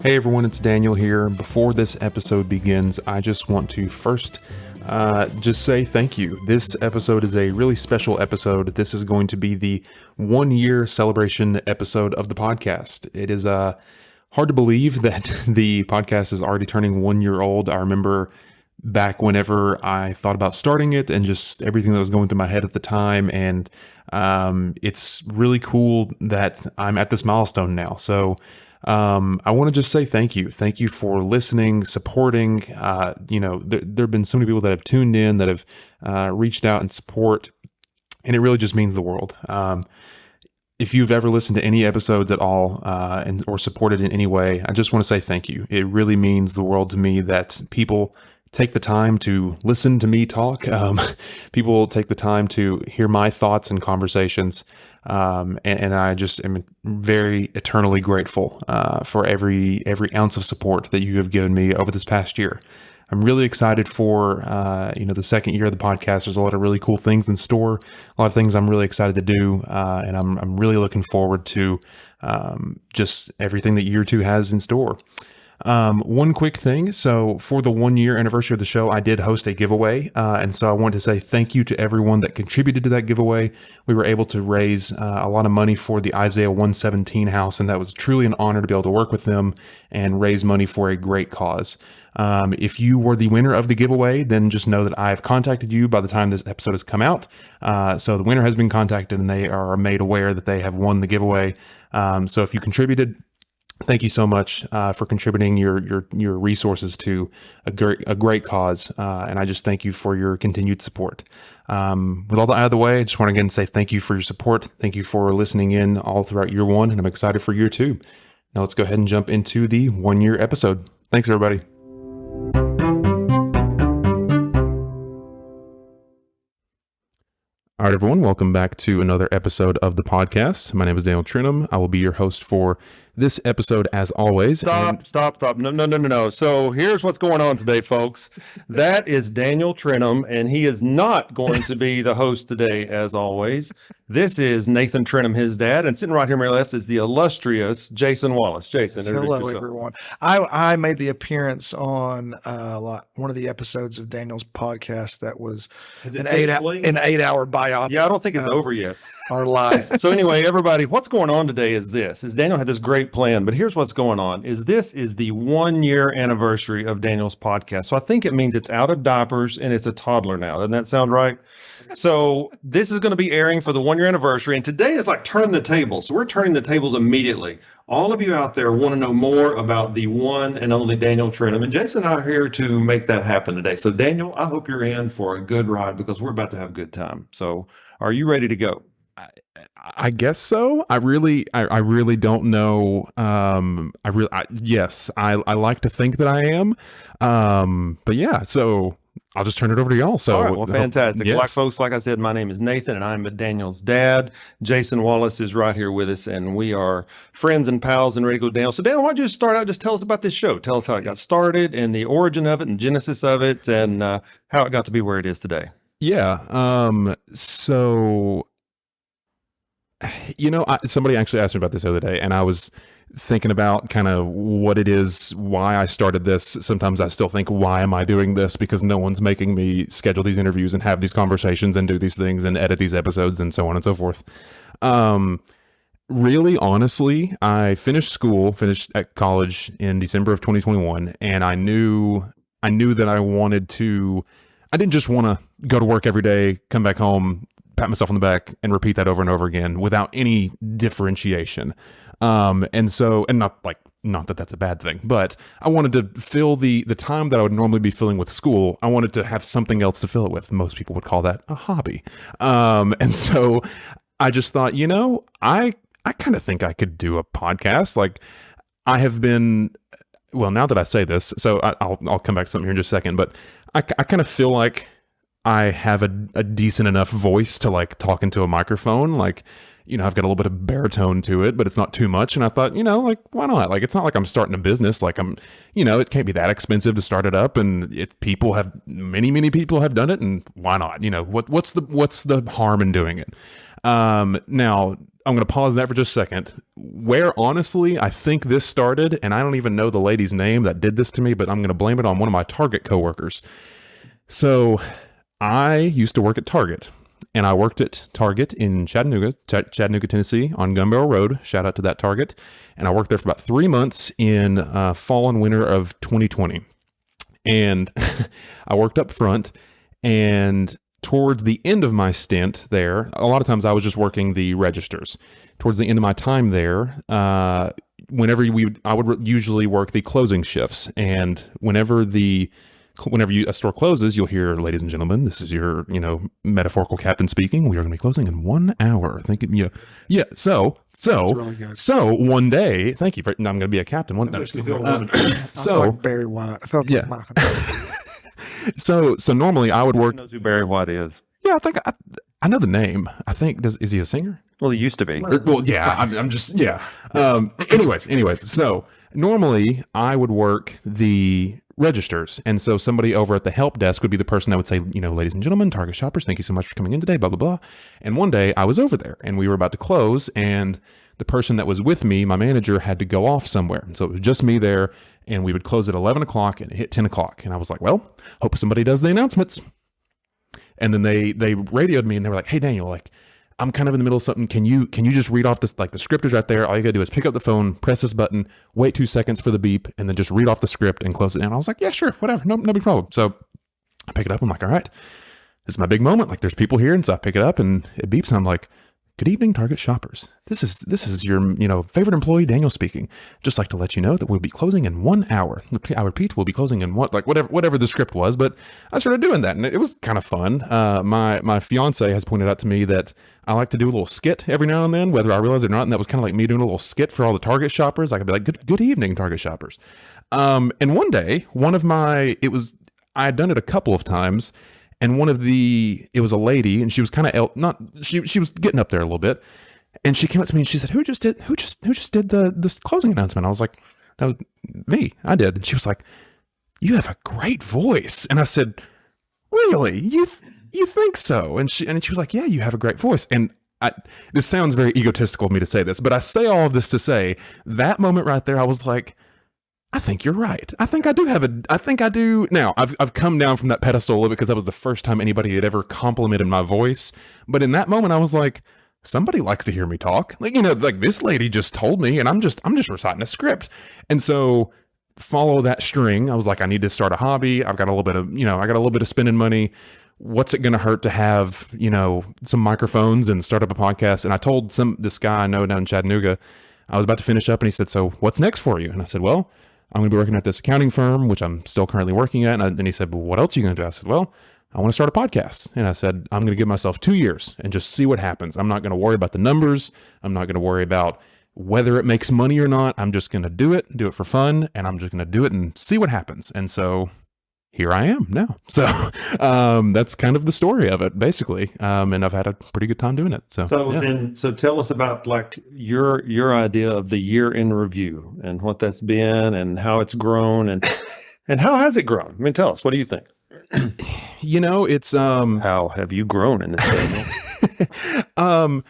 Hey everyone, it's Daniel here. Before this episode begins, I just want to first just say thank you. This episode is a really special episode. This is going to be the 1 year celebration episode of the podcast. It is hard to believe that the podcast is already turning 1 year old. I remember back whenever I thought about starting it and just everything that was going through my head at the time. And it's really cool that I'm at this milestone now. So I want to just say thank you. Thank you for listening, supporting. There have been so many people that have tuned in, that have reached out and support, and it really just means the world. If you've ever listened to any episodes at all or supported in any way, I just want to say thank you. It really means the world to me that people take the time to listen to me talk. People take the time to hear my thoughts and conversations. And I just am very eternally grateful for every ounce of support that you have given me over this past year. I'm really excited for the second year of the podcast. There's a lot of really cool things in store, a lot of things I'm really excited to do, and I'm really looking forward to just everything that year two has in store. One quick thing. So for the 1 year anniversary of the show, I did host a giveaway. And so I wanted to say thank you to everyone that contributed to that giveaway. We were able to raise a lot of money for the Isaiah 117 house. And that was truly an honor to be able to work with them and raise money for a great cause. If you were the winner of the giveaway, then just know that I've contacted you by the time this episode has come out. So the winner has been contacted and they are made aware that they have won the giveaway. So if you contributed, thank you so much for contributing your resources to a great cause, and I just thank you for your continued support. With all that out of the way, I just want to again say thank you for your support. Thank you for listening in all throughout year one, and I'm excited for year two. Now let's go ahead and jump into the 1 year episode. Thanks, everybody. All right, everyone, welcome back to another episode of the podcast. My name is Daniel Trentham. I will be your host for this episode as always. Stop. No. So here's what's going on today, folks. That is Daniel Trentham, and he is not going to be the host today as always. This is Nathan Trentham, his dad, and sitting right here on my left is the illustrious Jason Wallis. Jason, hello, everyone. I made the appearance on one of the episodes of Daniel's podcast that was an 8-hour biop. Yeah, I don't think it's over yet. Our live. So anyway, everybody, what's going on today is Daniel had this great plan, but here's what's going on this is the 1 year anniversary of Daniel's podcast. So I think it means it's out of diapers and it's a toddler now. Doesn't that sound right? So this is going to be airing for the 1 year anniversary. And today is like turn the tables. So we're turning the tables immediately. All of you out there want to know more about the one and only Daniel Trentham. And Jason and I are here to make that happen today. So Daniel, I hope you're in for a good ride because we're about to have a good time. So are you ready to go? I guess so. I really don't know. Yes, I like to think that I am. But yeah, so I'll just turn it over to y'all. So, all right, well, fantastic. Yes. Like folks, like I said, my name is Nathan and I'm Daniel's dad. Jason Wallis is right here with us and we are friends and pals and ready to go down. So Daniel, why don't you start out, just tell us about this show. Tell us how it got started and the origin of it and genesis of it and how it got to be where it is today. Yeah. So, somebody actually asked me about this the other day, and I was thinking about kind of what it is, why I started this. Sometimes I still think, why am I doing this? Because no one's making me schedule these interviews and have these conversations and do these things and edit these episodes and so on and so forth. Really, honestly, I finished at college in December of 2021, and I knew that I didn't just want to go to work every day, come back home, pat myself on the back and repeat that over and over again without any differentiation. And not that that's a bad thing, but I wanted to fill the time that I would normally be filling with school. I wanted to have something else to fill it with. Most people would call that a hobby. And so I just thought, I kind of think I could do a podcast. Like I have been, well, now that I say this, so I'll come back to something here in just a second, but I kind of feel like I have a decent enough voice to like talk into a microphone. Like, I've got a little bit of baritone to it, but it's not too much. And I thought, like, why not? Like, it's not like I'm starting a business. Like it can't be that expensive to start it up. And many people have done it. And why not? What's the harm in doing it? Now I'm going to pause that for just a second. Where honestly, I think this started, and I don't even know the lady's name that did this to me, but I'm going to blame it on one of my Target coworkers. So I used to work at Target, and I worked at Target in Chattanooga, Tennessee, on Gun Barrel Road. Shout out to that Target. And I worked there for about 3 months in fall and winter of 2020. And I worked up front, and towards the end of my stint there, a lot of times I was just working the registers. Towards the end of my time there, I would usually work the closing shifts. And whenever a store closes, you'll hear, ladies and gentlemen, this is your, metaphorical captain speaking. We are going to be closing in 1 hour. Yeah. So really good. So one day, thank you for, I'm going to be a captain one day. I felt like Barry White. I felt like Michael. So normally I would work. Who knows who Barry White is? Yeah, I think I know the name. I think, is he a singer? Well, he used to be. Well, yeah, I'm just, yeah. Anyways, so normally I would work the registers. And so somebody over at the help desk would be the person that would say, ladies and gentlemen, Target shoppers, thank you so much for coming in today, blah, blah, blah. And one day I was over there and we were about to close, and the person that was with me, my manager, had to go off somewhere. And so it was just me there, and we would close at 11 o'clock and it hit 10 o'clock. And I was like, well, hope somebody does the announcements. And then they radioed me and they were like, hey, Daniel, like, I'm kind of in the middle of something. Can you just read off this? Like, the script is right there. All you gotta do is pick up the phone, press this button, wait 2 seconds for the beep, and then just read off the script and close it down. I was like, yeah, sure, whatever, no big problem. So I pick it up. I'm like, all right, this is my big moment. Like, there's people here, and so I pick it up and it beeps, and I'm like, good evening, Target shoppers. This is your favorite employee, Daniel speaking. Just like to let you know that we'll be closing in 1 hour. I repeat, we'll be closing in whatever the script was. But I started doing that, and it was kind of fun. My fiance has pointed out to me that I like to do a little skit every now and then, whether I realize it or not. And that was kind of like me doing a little skit for all the Target shoppers. I could be like, good evening, Target shoppers. And one day, I had done it a couple of times. And it was a lady, and she was kind of she was getting up there a little bit, and she came up to me and she said, who just did this closing announcement? I was like, that was me. I did. And she was like, you have a great voice. And I said, really? You think so? And she was like, yeah, you have a great voice. And this sounds very egotistical of me to say this, but I say all of this to say that moment right there, I was like, I think you're right. I think I do. Now, I've come down from that pedestal a little bit because that was the first time anybody had ever complimented my voice. But in that moment, I was like, somebody likes to hear me talk. Like, like this lady just told me, and I'm just reciting a script. And so follow that string. I was like, I need to start a hobby. I've got a little bit of spending money. What's it going to hurt to have, some microphones and start up a podcast? And I told this guy I know down in Chattanooga, I was about to finish up, and he said, so what's next for you? And I said, well, I'm going to be working at this accounting firm, which I'm still currently working at. And he said, well, what else are you going to do? I said, well, I want to start a podcast. And I said, I'm going to give myself 2 years and just see what happens. I'm not going to worry about the numbers. I'm not going to worry about whether it makes money or not. I'm just going to do it for fun. And I'm just going to do it and see what happens. And so here I am now. So that's kind of the story of it, basically. And I've had a pretty good time doing it. So tell us about like your idea of the year in review and what that's been and how it's grown and how has it grown? I mean, tell us, what do you think? It's how have you grown in this channel?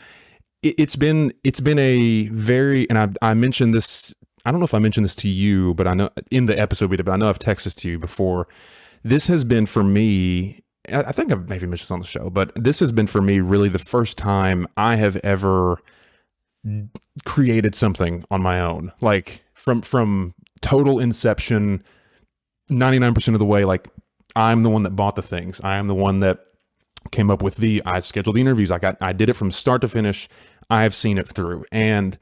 It's been a very, and I mentioned this, I don't know if I mentioned this to you, but I know in the episode we did, but I know I've texted this to you before. This has been for me, I think I've maybe mentioned this on the show, but this has been for me really the first time I have ever created something on my own. Like from total inception, 99% of the way, like I'm the one that bought the things. I am the one that came up with I scheduled the interviews. I did it from start to finish. I've seen it through. And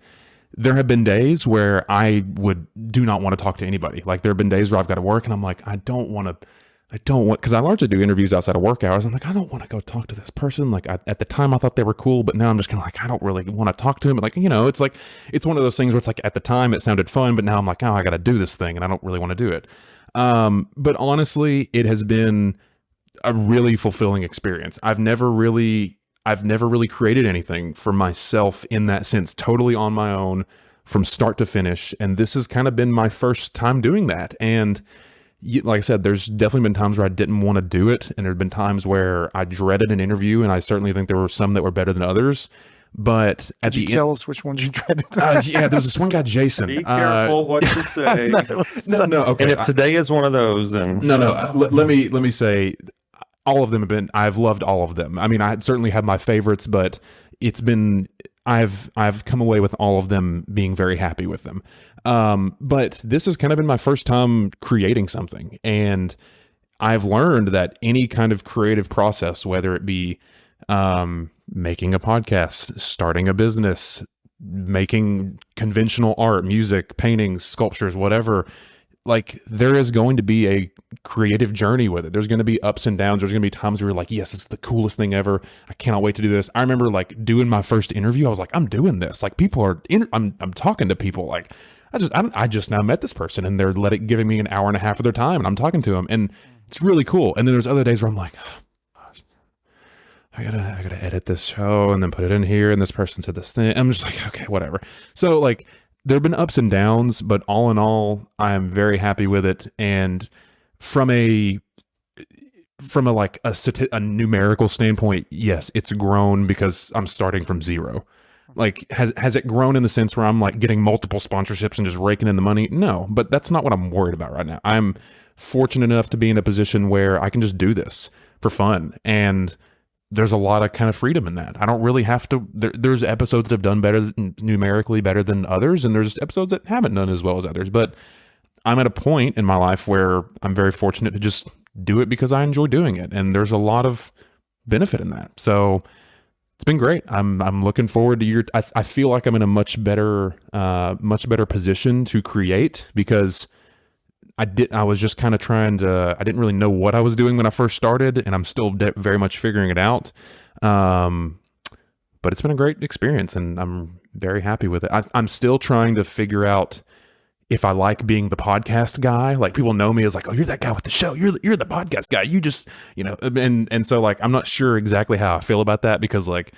there have been days where I do not want to talk to anybody. Like there have been days where I've got to work and I'm like, I don't want, because I largely do interviews outside of work hours. I'm like, I don't want to go talk to this person. Like at the time I thought they were cool, but now I'm just kind of like, I don't really want to talk to them. But like, it's like, it's one of those things where it's like at the time it sounded fun, but now I'm like, oh, I got to do this thing and I don't really want to do it. But honestly, it has been a really fulfilling experience. I've never really created anything for myself in that sense, totally on my own from start to finish. And this has kind of been my first time doing that. And like I said, there's definitely been times where I didn't want to do it. And there have been times where I dreaded an interview, and I certainly think there were some that were better than others. But at Did you the tell us which ones you tried? yeah, there was this one guy, Jason. Be careful what you say. No, okay. And if today is one of those, then no. Let me say, all of them have been. I've loved all of them. I mean, I certainly have my favorites, but it's been. I've come away with all of them being very happy with them. But this has kind of been my first time creating something, and I've learned that any kind of creative process, whether it be making a podcast, starting a business, making conventional art, music, paintings, sculptures, whatever, like there is going to be a creative journey with it. There's going to be ups and downs. There's going to be times where you're like, yes, it's the coolest thing ever. I cannot wait to do this. I remember like doing my first interview. I was like, I'm doing this. Like people are, I'm talking to people. Like I just now met this person and they're giving me an hour and a half of their time and I'm talking to them and it's really cool. And then there's other days where I'm like, oh, I gotta edit this show and then put it in here. And this person said this thing. I'm just like, okay, whatever. So like, there have been ups and downs, but all in all, I am very happy with it. And from a numerical standpoint, yes, it's grown because I'm starting from zero. Like, has it grown in the sense where I'm like getting multiple sponsorships and just raking in the money? No, but that's not what I'm worried about right now. I'm fortunate enough to be in a position where I can just do this for fun. And there's a lot of kind of freedom in that. I don't really have to, there's episodes that have done better, numerically better than others. And there's episodes that haven't done as well as others, but I'm at a point in my life where I'm very fortunate to just do it because I enjoy doing it. And there's a lot of benefit in that. So it's been great. I'm looking forward to I feel like I'm in a much better position to create because I was just kind of I didn't really know what I was doing when I first started, and I'm still very much figuring it out. But it's been a great experience, and I'm very happy with it. I'm still trying to figure out if I like being the podcast guy. Like people know me as like, oh, you're that guy with the show. You're the podcast guy. You just, and so like, I'm not sure exactly how I feel about that because like,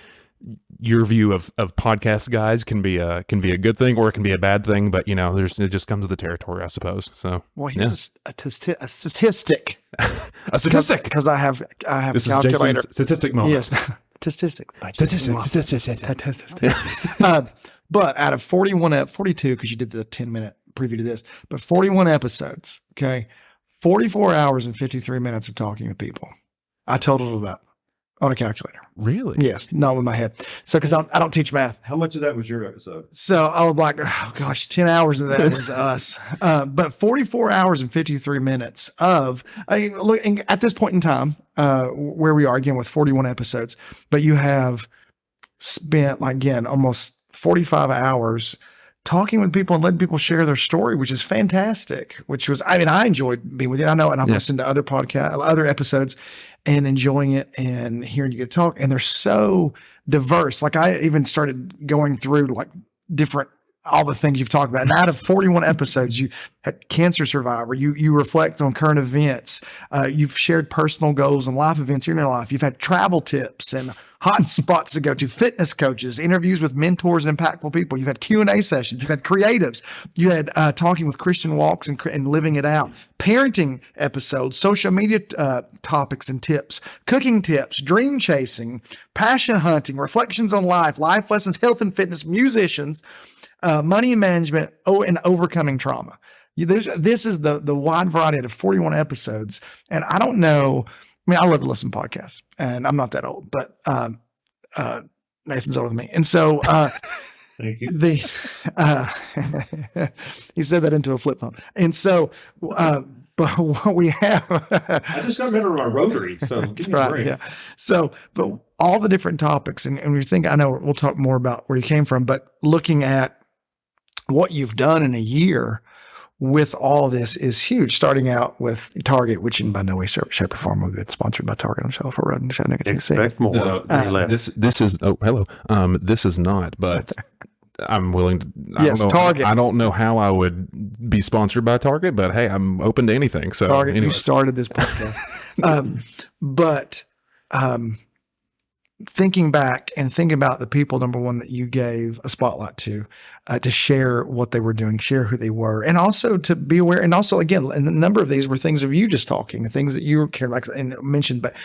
your view of podcast guys can be a good thing or it can be a bad thing, but it just comes with the territory, I suppose. So well, here's a statistic. A statistic because I have this a calculator. Is statistic moment. Yes, statistic. But out of 42, because you did the 10-minute preview to this, but 41 episodes. Okay, 44 hours and 53 minutes of talking to people. I totaled it up on a calculator. Really? Yes, not with my head. So, because I don't teach math. How much of that was your episode? So I was like, oh gosh, 10 hours of that was us. But 44 hours and 53 minutes of, look, at this point in time, where we are again with 41 episodes, but you have spent, like, again, almost 45 hours talking with people and letting people share their story, which is fantastic, I enjoyed being with you. I know, and I've listened to other other episodes and enjoying it and hearing you get to talk. And they're so diverse. Like I even started going through like all the things you've talked about. And out of 41 episodes, you had cancer survivor, you reflect on current events, you've shared personal goals and life events in your life. You've had travel tips and hot spots to go to, fitness coaches, interviews with mentors and impactful people. You've had Q&A sessions. You've had creatives. You had talking with Christian walks and living it out, parenting episodes, social media topics and tips, cooking tips, dream chasing, passion hunting, reflections on life lessons, health and fitness, musicians, money and management, and overcoming trauma. This is the wide variety of 41 episodes. And I don't know, I love to listen to podcasts, and I'm not that old, but Nathan's older than me. And so thank you. He said that into a flip phone. And so but what we have I just got to remember my rotary, so give me a break. Yeah. So, but all the different topics, and we think, I know we'll talk more about where you came from, but looking at what you've done in a year with all of this is huge. Starting out with Target, which in by no way, shape, or form we've been sponsored by Target on Shelf Road in Chattanooga, Tennessee. Expect more. This is hello. This is not, but I'm willing to. Target. I don't know how I would be sponsored by Target, but hey, I'm open to anything. So Target, you started this podcast, but thinking back and thinking about the people, number one, that you gave a spotlight to share what they were doing, share who they were, and also to be aware. And also, again, and a number of these were things of you just talking, things that you cared about and mentioned, but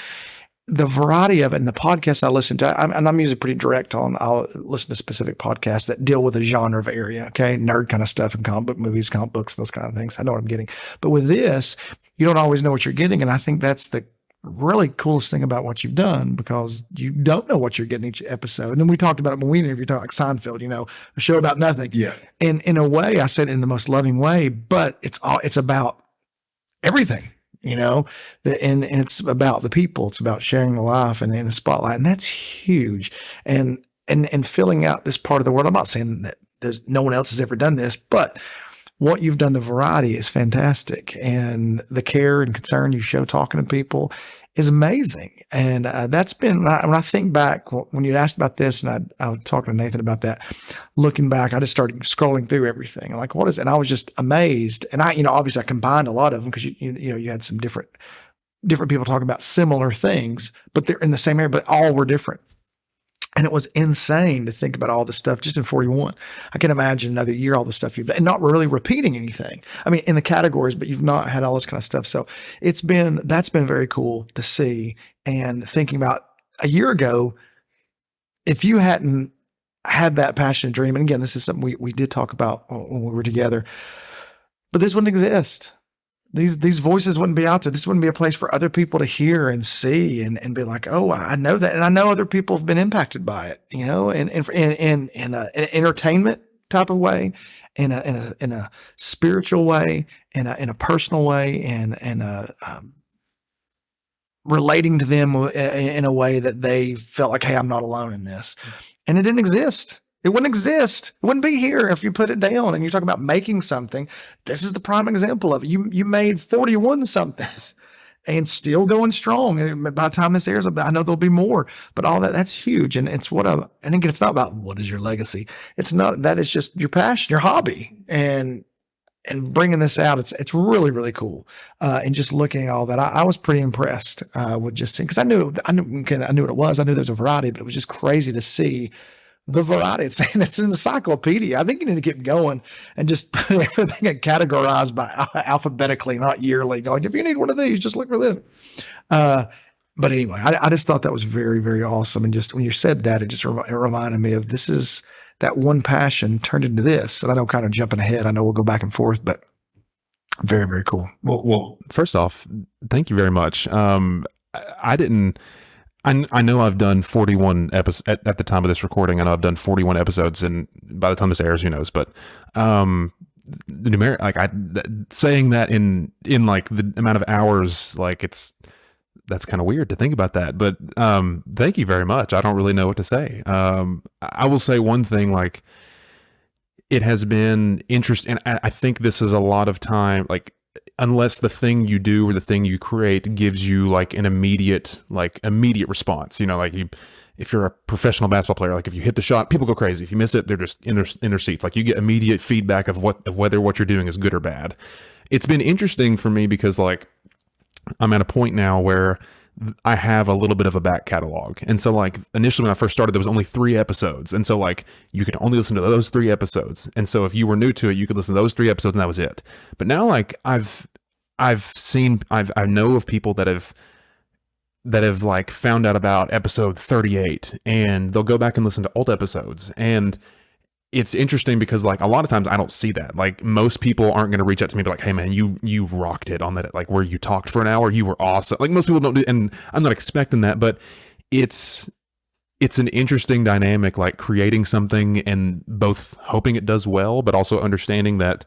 the variety of it and the podcasts I listen to, I'm usually pretty direct on, I'll listen to specific podcasts that deal with a genre of area, okay? Nerd kind of stuff and comic book movies, comic books, those kind of things. I know what I'm getting. But with this, you don't always know what you're getting. And I think that's the really coolest thing about what you've done, because you don't know what you're getting each episode. And then we talked about it when we interviewed, like Seinfeld, a show about nothing. Yeah. And in a way, I said it in the most loving way, but it's about everything. And it's about the people. It's about sharing the life and in the spotlight, and that's huge. And filling out this part of the world. I'm not saying that there's no one else has ever done this, but what you've done, the variety is fantastic, and the care and concern you show talking to people is amazing. And that's been, when I think back, when you asked about this, and I was talking to Nathan about that, looking back, I just started scrolling through everything. Like, what is it? And I was just amazed. And obviously I combined a lot of them, because you had some different people talking about similar things, but they're in the same area, but all were different. And it was insane to think about all this stuff just in 41. I can imagine another year, all the stuff you've done, and not really repeating anything. I mean, in the categories, but you've not had all this kind of stuff. So that's been very cool to see. And thinking about a year ago, if you hadn't had that passion and dream, and again, this is something we did talk about when we were together, but this wouldn't exist. These voices wouldn't be out there. This wouldn't be a place for other people to hear and see and be like, oh, I know that. And I know other people have been impacted by it, in an entertainment type of way, in a spiritual way, in a personal way, and relating to them in a way that they felt like, hey, I'm not alone in this. And it didn't exist. It wouldn't exist. It wouldn't be here if you put it down. And you talk about making something. This is the prime example of it. You made 41 somethings and still going strong. And by the time this airs, I know there'll be more. But all that's huge. And it's and again, it's not about what is your legacy. It's not. That is just your passion, your hobby, and bringing this out. It's really, really cool. And just looking at all that, I was pretty impressed with just seeing, because I knew what it was. I knew there was a variety, but it was just crazy to see the variety. It's an encyclopedia. I think you need to keep going and just put everything categorized by alphabetically, not yearly. Like, if you need one of these, just look for them. But anyway, I just thought that was very, very awesome. And just when you said that, it reminded me of, this is that one passion turned into this. And I know, kind of jumping ahead, I know we'll go back and forth, but very, very cool. Well, first off, thank you very much. I know I've done 41 episodes at the time of this recording. I know I've done 41 episodes, and by the time this airs, who knows? But the numeric, saying that in like the amount of hours, like that's kind of weird to think about that. But thank you very much. I don't really know what to say. I will say one thing, like, it has been interesting, and I think this is a lot of time, like, unless the thing you do or the thing you create gives you like an immediate response, if you're a professional basketball player, like if you hit the shot, people go crazy. If you miss it, they're just in their seats. Like, you get immediate feedback of whether what you're doing is good or bad. It's been interesting for me because, like, I'm at a point now where I have a little bit of a back catalog. And so, like, initially when I first started, there was only 3 episodes. And so, like, you could only listen to those 3 episodes. And so if you were new to it, you could listen to those 3 episodes and that was it. But now, like, I know of people that have like found out about episode 38, and they'll go back and listen to old episodes. And it's interesting because, like, a lot of times I don't see that. Like, most people aren't going to reach out to me and be like, hey man, you rocked it on that, like, where you talked for an hour, you were awesome. Like, most people don't do, and I'm not expecting that, but it's an interesting dynamic, like, creating something and both hoping it does well, but also understanding that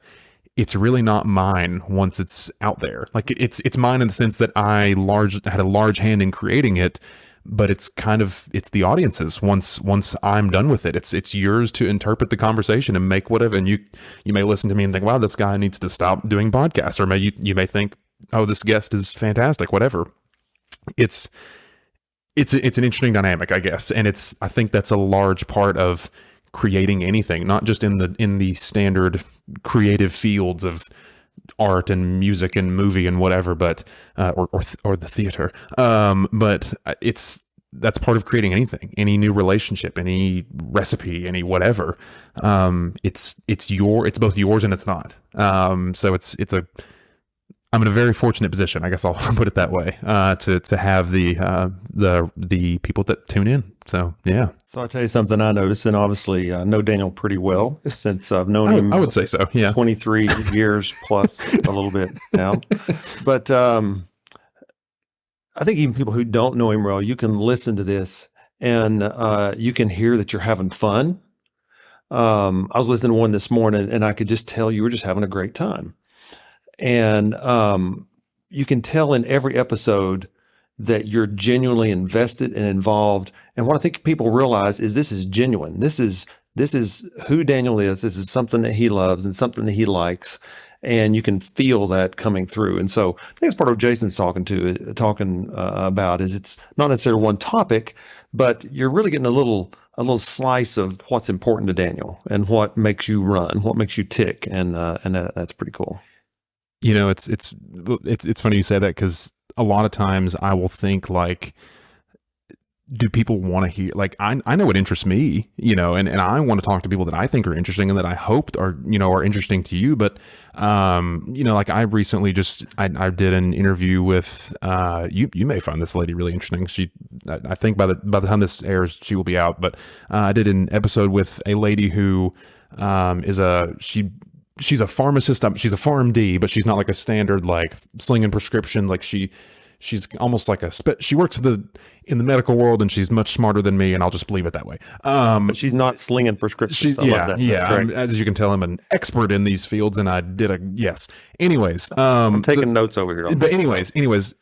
it's really not mine once it's out there. Like, it's mine in the sense that I had a large hand in creating it, but it's the audience's once I'm done with it. It's yours to interpret the conversation and make whatever. And you may listen to me and think, wow, this guy needs to stop doing podcasts. Or you may think, oh, this guest is fantastic, whatever. It's an interesting dynamic, I guess. And I think that's a large part of creating anything, not just in the standard creative fields of art and music and movie and whatever, but or the theater. But that's part of creating anything, any new relationship, any recipe, any whatever. It's both yours and it's not. So I'm in a very fortunate position, I guess I'll put it that way, to have the people that tune in. So yeah. So I'll tell you something I noticed, and obviously I know Daniel pretty well since I've known him. I would say so. Yeah. 23 years plus a little bit now. But I think even people who don't know him well, you can listen to this and you can hear that you're having fun. I was listening to one this morning and I could just tell you were just having a great time. And you can tell in every episode that you're genuinely invested and involved. And what I think people realize is this is genuine. This is who Daniel is. This is something that he loves and something that he likes. And you can feel that coming through. And so I think it's part of what Jason's talking about is it's not necessarily one topic, but you're really getting a little slice of what's important to Daniel and what makes you run, what makes you tick. And that's pretty cool. You know, it's funny you say that, because a lot of times I will think like, do people want to hear, like, I know what interests me, you know, and I want to talk to people that I think are interesting and that I hope are interesting to you. But, you know, like I recently I did an interview with, you may find this lady really interesting. I think by the time this airs, she will be out, but, I did an episode with a lady who, she's a pharmacist. She's a PharmD, but she's not like a standard, like slinging prescription. Like she's almost like she works in the medical world, and she's much smarter than me, and I'll just leave it that way. But she's not slinging prescriptions. I love that. Yeah. As you can tell, I'm an expert in these fields, and I did yes. Anyways, I'm taking notes over here. But anyways,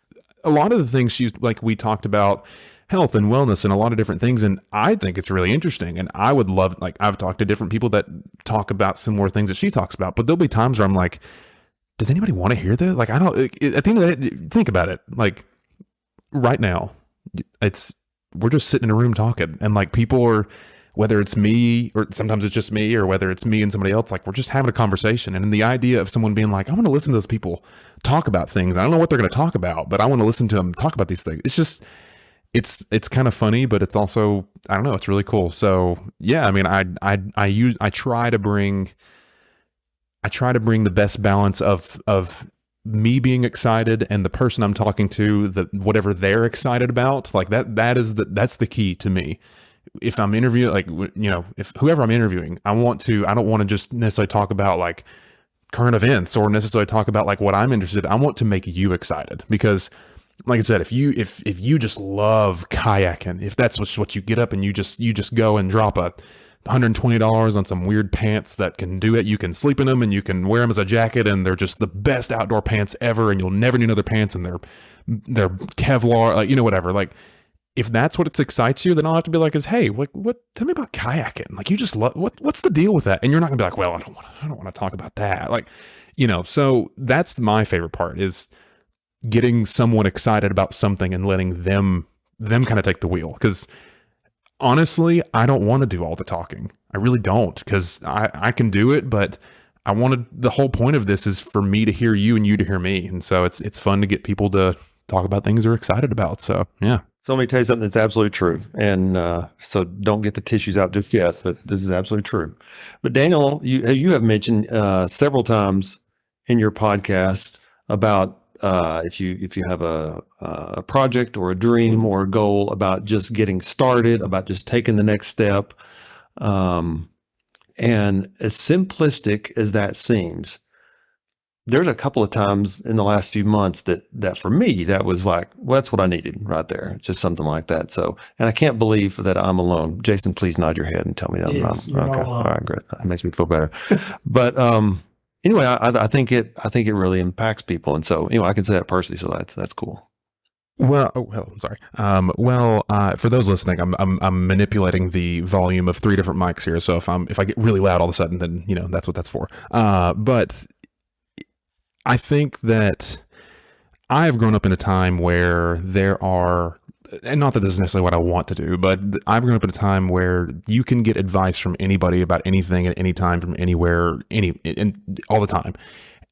a lot of the things we talked about health and wellness and a lot of different things. And I think it's really interesting. And I would love, like, I've talked to different people that talk about similar things that she talks about, but there'll be times where I'm like, does anybody want to hear this? Like, I don't, at the end of the day, think about it. Like right now, we're just sitting in a room talking, and like people are, whether it's me or sometimes it's just me, or whether it's me and somebody else, like we're just having a conversation. And the idea of someone being like, I want to listen to those people talk about things. I don't know what they're going to talk about, but I want to listen to them talk about these things. It's just, it's kind of funny, but it's also, I don't know, it's really cool. So yeah, I mean, I try to bring the best balance of me being excited and the person I'm talking to, whatever they're excited about, like that's the key to me. If I'm interviewing, like, you know, if whoever I'm interviewing, I don't want to just necessarily talk about like current events or necessarily talk about like what I'm interested in. I want to make you excited, because like I said, if you just love kayaking, if that's what you get up and you just go and drop $120 on some weird pants that can do it, you can sleep in them and you can wear them as a jacket, and they're just the best outdoor pants ever, and you'll never need another pants, and they're Kevlar, like, you know, whatever. Like, if that's what excites you, then I'll have to be like, hey, what? Tell me about kayaking. Like, you just love, what's the deal with that? And you're not gonna be like, well, I don't want to talk about that. Like, you know, so that's my favorite part, is getting someone excited about something and letting them kind of take the wheel. Because honestly, I don't want to do all the talking. I really don't, because I can do it, but the whole point of this is for me to hear you and you to hear me. And so it's fun to get people to talk about things they're excited about. So yeah. So let me tell you something that's absolutely true. And so don't get the tissues out just yet, but this is absolutely true. But Daniel, you have mentioned several times in your podcast about if you have a project or a dream or a goal, about just getting started, about just taking the next step. And as simplistic as that seems, there's a couple of times in the last few months that for me, that was like, well, that's what I needed right there. Just something like that. So, and I can't believe that I'm alone. Jason, please nod your head and tell me that Yes, I'm okay. All right, great. That makes me feel better. But, anyway, I think it really impacts people. And so, I can say that personally. So that's cool. Well, I'm sorry. For those listening, I'm manipulating the volume of 3 different mics here. So if I get really loud all of a sudden, then, that's what that's for. But I think that I've grown up in a time where there are, and not that this is necessarily what I want to do, but I've grown up in a time where you can get advice from anybody about anything at any time, from anywhere, and all the time.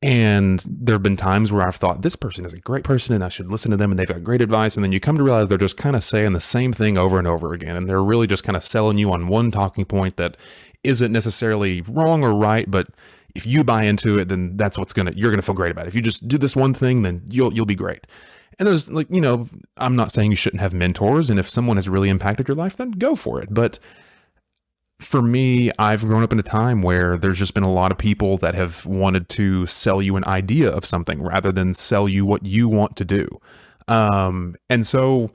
And there have been times where I've thought, this person is a great person and I should listen to them and they've got great advice. And then you come to realize they're just kind of saying the same thing over and over again. And they're really just kind of selling you on one talking point that isn't necessarily wrong or right, but if you buy into it, then that's you're gonna feel great about it. If you just do this one thing, then you'll be great. And there's like, I'm not saying you shouldn't have mentors, and if someone has really impacted your life, then go for it. But for me, I've grown up in a time where there's just been a lot of people that have wanted to sell you an idea of something rather than sell you what you want to do. And so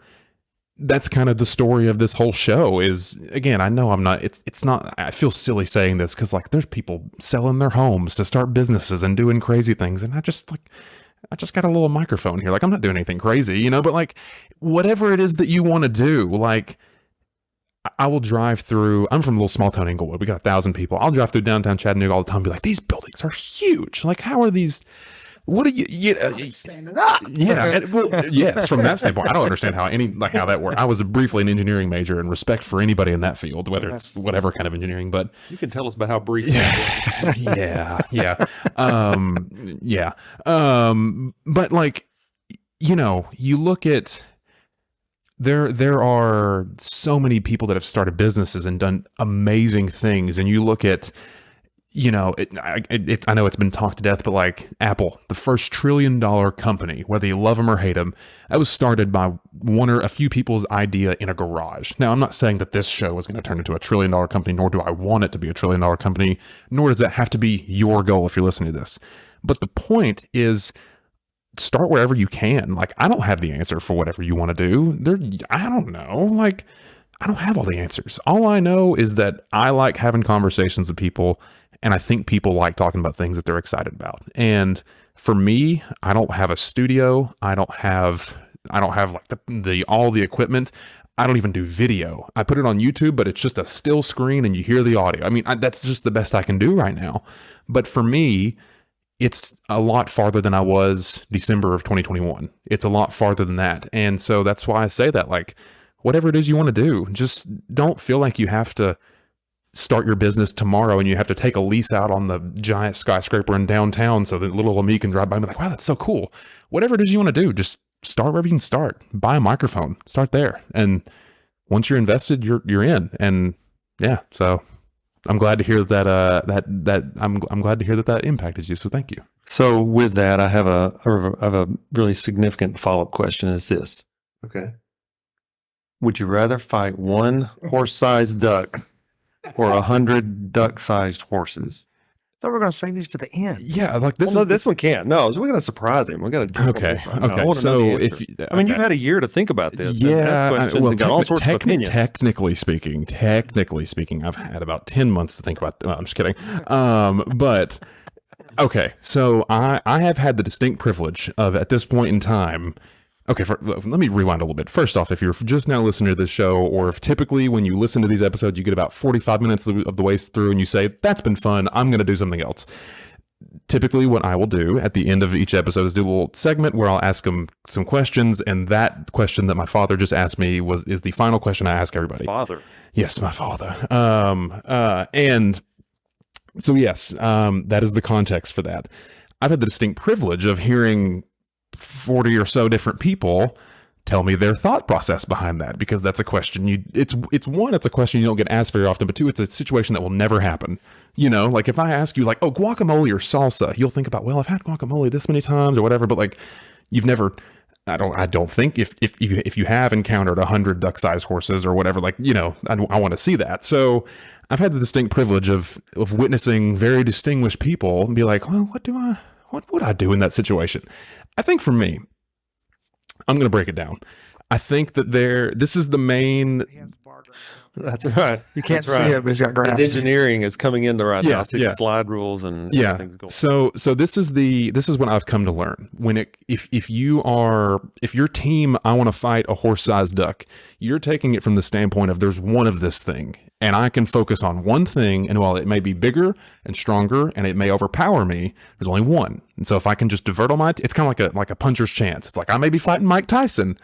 that's kind of the story of this whole show is, again, I know it's not, I feel silly saying this because like there's people selling their homes to start businesses and doing crazy things. And I just got a little microphone here. Like, I'm not doing anything crazy, but like whatever it is that you want to do, like I will drive through, I'm from a little small town, Inglewood. We got 1,000 people. I'll drive through downtown Chattanooga all the time and be like, these buildings are huge. Like, how are these? What are you standing up? Yeah. Yes, from that standpoint, I don't understand how that works. I was briefly an engineering major, and respect for anybody in that field, whether it's whatever kind of engineering, but you can tell us about how brief. Yeah. But like, you look at, there are so many people that have started businesses and done amazing things. And you look at, I know it's been talked to death, but like Apple, the first $1 trillion company, whether you love them or hate them, that was started by one or a few people's idea in a garage. Now, I'm not saying that this show is going to turn into a $1 trillion company, nor do I want it to be a $1 trillion company, nor does that have to be your goal if you're listening to this. But the point is, start wherever you can. Like, I don't have the answer for whatever you want to do. I don't know. Like, I don't have all the answers. All I know is that I like having conversations with people, and I think people like talking about things that they're excited about. And for me, I don't have a studio. I don't have like the all the equipment. I don't even do video. I put it on YouTube, but it's just a still screen and you hear the audio. I mean, that's just the best I can do right now. But for me, it's a lot farther than I was December of 2021. It's a lot farther than that. And so that's why I say that, like, whatever it is you want to do, just don't feel like you have to start your business tomorrow and you have to take a lease out on the giant skyscraper in downtown so that little old me can drive by and be like, wow, that's so cool. Whatever it is you want to do, just start wherever you can start. Buy a microphone, start there. And once you're invested, you're in. And yeah, so I'm glad to hear that I'm glad to hear that impacted you. So thank you. So with that, I have a really significant follow-up question. Is this okay? Would you rather fight one horse-sized duck or 100 duck-sized horses? I thought we were going to save these to the end. Yeah, like this. Well, no, this one can't. No, we're going to surprise him. We're going to do okay. So you've had a year to think about this. Yeah, and got all sorts of opinions. Technically speaking, I've had about 10 months to think about. No, I'm just kidding. But okay, so I have had the distinct privilege of, at this point in time. Okay, let me rewind a little bit. First off, if you're just now listening to this show, or if typically when you listen to these episodes, you get about 45 minutes of the way through and you say, that's been fun, I'm going to do something else. Typically what I will do at the end of each episode is do a little segment where I'll ask them some questions, and that question that my father just asked me is the final question I ask everybody. Father? Yes, my father. And so yes, that is the context for that. I've had the distinct privilege of hearing 40 or so different people tell me their thought process behind that, because that's a question it's a question you don't get asked very often, but two, it's a situation that will never happen. Like if I ask you like, oh, guacamole or salsa, you'll think about, well, I've had guacamole this many times or whatever, but like you've never, I don't think if you have encountered 100 duck-sized horses or whatever, like, I want to see that. So I've had the distinct privilege of witnessing very distinguished people and be like, well, what would I do in that situation? I think for me, I'm going to break it down. I think that this is the main. That's right. You can't see it, but he's got graphs. His engineering is coming into right now. See the slide rules and things going. So this is what I've come to learn. If your team, I want to fight a horse-sized duck, you're taking it from the standpoint of there's one of this thing, and I can focus on one thing, and while it may be bigger and stronger and it may overpower me, there's only one. And so if I can just divert all it's kind of like a puncher's chance. It's like I may be fighting Mike Tyson,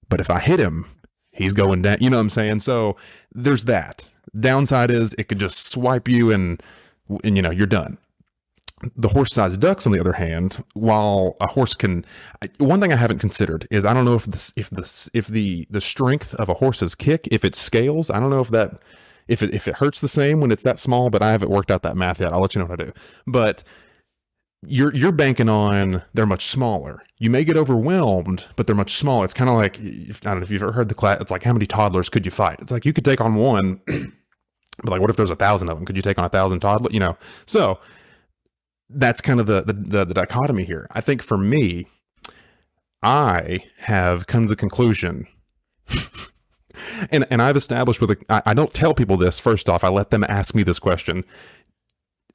but if I hit him, he's going down. You know what I'm saying? So there's that. Downside is it could just swipe you and you're done. The horse-sized ducks, on the other hand, while a horse can, one thing I haven't considered is I don't know if the strength of a horse's kick, if it scales, I don't know if if it hurts the same when it's that small, but I haven't worked out that math yet. I'll let you know what I do. But you're banking on they're much smaller. You may get overwhelmed, but they're much smaller. It's kind of like, I don't know if you've ever heard the class. It's like, how many toddlers could you fight? It's like you could take on one, but like, what if there's 1,000 of them? Could you take on 1,000 toddlers? You know, so that's kind of the dichotomy here. I think for me, I have come to the conclusion, and I've established I don't tell people this. First off, I let them ask me this question.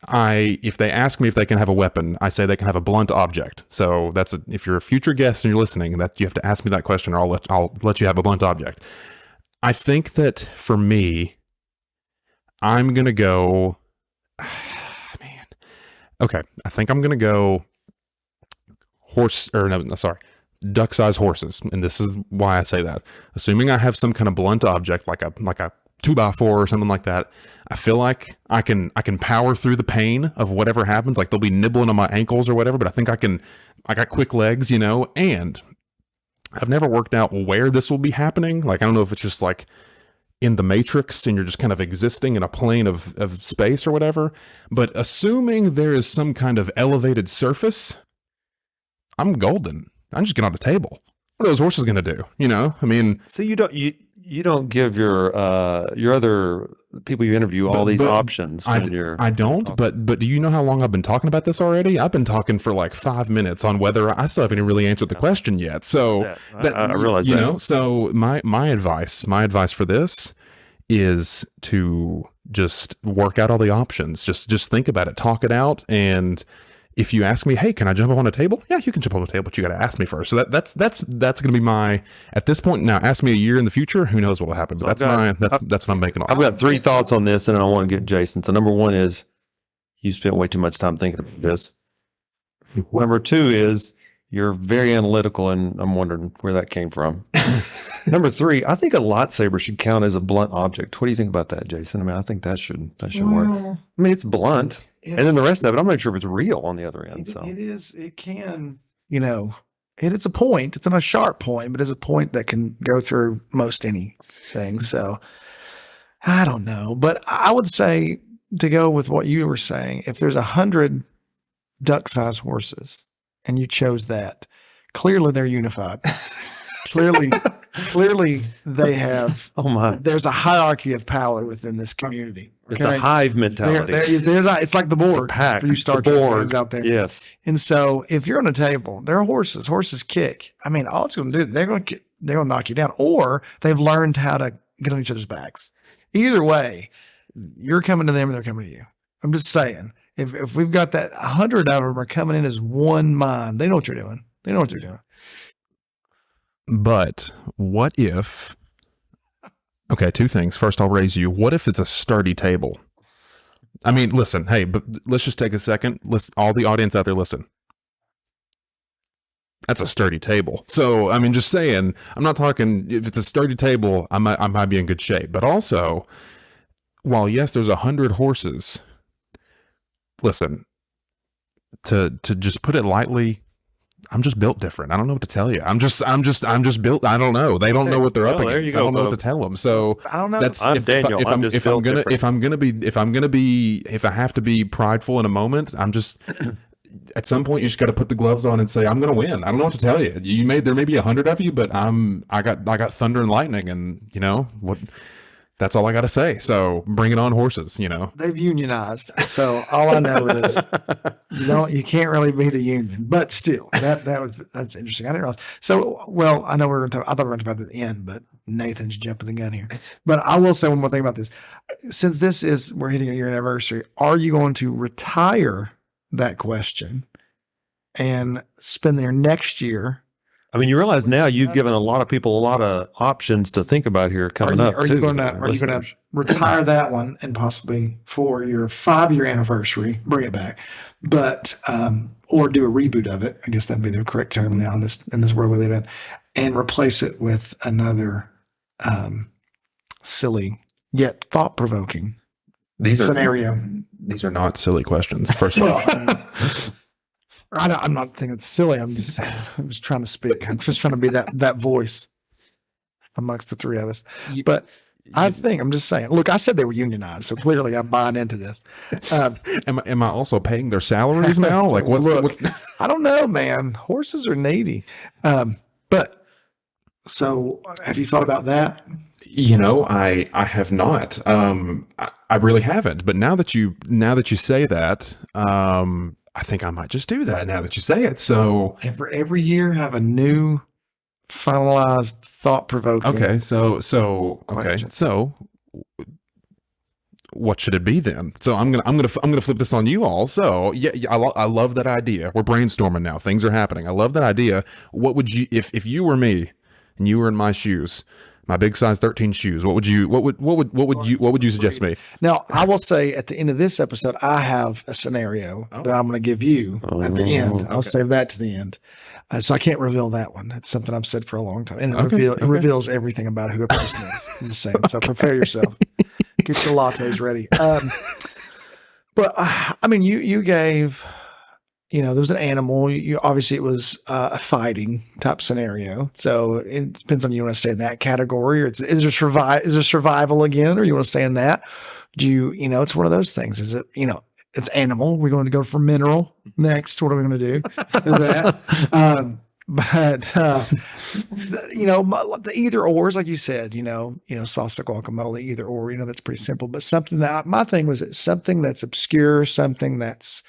If they ask me if they can have a weapon, I say they can have a blunt object. So if you're a future guest and you're listening, that you have to ask me that question, or I'll let you have a blunt object. I think that for me, I'm gonna go. Man, okay. I think I'm gonna go duck-sized horses, and this is why I say that. Assuming I have some kind of blunt object, like a 2x4 or something like that, I feel like I can power through the pain of whatever happens. Like they'll be nibbling on my ankles or whatever, but I think I got quick legs, you know, and I've never worked out where this will be happening. Like, I don't know if it's just like in the Matrix and you're just kind of existing in a plane of space or whatever, but assuming there is some kind of elevated surface, I'm golden. I'm just getting on the table. What are those horses going to do? You know, I mean, so you don't give your other people you interview all these options. I don't. But do you know how long I've been talking about this already? I've been talking for like 5 minutes on whether I still haven't really answered the question yet. So I realize you that. know. So my advice for this is to just work out all the options. Just think about it, talk it out, and if you ask me, hey, can I jump up on a table? Yeah, you can jump on a table, but you got to ask me first. So that's going to be my, at this point now. Ask me a year in the future, who knows what will happen? But that's what I'm making. I've got 3 thoughts on this, and I want to get Jason. So number 1 is you spent way too much time thinking about this. Number 2 is you're very analytical, and I'm wondering where that came from. Number 3, I think a lightsaber should count as a blunt object. What do you think about that, Jason? I mean, I think that should work. I mean, it's blunt. And then the rest of it, I'm not sure if it's real on the other end. So it is. It can, you know, it's a point. It's not a sharp point, but it's a point that can go through most anything. So I don't know, but I would say, to go with what you were saying, if there's 100 duck-sized horses and you chose that, clearly they're unified. Clearly they have. Oh my! There's a hierarchy of power within this community. Okay? It's a hive mentality. It's like the board. It's a pack. For you Star Trek fans out there. Yes. And so if you're on a table, there are horses. Horses kick. I mean, all it's going to do, they're going to knock you down, or they've learned how to get on each other's backs. Either way, you're coming to them and they're coming to you. I'm just saying, if we've got that 100 of them are coming in as one mind, they know what you're doing. They know what they're doing. But what if, okay, 2 things. First, I'll raise you. What if it's a sturdy table? I mean, listen, hey, but let's just take a second. All the audience out there, listen. That's a sturdy table. So, I mean, just saying, I'm not talking, if it's a sturdy table, I might be in good shape. But also, while yes, there's 100 horses, listen, to just put it lightly, I'm just built different. I don't know what to tell you. I'm just built. I don't know. They don't know what they're up against. I don't know what to tell them. So I don't know. I'm Daniel. If I have to be prideful in a moment, I'm just, at some point you just got to put the gloves on and say, I'm going to win. I don't know what to tell you. There may be 100 of you, but I got thunder and lightning, and you know what, that's all I got to say. So bring it on, horses, you know. They've unionized. So all I know is you can't really beat a union, but still that's interesting. I didn't realize. So, well, I know I thought we were going to talk about the end, but Nathan's jumping the gun here. But I will say one more thing about this. Since we're hitting a year anniversary, are you going to retire that question and spend their next year? I mean, you realize now you've given a lot of people a lot of options to think about here coming up. Are you going to retire that one and possibly for your 5-year anniversary, bring it back, but or do a reboot of it? I guess that'd be the correct term now in this world we live in, and replace it with another silly yet thought-provoking scenario. These are not silly questions. First of all. I'm not thinking it's silly. I'm just trying to speak. I'm just trying to be that voice amongst the 3 of us. But I think I'm just saying. Look, I said they were unionized, so clearly I'm buying into this. Am I also paying their salaries now? Like, Look, I don't know, man. Horses are needy. But so, have you thought about that? I have not. I really haven't. But now that you say that, I think I might just do that now that you say it. So Every year have a new finalized thought-provoking. okay, so Question. so what should it be then? So I'm gonna flip this on you all. So yeah, I love that idea. We're brainstorming now. Things are happening. I love that idea. What would you, if you were me and you were in my shoes, my big size 13 shoes, what would you suggest me? Now, I will say at the end of this episode, I have a scenario that I'm going to give you at the end. I'll save that to the end. So I can't reveal that one. It's something I've said for a long time. And it reveals everything about who a person is. I'm just saying. So prepare yourself. Get your lattes ready. But I mean, you gave, there was an animal. You obviously, it was a fighting type scenario. So it depends on you want to stay in that category, or is there survival again, or you want to stay in that? Do you, it's one of those things. Is it, it's animal. We're going to go for mineral next. What are we going to do? Is that? The either ors, like you said, salsa guacamole, either or, that's pretty simple. But something that my thing was something that's obscure, something that's,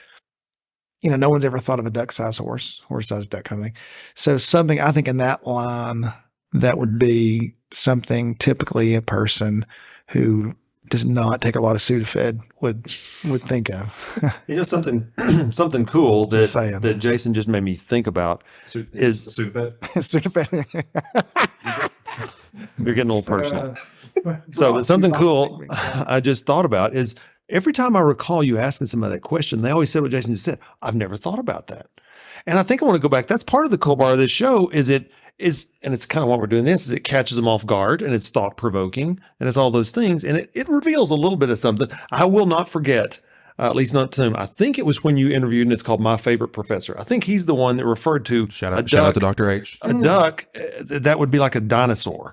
no one's ever thought of a duck-sized horse-sized duck kind of thing. So something I think in that line that would be something typically a person who does not take a lot of Sudafed would think of. Something cool that Jason just made me think about is Sudafed. Sudafed. You're getting a little personal. So something cool I just thought about is every time I recall you asking somebody that question, they always said what Jason just said. I've never thought about that. And I think I want to go back. That's part of the cool bar of this show and it's kind of what we're doing this, is it catches them off guard and it's thought provoking and it's all those things. And it reveals a little bit of something. I will not forget, at least not soon. I think it was when you interviewed, and it's called My Favorite Professor. I think he's the one that referred to shout out to Dr. H. A duck that would be like a dinosaur.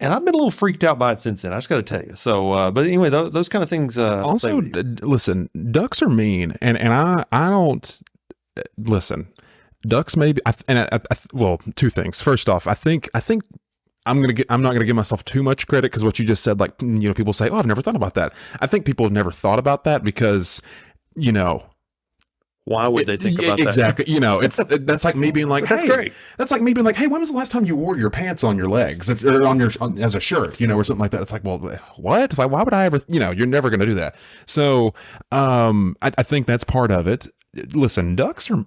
And I've been a little freaked out by it since then. I just got to tell you. So, but anyway, those kind of things. Also, listen, ducks are mean, and I don't listen. Ducks maybe, well, two things. First off, I think I'm not gonna give myself too much credit because what you just said, like, people say, "Oh, I've never thought about that." I think people have never thought about that because, why would they think about that? Exactly. That's like me being like, that's hey, great. That's like me being like, hey, when was the last time you wore your pants on your legs or as a shirt, or something like that? It's like, well, what? Why would I ever? You're never gonna do that. So, I think that's part of it. Listen, ducks are.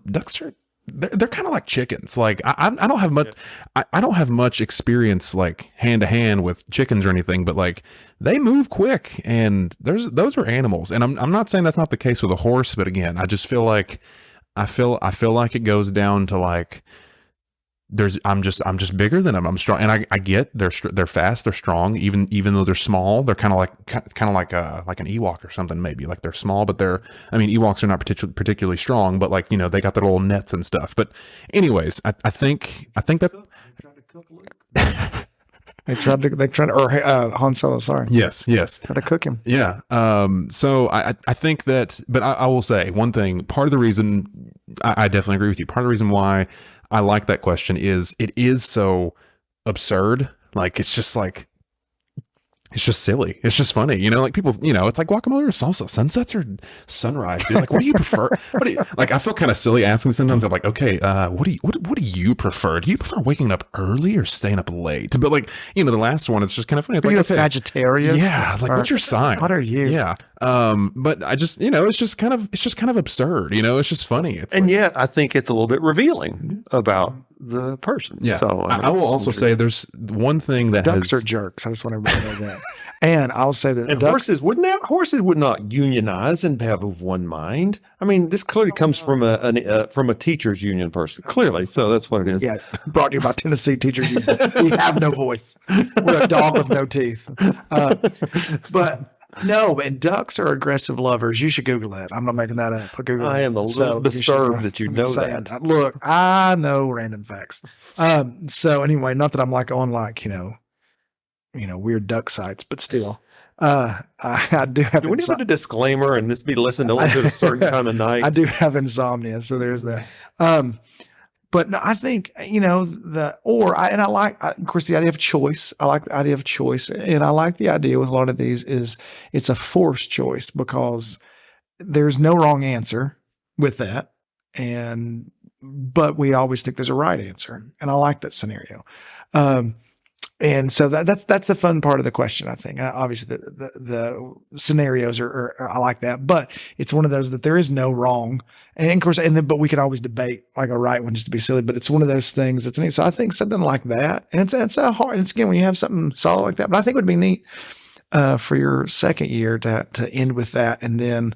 They're kind of like chickens. Like I don't have much. I don't have much experience like hand to hand with chickens or anything, but like they move quick, and those are animals. And I'm not saying that's not the case with a horse, but again, I just feel like I feel like it goes down to like I'm just bigger than them. I'm strong, and I get they're fast, they're strong, even though they're small. They're kind of like an Ewok or something, maybe. Like they're small, but Ewoks are not particularly strong, but like, they got their little nets and stuff. But anyways, I think that They tried to, or Han Solo, sorry. Yes. Tried to cook him. Yeah. So I think that, but I will say one thing, part of the reason I definitely agree with you. Part of the reason why I like that question is it is so absurd. Like, it's just silly. It's just funny. Like people, it's like guacamole or salsa, sunsets or sunrise, dude. Like, what do you prefer? Like, I feel kind of silly asking sometimes. I'm like, okay, what do you prefer? Do you prefer waking up early or staying up late? But like, the last one, it's just kind of funny. It's Are like, you a okay, Sagittarius? yeah. Like, what's your sign? What are you? Yeah. But I just, it's just kind of absurd. It's just funny. And yet I think it's a little bit revealing about the person. Yeah. So I will also say there's one thing that ducks are jerks. I just want everybody to know that. And I'll say that horses would not unionize and have of one mind. I mean, this clearly comes from a teachers union person. Clearly, so that's what it is. Yeah, brought to you by Tennessee Teachers Union. We have no voice. We're a dog with no teeth. But no, and ducks are aggressive lovers. You should Google it. I'm not making that up. Google I am a little disturbed that you know that. Look, I know random facts. So anyway, not that I'm like on like, weird duck sites, but still, I do have. Do we need a disclaimer and this be listened only at a certain time of night? I do have insomnia, so there's that. But no, I think I like, of course, the idea of choice. I like the idea of choice, and I like the idea with a lot of these is it's a forced choice because there's no wrong answer with that, but we always think there's a right answer, and I like that scenario. And so that's the fun part of the question, I think. Obviously, the scenarios are I like that, but it's one of those that there is no wrong, and of course, but we could always debate like a right one just to be silly. But it's one of those things that's neat. So I think something like that, and it's a hard. It's again when you have something solid like that, but I think it would be neat for your second year to end with that, and then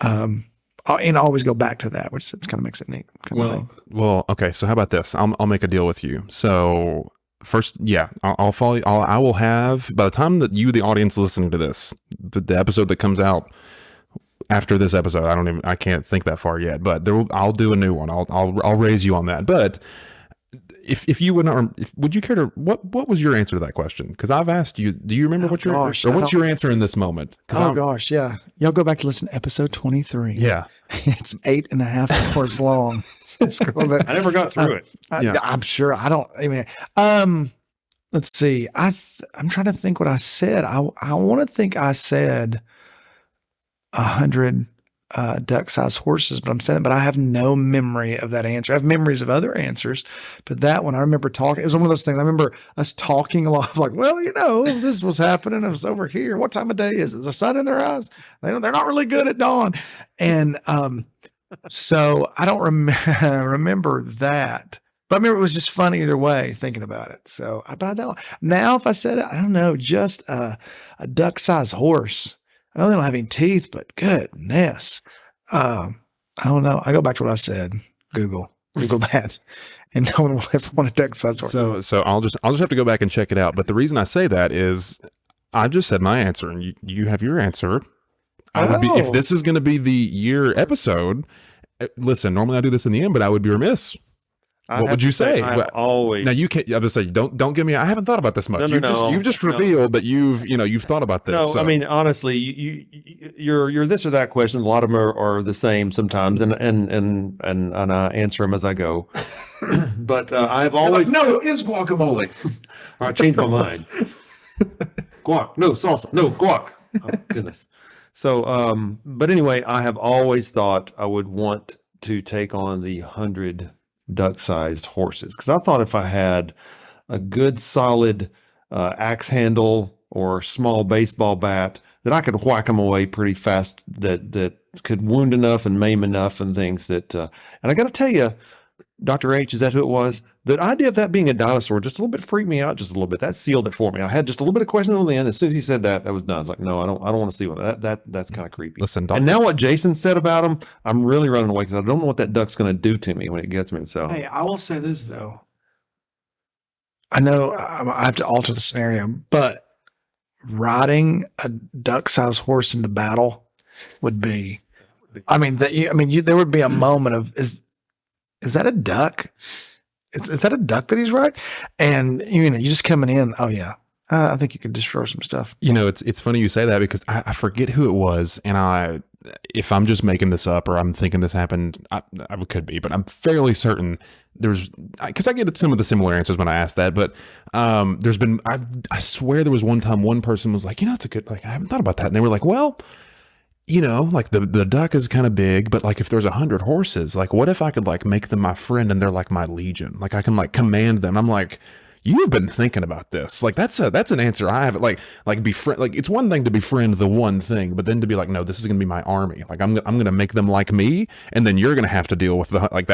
and always go back to that, which kind of makes it neat. Well, okay. So how about this? I'll make a deal with you. So. First, yeah, I'll follow. I will have by the time that you, the audience, listening to this, the episode that comes out after this episode. I can't think that far yet. But I'll do a new one. I'll raise you on that. But if you would you care to? What was your answer to that question? Because I've asked you. Do you remember what's your answer in this moment? Gosh, yeah. Y'all go back to listen to episode 23. Yeah, it's 8.5 hours long. I never got through it. I'm sure. Let's see. I'm trying to think what I said. I want to think I said 100 duck-sized horses, but I have no memory of that answer. I have memories of other answers, but that one I remember talking. It was one of those things. I remember us talking a lot of like, well, this was happening. It was over here. What time of day is it? Is the sun in their eyes? They're not really good at dawn. And, so I don't remember that, but I remember it was just fun either way thinking about it. So, but I don't now. If I said it, I don't know, just a duck-sized horse. I know they don't have any teeth, but goodness, I don't know. I go back to what I said. Google that, and no one will ever want a duck-sized horse. So I'll just have to go back and check it out. But the reason I say that is I just said my answer, and you have your answer. I would be, if this is going to be the year episode. Listen, normally I do this in the end, but I would be remiss. What would you say? Always. Now you can't. I would say don't give me. I haven't thought about this much. You've just revealed that you've thought about this. No, so. I mean honestly, you're this or that question. A lot of them are the same sometimes, and I answer them as I go. But I've always no. It is guacamole. I changed my mind. Guac, no salsa, no guac. Oh goodness. So, but anyway, I have always thought I would want to take on the 100 duck-sized horses because I thought if I had a good solid axe handle or small baseball bat that I could whack them away pretty fast that could wound enough and maim enough and things that, and I got to tell you, Dr. H, is that who it was? The idea of that being a dinosaur just a little bit freaked me out just a little bit. That sealed it for me. I had just a little bit of question on the end. As soon as he said that was done. I was like, no, I don't want to see what that's kind of creepy. Listen, and now what Jason said about him, I'm really running away because I don't know what that duck's going to do to me when it gets me. So hey, I will say this though. I know I have to alter the scenario, but riding a duck-sized horse into battle would be. There would be a moment of is that a duck? Is that a duck that he's riding? And you're just coming in. Oh yeah, I think you could destroy some stuff. It's funny you say that because I forget who it was, and if I'm just making this up or I'm thinking this happened, I could be, but I'm fairly certain because I get some of the similar answers when I ask that. But there's been I swear there was one time one person was like, it's a good I haven't thought about that, and they were like, well. Like the duck is kind of big, but like if there's 100 horses, like what if I could like make them my friend and they're like my legion? Like I can like command them. I'm like, you've been thinking about this. Like that's an answer I haven't like befriend. Like it's one thing to befriend the one thing, but then to be like, no, this is gonna be my army. Like I'm gonna make them like me, and then you're gonna have to deal with It's like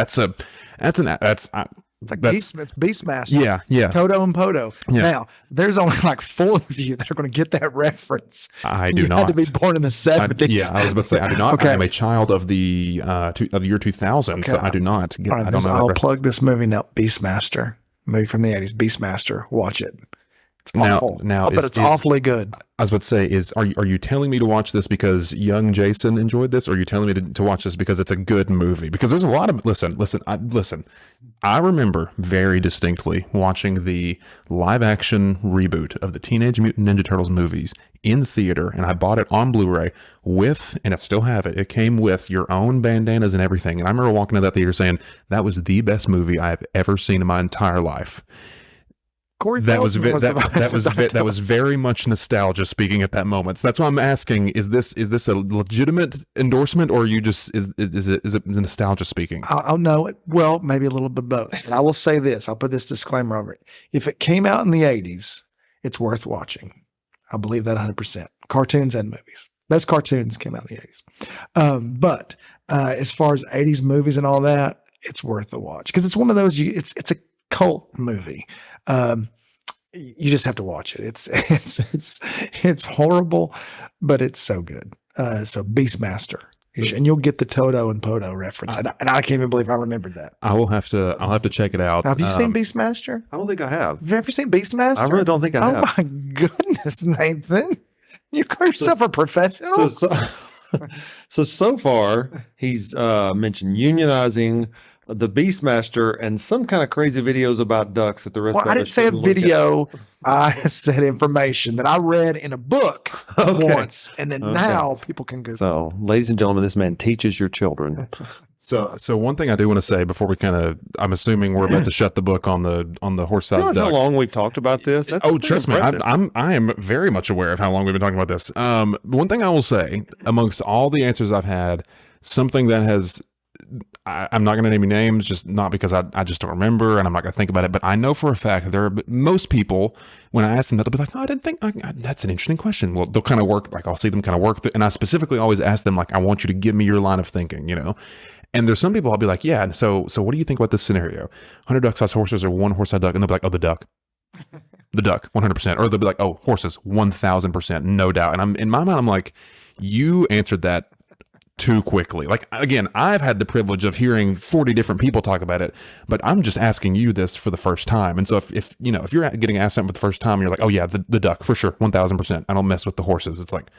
Beastmaster. Yeah. Toto and Poto. Yeah. Now, there's only like 4 of you that are going to get that reference. I do not. You had to be born in the 70s. I was about to say, I do not. Okay. I am a child of the of the year 2000, so I do not. All right, I'll plug this movie now, Beastmaster. Movie from the 80s, Beastmaster. Watch it. It's awful. But it's awfully good. I was about to say, are you telling me to watch this because young Jason enjoyed this, or are you telling me to watch this because it's a good movie? Because there's a lot of listen. I remember very distinctly watching the live action reboot of the Teenage Mutant Ninja Turtles movies in theater, and I bought it on Blu-ray and I still have it. It came with your own bandanas and everything. And I remember walking to that theater saying that was the best movie I've ever seen in my entire life. That was very much nostalgia speaking at that moment. So that's why I'm asking: is this a legitimate endorsement, or are you just is it nostalgia speaking? I'll know it. Well, maybe a little bit of both. And I will say this: I'll put this disclaimer over it. If it came out in the '80s, it's worth watching. I believe that 100%. Cartoons and movies. Best cartoons came out in the '80s. But as far as '80s movies and all that, it's worth the watch because it's one of those. It's a cult movie. You just have to watch it. It's horrible, but it's so good. So Beastmaster, and you'll get the Toto and Poto reference, and I can't even believe I remembered that. I'll have to check it out. Have you seen Beastmaster? I don't think I have. Have you ever seen Beastmaster? I really don't think I have. Oh my goodness, Nathan, you call yourself a professional? So far, he's mentioned unionizing, the Beastmaster, and some kind of crazy videos about ducks that the rest of us I didn't say a video. I said information that I read in a book once, and then now people can go. So, ladies and gentlemen, this man teaches your children. So one thing I do want to say before we I'm assuming we're about to shut the book on the horse-sized duck. How long we've talked about this? That's trust me, I am very much aware of how long we've been talking about this. One thing I will say, amongst all the answers I've had, something that has, I'm not going to name any names, just not because I just don't remember, and I'm not going to think about it, but I know for a fact most people, when I ask them that, they'll be like, oh, I didn't think, that's an interesting question. Well, they'll kind of work, like I'll see them kind of work through, and I specifically always ask them, like, I want you to give me your line of thinking, And there's some people I'll be like, yeah, and so what do you think about this scenario? 100 duck-sized horses or one horse-sized duck? And they'll be like, oh, the duck. The duck, 100%. Or they'll be like, oh, horses, 1,000%, no doubt. And in my mind, I'm like, you answered that too quickly. Like, again, I've had the privilege of hearing 40 different people talk about it, but I'm just asking you this for the first time. And so if you're getting asked something for the first time, you're like, oh yeah, the duck for sure, 1,000%. I don't mess with the horses. It's like,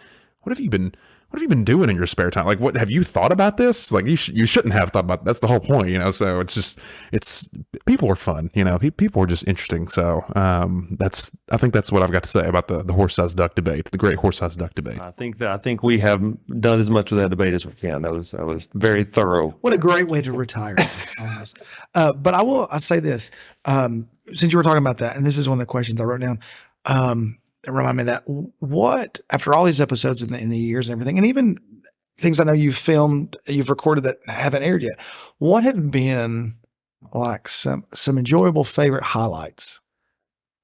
what have you been doing in your spare time? Like, what have you thought about this? Like, you shouldn't have thought about. That's the whole point, So it's people are fun, People are just interesting. So I think that's what I've got to say about the horse-sized duck debate, the great horse-sized duck debate. I think we have done as much of that debate as we can. That was very thorough. What a great way to retire. But I'll say this, since you were talking about that, and this is one of the questions I wrote down. It reminded me of that. What, after all these episodes in the years and everything, and even things I know you've filmed, you've recorded that haven't aired yet, what have been like some enjoyable favorite highlights?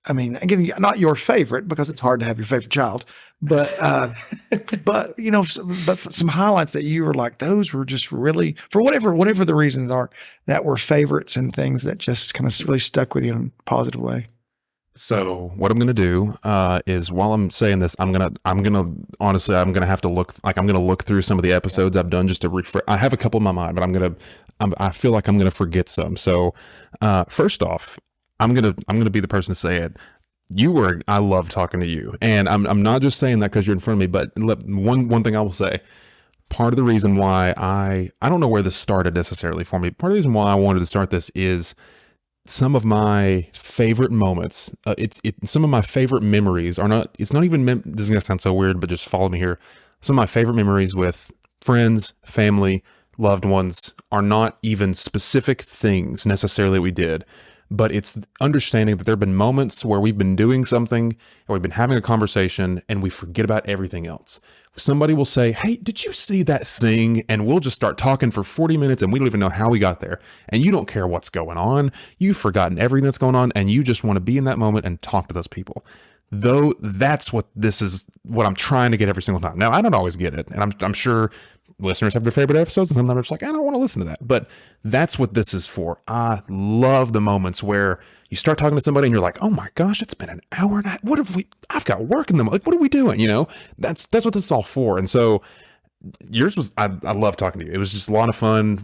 I mean, again, not your favorite because it's hard to have your favorite child, but but some highlights that you were like, those were just really, for whatever the reasons are, that were favorites and things that just kind of really stuck with you in a positive way. So what I'm going to do is, while I'm saying this, I'm going to honestly, I'm going to have to look through some of the episodes I've done just to refresh. I have a couple in my mind, but I feel like I'm going to forget some. So first off, I'm going to be the person to say it. I love talking to you. And I'm not just saying that because you're in front of me, but one thing I will say, part of the reason why I don't know where this started necessarily for me. Part of the reason why I wanted to start this is some of my favorite moments. Some of my favorite memories are not, it's not even, this is going to sound so weird, but just follow me here. Some of my favorite memories with friends, family, loved ones are not even specific things necessarily we did, but it's understanding that there have been moments where we've been doing something or we've been having a conversation and we forget about everything else. Somebody will say, hey, did you see that thing? And we'll just start talking for 40 minutes and we don't even know how we got there. And you don't care what's going on. You've forgotten everything that's going on and you just want to be in that moment and talk to those people. Though that's what I'm trying to get every single time. Now, I don't always get it. And I'm sure listeners have their favorite episodes and sometimes they're just like, I don't want to listen to that. But that's what this is for. I love the moments where you start talking to somebody and you're like, oh my gosh, it's been an hour and I've got work in them. Like, what are we doing? That's what this is all for. And so yours was, I love talking to you. It was just a lot of fun.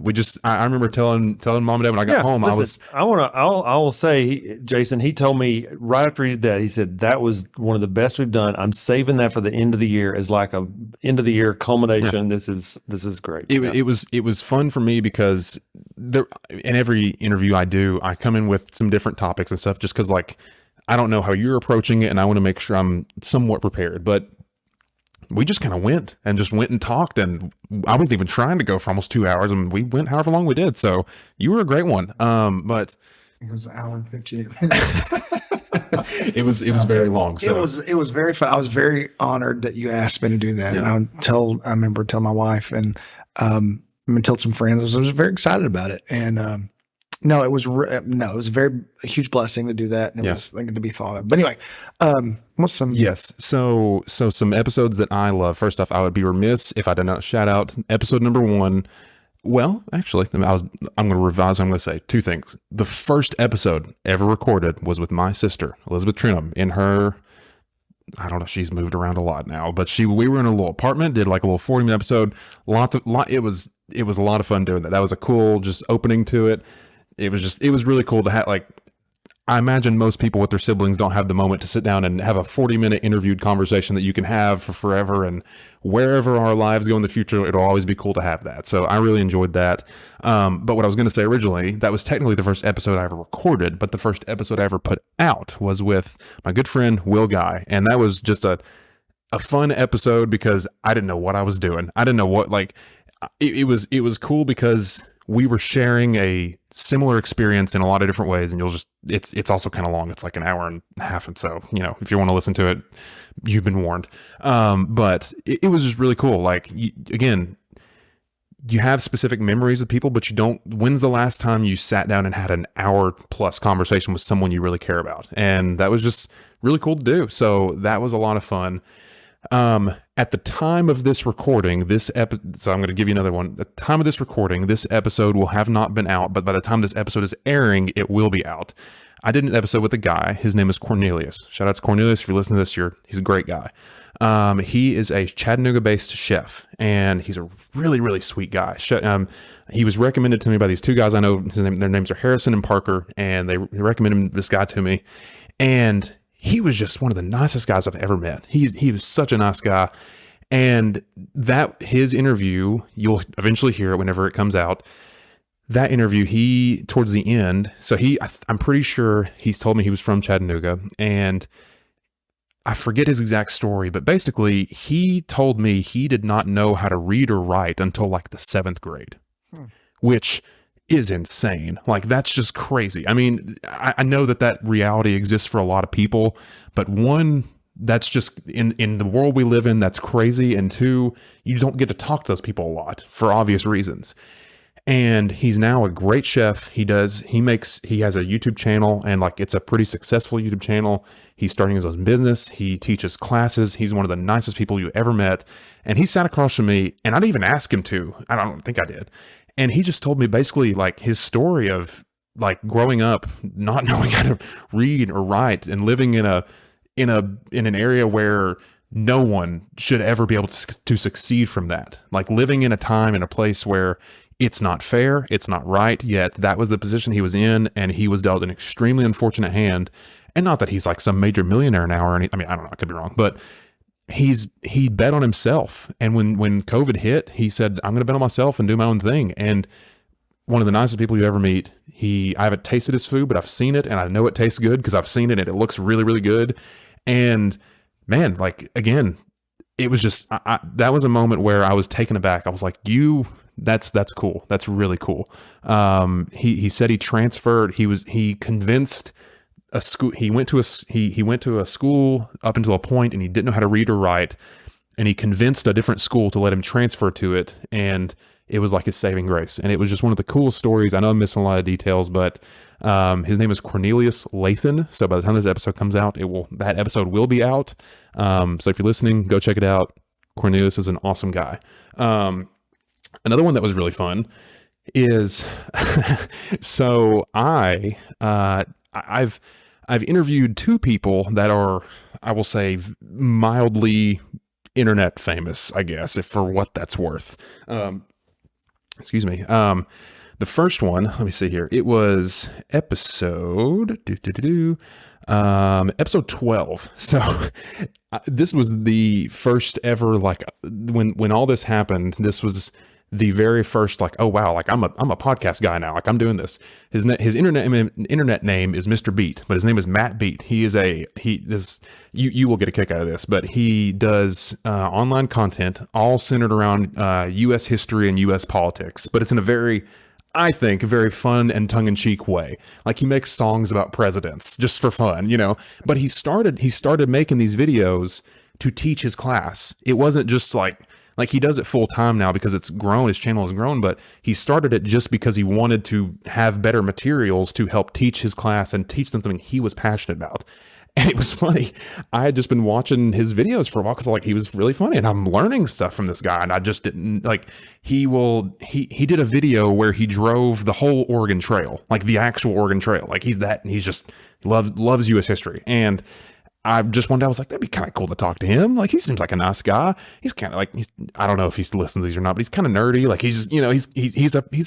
I remember telling mom and dad when I got home, listen, I will say, Jason, he told me right after he did that, he said, that was one of the best we've done. I'm saving that for the end of the year as like a end of the year culmination. Yeah. This is great. It was fun for me because in every interview I do, I come in with some different topics and stuff just because like, I don't know how you're approaching it and I want to make sure I'm somewhat prepared, but we just kind of went and talked, and I wasn't even trying to go for almost 2 hours, and we went however long we did. So you were a great one. But it was an hour and 58 minutes. it was very long. So it was very fun. I was very honored that you asked me to do that. Yeah. And I remember telling my wife and told some friends. I was very excited about it. And it was a huge blessing to do that. And it was something to be thought of. But anyway, what's some? Yes. So some episodes that I love. First off, I would be remiss if I did not shout out episode number 1. Well, actually, I'm going to revise. I'm going to say 2 things. The first episode ever recorded was with my sister, Elizabeth Trentham, in her, I don't know, she's moved around a lot now, but we were in a little apartment, did like a little 40-minute episode. It was a lot of fun doing that. That was a cool just opening to it. It was really cool to have, like, I imagine most people with their siblings don't have the moment to sit down and have a 40-minute interviewed conversation that you can have for forever, and wherever our lives go in the future, it'll always be cool to have that. So I really enjoyed that. But what I was going to say originally, that was technically the first episode I ever recorded, but the first episode I ever put out was with my good friend, Will Guy. And that was just a fun episode because I didn't know what I was doing. I didn't know what, like, it was cool because we were sharing a similar experience in a lot of different ways, and it's also kind of long. It's like an hour and a half. And so, if you want to listen to it, you've been warned. But it was just really cool. Like, again, you have specific memories of people, but you don't, when's the last time you sat down and had an hour plus conversation with someone you really care about? And that was just really cool to do. So that was a lot of fun. At the time of this recording, so I'm going to give you another one. At the time of this recording, this episode will have not been out, but by the time this episode is airing, it will be out. I did an episode with a guy. His name is Cornelius. Shout out to Cornelius. If you're listening to this, he's a great guy. He is a Chattanooga-based chef, and he's a really, really sweet guy. He was recommended to me by these 2 guys I know. Their names are Harrison and Parker, and they recommended this guy to me. And he was just one of the nicest guys I've ever met. He was such a nice guy. And his interview, you'll eventually hear it whenever it comes out. That interview, towards the end, so I'm pretty sure he's told me he was from Chattanooga, and I forget his exact story, but basically he told me he did not know how to read or write until like the 7th grade, which is insane. Like, that's just crazy. I mean, I know that reality exists for a lot of people, but 1, that's just in the world we live in, that's crazy. And 2, you don't get to talk to those people a lot for obvious reasons. And he's now a great chef. He has a YouTube channel, and like, it's a pretty successful YouTube channel. He's starting his own business. He teaches classes. He's one of the nicest people you ever met. And he sat across from me, and I didn't even ask him to. I don't think I did. And he just told me basically like his story of like growing up, not knowing how to read or write, and living in an area where no one should ever be able to succeed from that. Like, living in a time in a place where it's not fair, it's not right, yet that was the position he was in, and he was dealt an extremely unfortunate hand. And not that he's like some major millionaire now or anything. I mean, I don't know, I could be wrong, but he bet on himself. And when COVID hit, he said, I'm going to bet on myself and do my own thing. And one of the nicest people you ever meet. I haven't tasted his food, but I've seen it, and I know it tastes good because I've seen it, and it looks really, really good. And man, like, again, it was just, that was a moment where I was taken aback. I was like, that's cool. That's really cool. He said he transferred. He convinced a school. He went to a school up until a point, and he didn't know how to read or write, and he convinced a different school to let him transfer to it. And it was like his saving grace. And it was just one of the coolest stories. I know I'm missing a lot of details, but his name is Cornelius Lathan. So by the time this episode comes out, that episode will be out. So if you're listening, go check it out. Cornelius is an awesome guy. Another one that was really fun is, so I've interviewed 2 people that are, I will say, mildly internet famous, I guess, if for what that's worth. Excuse me. The first one, let me see here. It was episode 12. So this was the first ever, like, when all this happened, this was the very first, like, oh wow, like I'm a podcast guy now, like I'm doing this. His internet name is Mr. Beat, but his name is Matt Beat. You will get a kick out of this, but he does online content all centered around U.S. history and U.S. politics, but it's in a very, I think, a very fun and tongue-in-cheek way. Like, he makes songs about presidents just for fun, but he started making these videos to teach his class. It wasn't just like he does it full time now because it's grown, his channel has grown, but he started it just because he wanted to have better materials to help teach his class and teach them something he was passionate about. And it was funny. I had just been watching his videos for a while because he was really funny, and I'm learning stuff from this guy. And I just didn't he did a video where he drove the whole Oregon Trail, like the actual Oregon Trail. Like he's just loves U.S. history. And I just one day I was like, that'd be kind of cool to talk to him. Like, he seems like a nice guy. He's kind of like, I don't know if he's listened to these or not, but he's kind of nerdy. Like, he's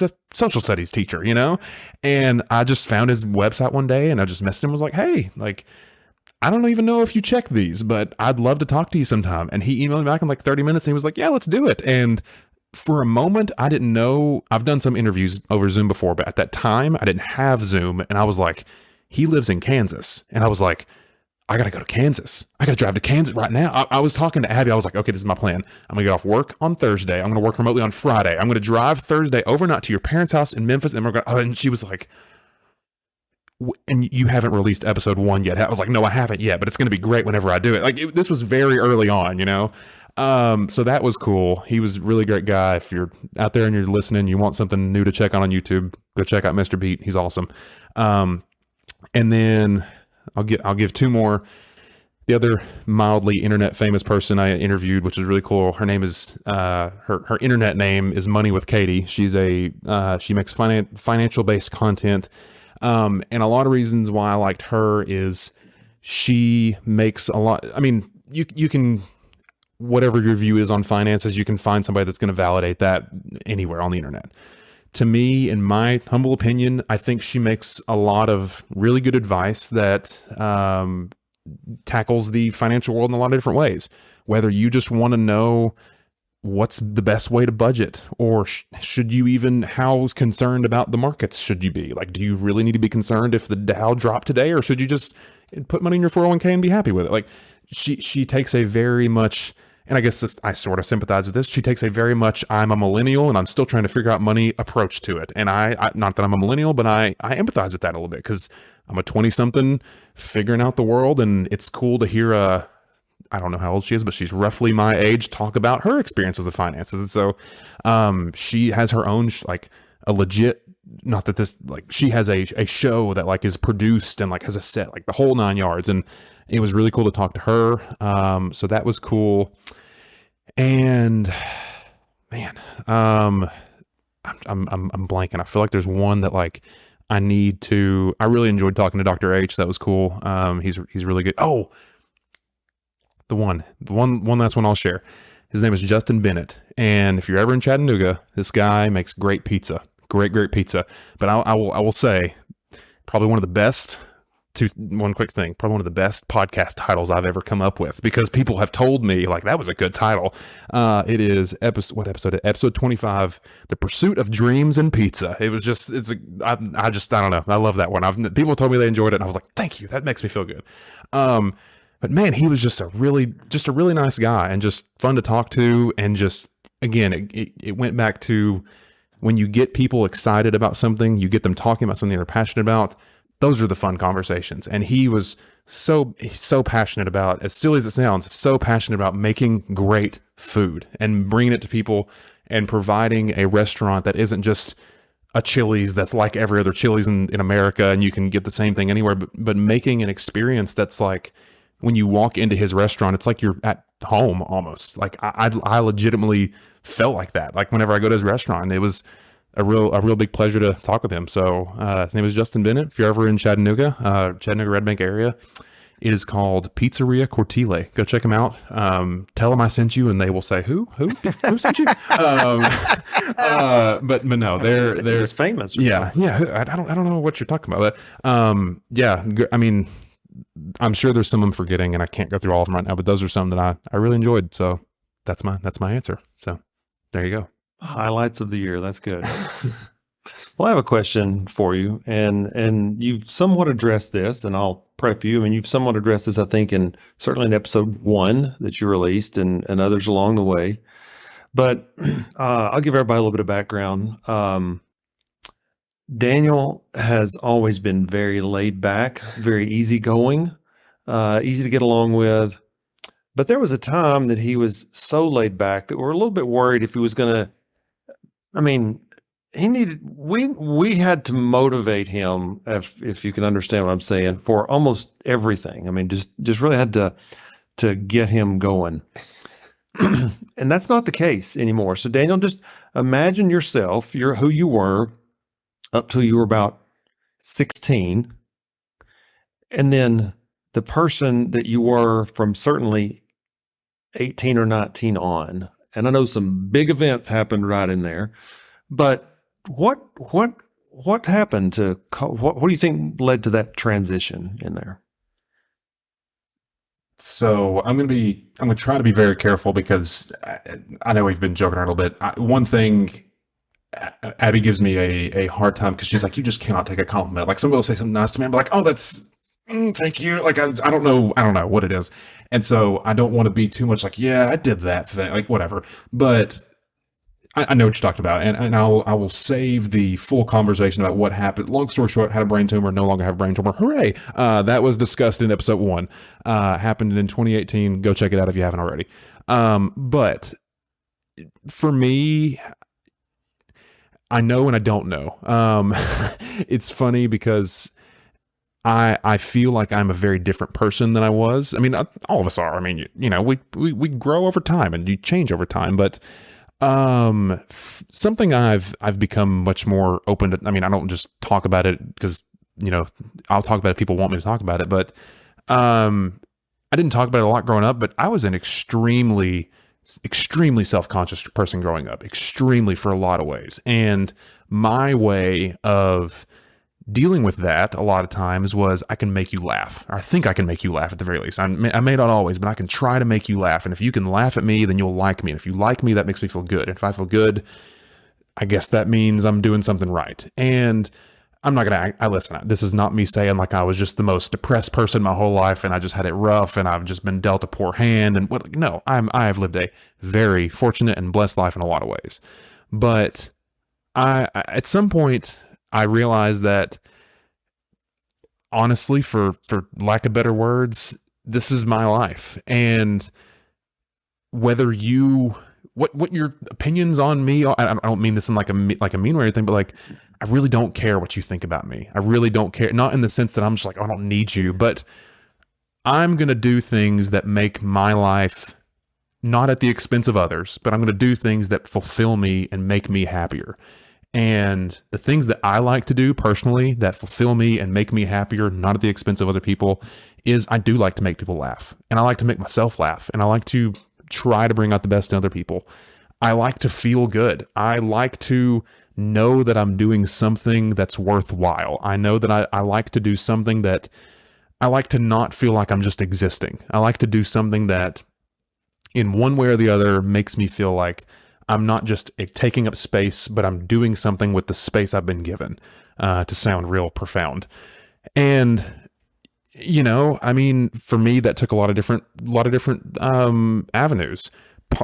a social studies teacher, And I just found his website one day and I just messaged him, was like, hey, like, I don't even know if you check these, but I'd love to talk to you sometime. And he emailed me back in like 30 minutes and he was like, yeah, let's do it. And for a moment, I didn't know. I've done some interviews over Zoom before, but at that time I didn't have Zoom. And I was like, he lives in Kansas. And I was like, I got to go to Kansas. I got to drive to Kansas right now. I was talking to Abby. I was like, okay, this is my plan. I'm going to get off work on Thursday. I'm going to work remotely on Friday. I'm going to drive Thursday overnight to your parents' house in Memphis. And and she was like, and you haven't released episode 1 yet. I was like, no, I haven't yet, but it's going to be great whenever I do it. This was very early on, so that was cool. He was a really great guy. If you're out there and you're listening, you want something new to check on YouTube, go check out Mr. Beat. He's awesome. And then I'll give 2 more. The other mildly internet famous person I interviewed, which was really cool. Her name is her internet name is Money with Katie. She's she makes financial based content. And a lot of reasons why I liked her is she makes a lot. I mean, you can, whatever your view is on finances, you can find somebody that's going to validate that anywhere on the internet. To me, in my humble opinion, I think she makes a lot of really good advice that tackles the financial world in a lot of different ways. Whether you just want to know what's the best way to budget, or should you even, how concerned about the markets should you be? Like, do you really need to be concerned if the Dow dropped today, or should you just put money in your 401k and be happy with it? Like, she takes a very much, and I guess I sort of sympathize with this. She takes a very much, I'm a millennial and I'm still trying to figure out money approach to it. And I not that I'm a millennial, but I empathize with that a little bit because I'm a 20-something figuring out the world. And it's cool to hear I don't know how old she is, but she's roughly my age, talk about her experiences with finances. And so she has her own, like, a legit, not that this, like, she has a show that, like, is produced and, like, has a set, like, the whole 9 yards. And it was really cool to talk to her. So that was cool. And man, I'm blanking. I feel like there's one that, like, I really enjoyed talking to Dr. H. That was cool. He's really good. Oh, the one last one I'll share. His name is Justin Bennett. And if you're ever in Chattanooga, this guy makes great pizza, great pizza. But I will say probably one of the best, one quick thing, probably one of the best podcast titles I've ever come up with, because people have told me, like, that was a good title. It is episode 25, The Pursuit of Dreams and Pizza. It was just, I don't know. I love that one. People told me they enjoyed it and I was like, thank you. That makes me feel good. But man, he was just a really nice guy and just fun to talk to. And just, again, it went back to when you get people excited about something, you get them talking about something they're passionate about. Those are the fun conversations. And he was he's so passionate about, as silly as it sounds, so passionate about making great food and bringing it to people and providing a restaurant that isn't just a Chili's that's like every other Chili's in America and you can get the same thing anywhere, but making an experience that's like, when you walk into his restaurant, it's like you're at home almost. Like I legitimately felt like that. Like whenever I go to his restaurant, it was a real big pleasure to talk with him. So his name is Justin Bennett. If you're ever in Chattanooga, Red Bank area, It is called Pizzeria Cortile. Go check them out. Tell them I sent you, and they will say, "Who sent you?" But no, they're It's famous. yeah. I don't know what you're talking about. But I mean, I'm sure there's some I'm forgetting, and I can't go through all of them right now. But those are some that I really enjoyed. So that's my answer. So there you go. Highlights of the year. That's good. Well, I have a question for you, and you've somewhat addressed this, and I'll prep you. I mean, you've somewhat addressed this, I think, certainly in episode 1 that you released, and others along the way. But I'll give everybody a little bit of background. Daniel has always been very laid back, very easygoing, easy to get along with. But there was a time that he was so laid back that we're a little bit worried if he was going to. I mean, we had to motivate him, if you can understand what I'm saying, for almost everything. I mean, just really had to get him going. And that's not the case anymore. So Daniel, just imagine yourself, you're who you were up till you were about 16. And then the person that you were from certainly 18 or 19 on. And I know some big events happened right in there, but what happened to what do you think led to that transition in there? So I'm going to try to be very careful because I know we've been joking around a little bit. One thing, Abby gives me a hard time because she's like, you just cannot take a compliment. Like somebody will say something nice to me, I'm like, oh, that's thank you. Like I don't know what it is, and so I don't want to be too much like, yeah, I did that thing, like whatever. But I know what you're talking about, and I will save the full conversation about what happened. Long story short, had a brain tumor, no longer have a brain tumor. Hooray! That was discussed in episode 1. Happened in 2018. Go check it out if you haven't already. But for me, I know and I don't know. It's funny because I feel like I'm a very different person than I was. I mean, all of us are. I mean, we grow over time and you change over time, but something I've become much more open to. I mean, I don't just talk about it because I'll talk about it if people want me to talk about it, but I didn't talk about it a lot growing up, but I was an extremely self-conscious person growing up, extremely, for a lot of ways. And my way of dealing with that a lot of times was I can make you laugh, or I think I can make you laugh at the very least. I may not always, but I can try to make you laugh. And if you can laugh at me, then you'll like me. And if you like me, that makes me feel good. And if I feel good, I guess that means I'm doing something right. And I'm not going to listen, this is not me saying like I was just the most depressed person my whole life and I just had it rough and I've just been dealt a poor hand. And no, I have lived a very fortunate and blessed life in a lot of ways. But I at some point, I realized that, honestly, for lack of better words, this is my life. And whether what your opinions on me are, I don't mean this in like a mean way or anything, but like, I really don't care what you think about me. I really don't care. Not in the sense that I'm just like, oh, I don't need you, but I'm going to do things that make my life not at the expense of others, but I'm going to do things that fulfill me and make me happier. And the things that I like to do personally that fulfill me and make me happier, not at the expense of other people, is I do like to make people laugh. And I like to make myself laugh. And I like to try to bring out the best in other people. I like to feel good. I like to know that I'm doing something that's worthwhile. I know that I like to do something that I like to not feel like I'm just existing. I like to do something that in one way or the other makes me feel like I'm not just taking up space, but I'm doing something with the space I've been given, to sound real profound. And, I mean, for me, that took a lot of different avenues.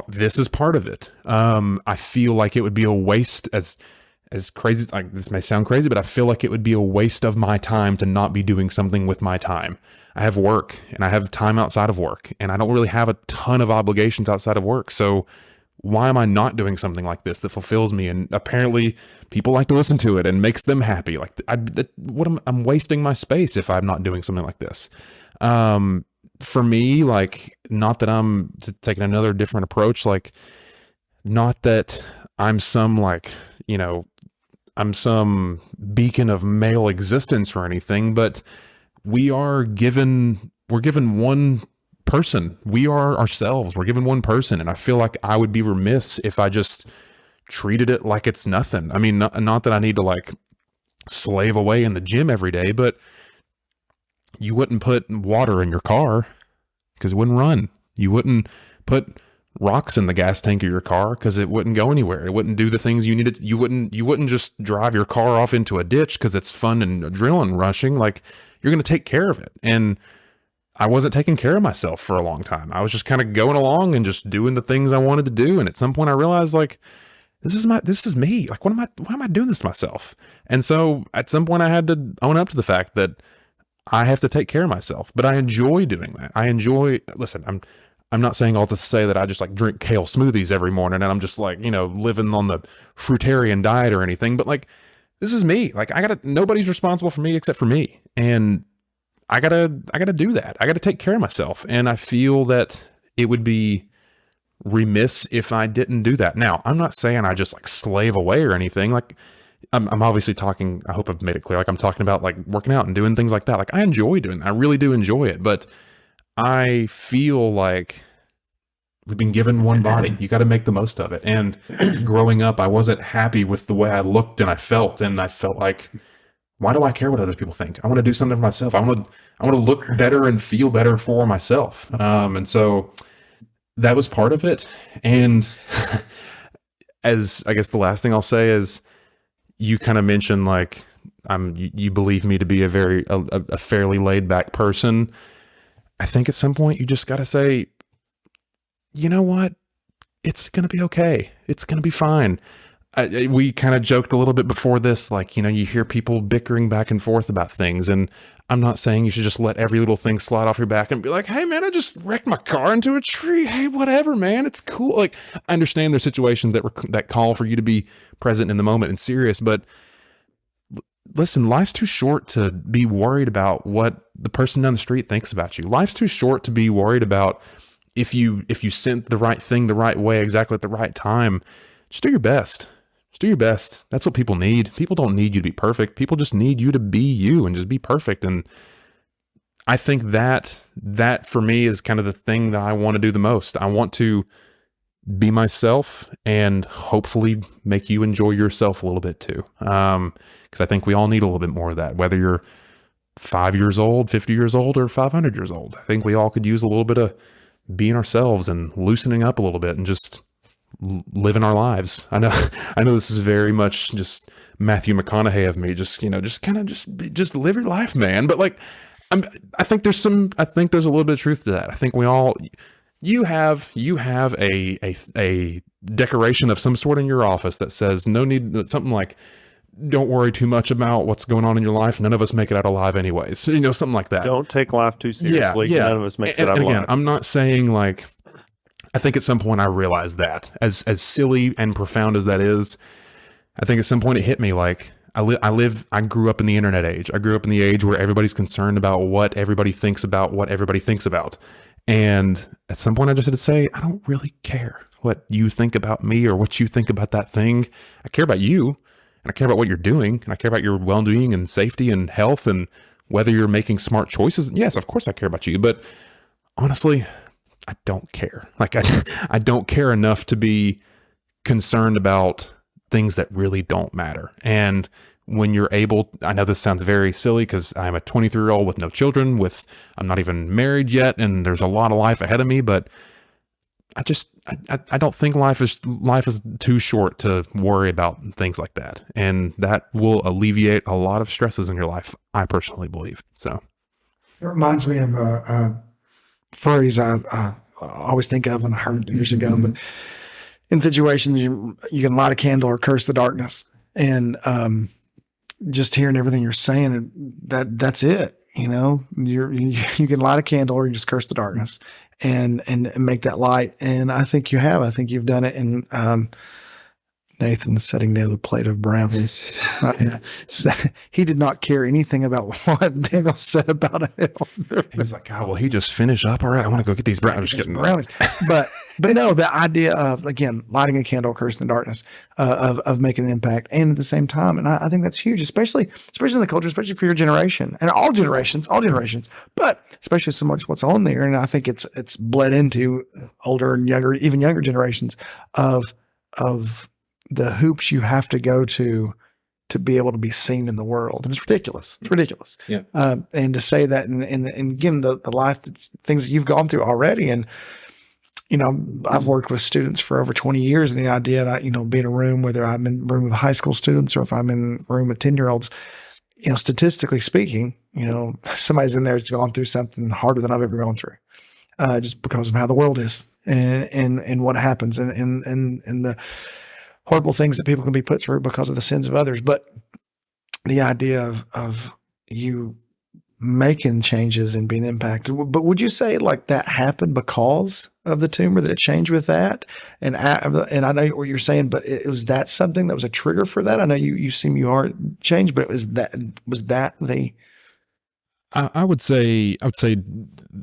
This is part of it. I feel like it would be a waste, as crazy, like this may sound crazy, but I feel like it would be a waste of my time to not be doing something with my time. I have work and I have time outside of work, and I don't really have a ton of obligations outside of work. So why am I not doing something like this that fulfills me? And apparently people like to listen to it and makes them happy. Like I'm wasting my space if I'm not doing something like this. For me, like, not that I'm taking another different approach, like, not that I'm some I'm some beacon of male existence or anything, but we're given we're given one person. We are ourselves. We're given one person. And I feel like I would be remiss if I just treated it like it's nothing. I mean, not that I need to like slave away in the gym every day, but you wouldn't put water in your car because it wouldn't run. You wouldn't put rocks in the gas tank of your car because it wouldn't go anywhere. It wouldn't do the things you needed. You wouldn't just drive your car off into a ditch because it's fun and adrenaline rushing. Like, you're going to take care of it. And I wasn't taking care of myself for a long time. I was just kind of going along and just doing the things I wanted to do. And at some point I realized, like, this is me. Like, why am I doing this to myself? And so at some point I had to own up to the fact that I have to take care of myself, but I enjoy doing that. Listen, I'm not saying all this to say that I just like drink kale smoothies every morning and I'm just like, living on the fruitarian diet or anything, but like, this is me. Like, nobody's responsible for me except for me. And I gotta do that. I gotta take care of myself. And I feel that it would be remiss if I didn't do that. Now, I'm not saying I just like slave away or anything. Like, I'm obviously talking, I hope I've made it clear. Like, I'm talking about like working out and doing things like that. Like, I enjoy doing that. I really do enjoy it. But I feel like we've been given one body. You got to make the most of it. And growing up, I wasn't happy with the way I looked and I felt like, why do I care what other people think? I want to do something for myself. I want to look better and feel better for myself. And so that was part of it. And as I guess the last thing I'll say is, you kind of mentioned like, you believe me to be a fairly laid back person. I think at some point you just got to say, you know what? It's going to be okay. It's going to be fine. We kind of joked a little bit before this, like, you hear people bickering back and forth about things. And I'm not saying you should just let every little thing slide off your back and be like, hey man, I just wrecked my car into a tree. Hey, whatever, man. It's cool. Like, I understand there's situations that call for you to be present in the moment and serious, but listen, life's too short to be worried about what the person down the street thinks about you. Life's too short to be worried about if you sent the right thing the right way, exactly at the right time. Just do your best. Just do your best. That's what people need. People don't need you to be perfect. People just need you to be you and just be perfect. And I think that for me is kind of the thing that I want to do the most. I want to be myself and hopefully make you enjoy yourself a little bit too. Because I think we all need a little bit more of that, whether you're 5 years old, 50 years old, or 500 years old. I think we all could use a little bit of being ourselves and loosening up a little bit and just living our lives. I know this is very much just Matthew McConaughey of me, just live your life, man. But like, I think there's a little bit of truth to that. I think you have a decoration of some sort in your office that says no need, something like, don't worry too much about what's going on in your life. None of us make it out alive anyways. Something like that. Don't take life too seriously. Yeah. None of us makes it out alive. Again, I'm not saying like, I think at some point I realized that as silly and profound as that is, I think at some point it hit me like I grew up in the internet age. I grew up in the age where everybody's concerned about what everybody thinks about what everybody thinks about. And at some point I just had to say, I don't really care what you think about me or what you think about that thing. I care about you. And I care about what you're doing, and I care about your well-being and safety and health and whether you're making smart choices. Yes, of course I care about you, but honestly, I don't care. Like, I don't care enough to be concerned about things that really don't matter. And when you're able, I know this sounds very silly because I'm a 23-year-old with no children, I'm not even married yet, and there's a lot of life ahead of me, but I don't think life is too short to worry about things like that. And that will alleviate a lot of stresses in your life, I personally believe. So it reminds me of a phrase I always think of, and I heard years ago, but in situations you can light a candle or curse the darkness. And just hearing everything you're saying, that's it. You can light a candle or you just curse the darkness and make that light. And I think you have. I think you've done it. And Nathan setting down the plate of brownies. He did not care anything about what Daniel said about him. He was like, God, will he just finish up? All right, I want to go get these brownies. But But no, the idea of, again, lighting a candle, cursing the darkness, of making an impact, and at the same time, and I think that's huge, especially in the culture, especially for your generation and all generations, but especially so much what's on there, and I think it's bled into older and younger, even younger generations of the hoops you have to go to be able to be seen in the world, and it's ridiculous. It's ridiculous. Yeah. And to say that, and again, the life things that you've gone through already, and I've worked with students for over 20 years, and the idea that, be in a room, whether I'm in a room with high school students or if I'm in a room with 10-year-olds, statistically speaking, somebody's in there that's gone through something harder than I've ever gone through, just because of how the world is and what happens and the horrible things that people can be put through because of the sins of others. But the idea of you making changes and being impacted. But would you say like that happened because of the tumor, that it changed with that? And I know what you're saying, but was that something that was a trigger for that? I know you seem you are changed, but was that the? I would say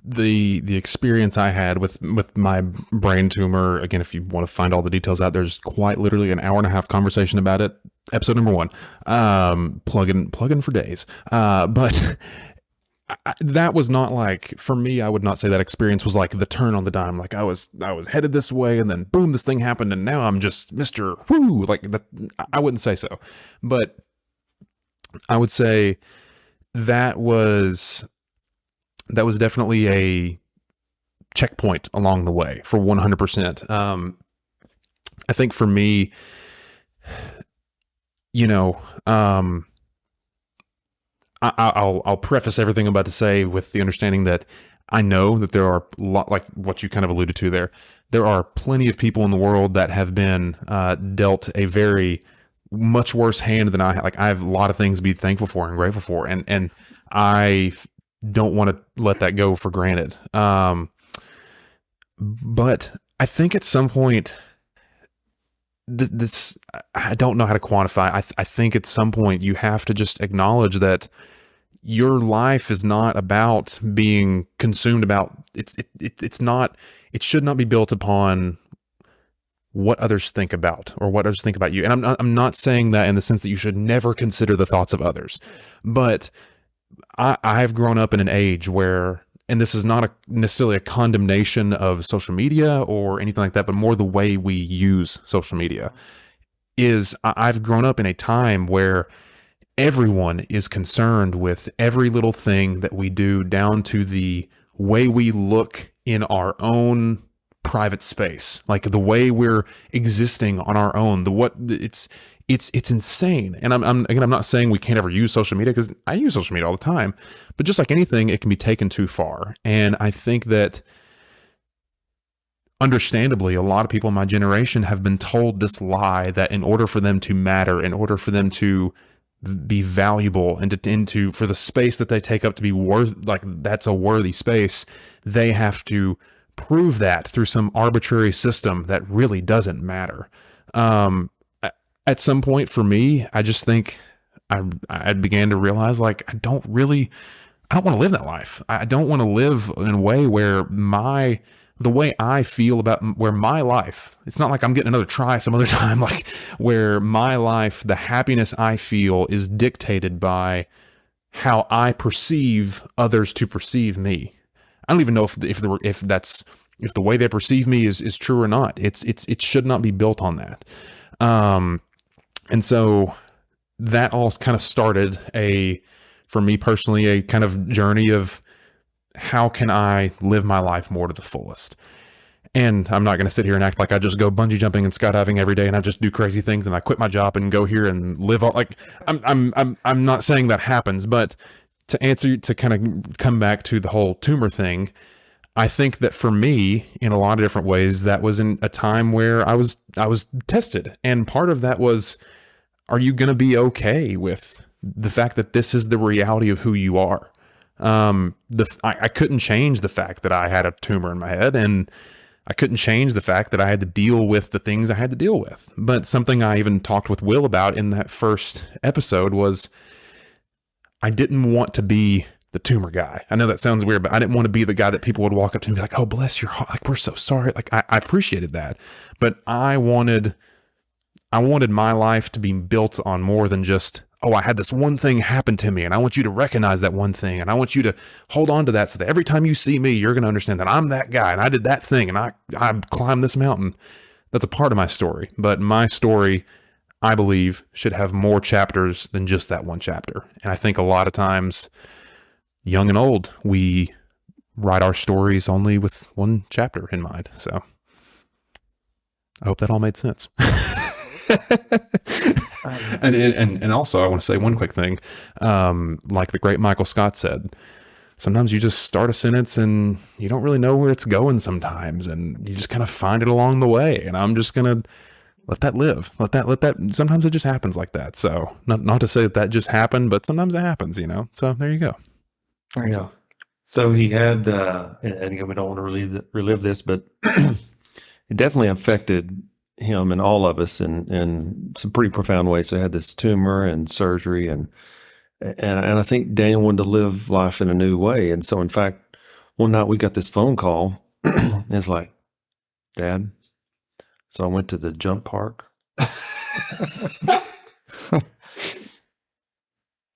the experience I had with my brain tumor, again, if you want to find all the details out, there's quite literally an hour and a half conversation about it. Episode number 1, plug in for days. But that was not like, for me, I would not say that experience was like the turn on the dime. Like I was headed this way and then boom, this thing happened and now I'm just Mr. Woo. Like that, I wouldn't say so, but I would say that was definitely a checkpoint along the way for 100%. I think for me, I'll preface everything I'm about to say with the understanding that I know that there are like what you kind of alluded to there. There are plenty of people in the world that have been dealt a very much worse hand than I have. Like I have a lot of things to be thankful for and grateful for, and I don't want to let that go for granted. But I think at some point, this I don't know how to quantify. I think at some point you have to just acknowledge that your life is not about being consumed about it's not, it should not be built upon what others think about or what others think about you. And I'm not saying that in the sense that you should never consider the thoughts of others, but I've grown up in an age where, and this is not necessarily a condemnation of social media or anything like that, but more the way we use social media, is I've grown up in a time where everyone is concerned with every little thing that we do, down to the way we look in our own private space, like the way we're existing on our own, it's insane. And I'm not saying we can't ever use social media, because I use social media all the time, but just like anything, it can be taken too far. And I think that understandably, a lot of people in my generation have been told this lie that in order for them to matter, in order for them to be valuable and to for the space that they take up to be worth, like that's a worthy space, they have to prove that through some arbitrary system that really doesn't matter. At some point for me, I just think I began to realize, like, I don't want to live that life. I don't want to live in a way where the way I feel about where my life, it's not like I'm getting another try some other time, like where my life, the happiness I feel is dictated by how I perceive others to perceive me. I don't even know if the way they perceive me is true or not. It should not be built on that. And so that all kind of started for me personally, a kind of journey of how can I live my life more to the fullest. And I'm not going to sit here and act like I just go bungee jumping and skydiving every day and I just do crazy things and I quit my job and go here and live all, like I'm not saying that happens, but to kind of come back to the whole tumor thing, I think that for me, in a lot of different ways, that was in a time where I was tested. And part of that was, are you going to be okay with the fact that this is the reality of who you are? I couldn't change the fact that I had a tumor in my head, and I couldn't change the fact that I had to deal with the things I had to deal with. But something I even talked with Will about in that first episode was, I didn't want to be the tumor guy. I know that sounds weird, but I didn't want to be the guy that people would walk up to and be like, oh, bless your heart. Like, we're so sorry. Like, I appreciated that. But I wanted my life to be built on more than just, oh, I had this one thing happen to me, and I want you to recognize that one thing, and I want you to hold on to that so that every time you see me, you're going to understand that I'm that guy, and I did that thing, and I climbed this mountain. That's a part of my story. But my story, I believe, should have more chapters than just that one chapter. And I think a lot of times, young and old, we write our stories only with one chapter in mind. So I hope that all made sense. and also I want to say one quick thing. Like the great Michael Scott said, sometimes you just start a sentence and you don't really know where it's going sometimes, and you just kind of find it along the way. And I'm just going to let that live. Let that, sometimes it just happens like that. So not to say that just happened, but sometimes it happens, So there you go. Yeah. So he had, and again, we don't want to relive this, but it definitely affected him and all of us in some pretty profound ways. So he had this tumor and surgery, and I think Daniel wanted to live life in a new way. And so, in fact, one night we got this phone call. It's like, Dad, so I went to the jump park.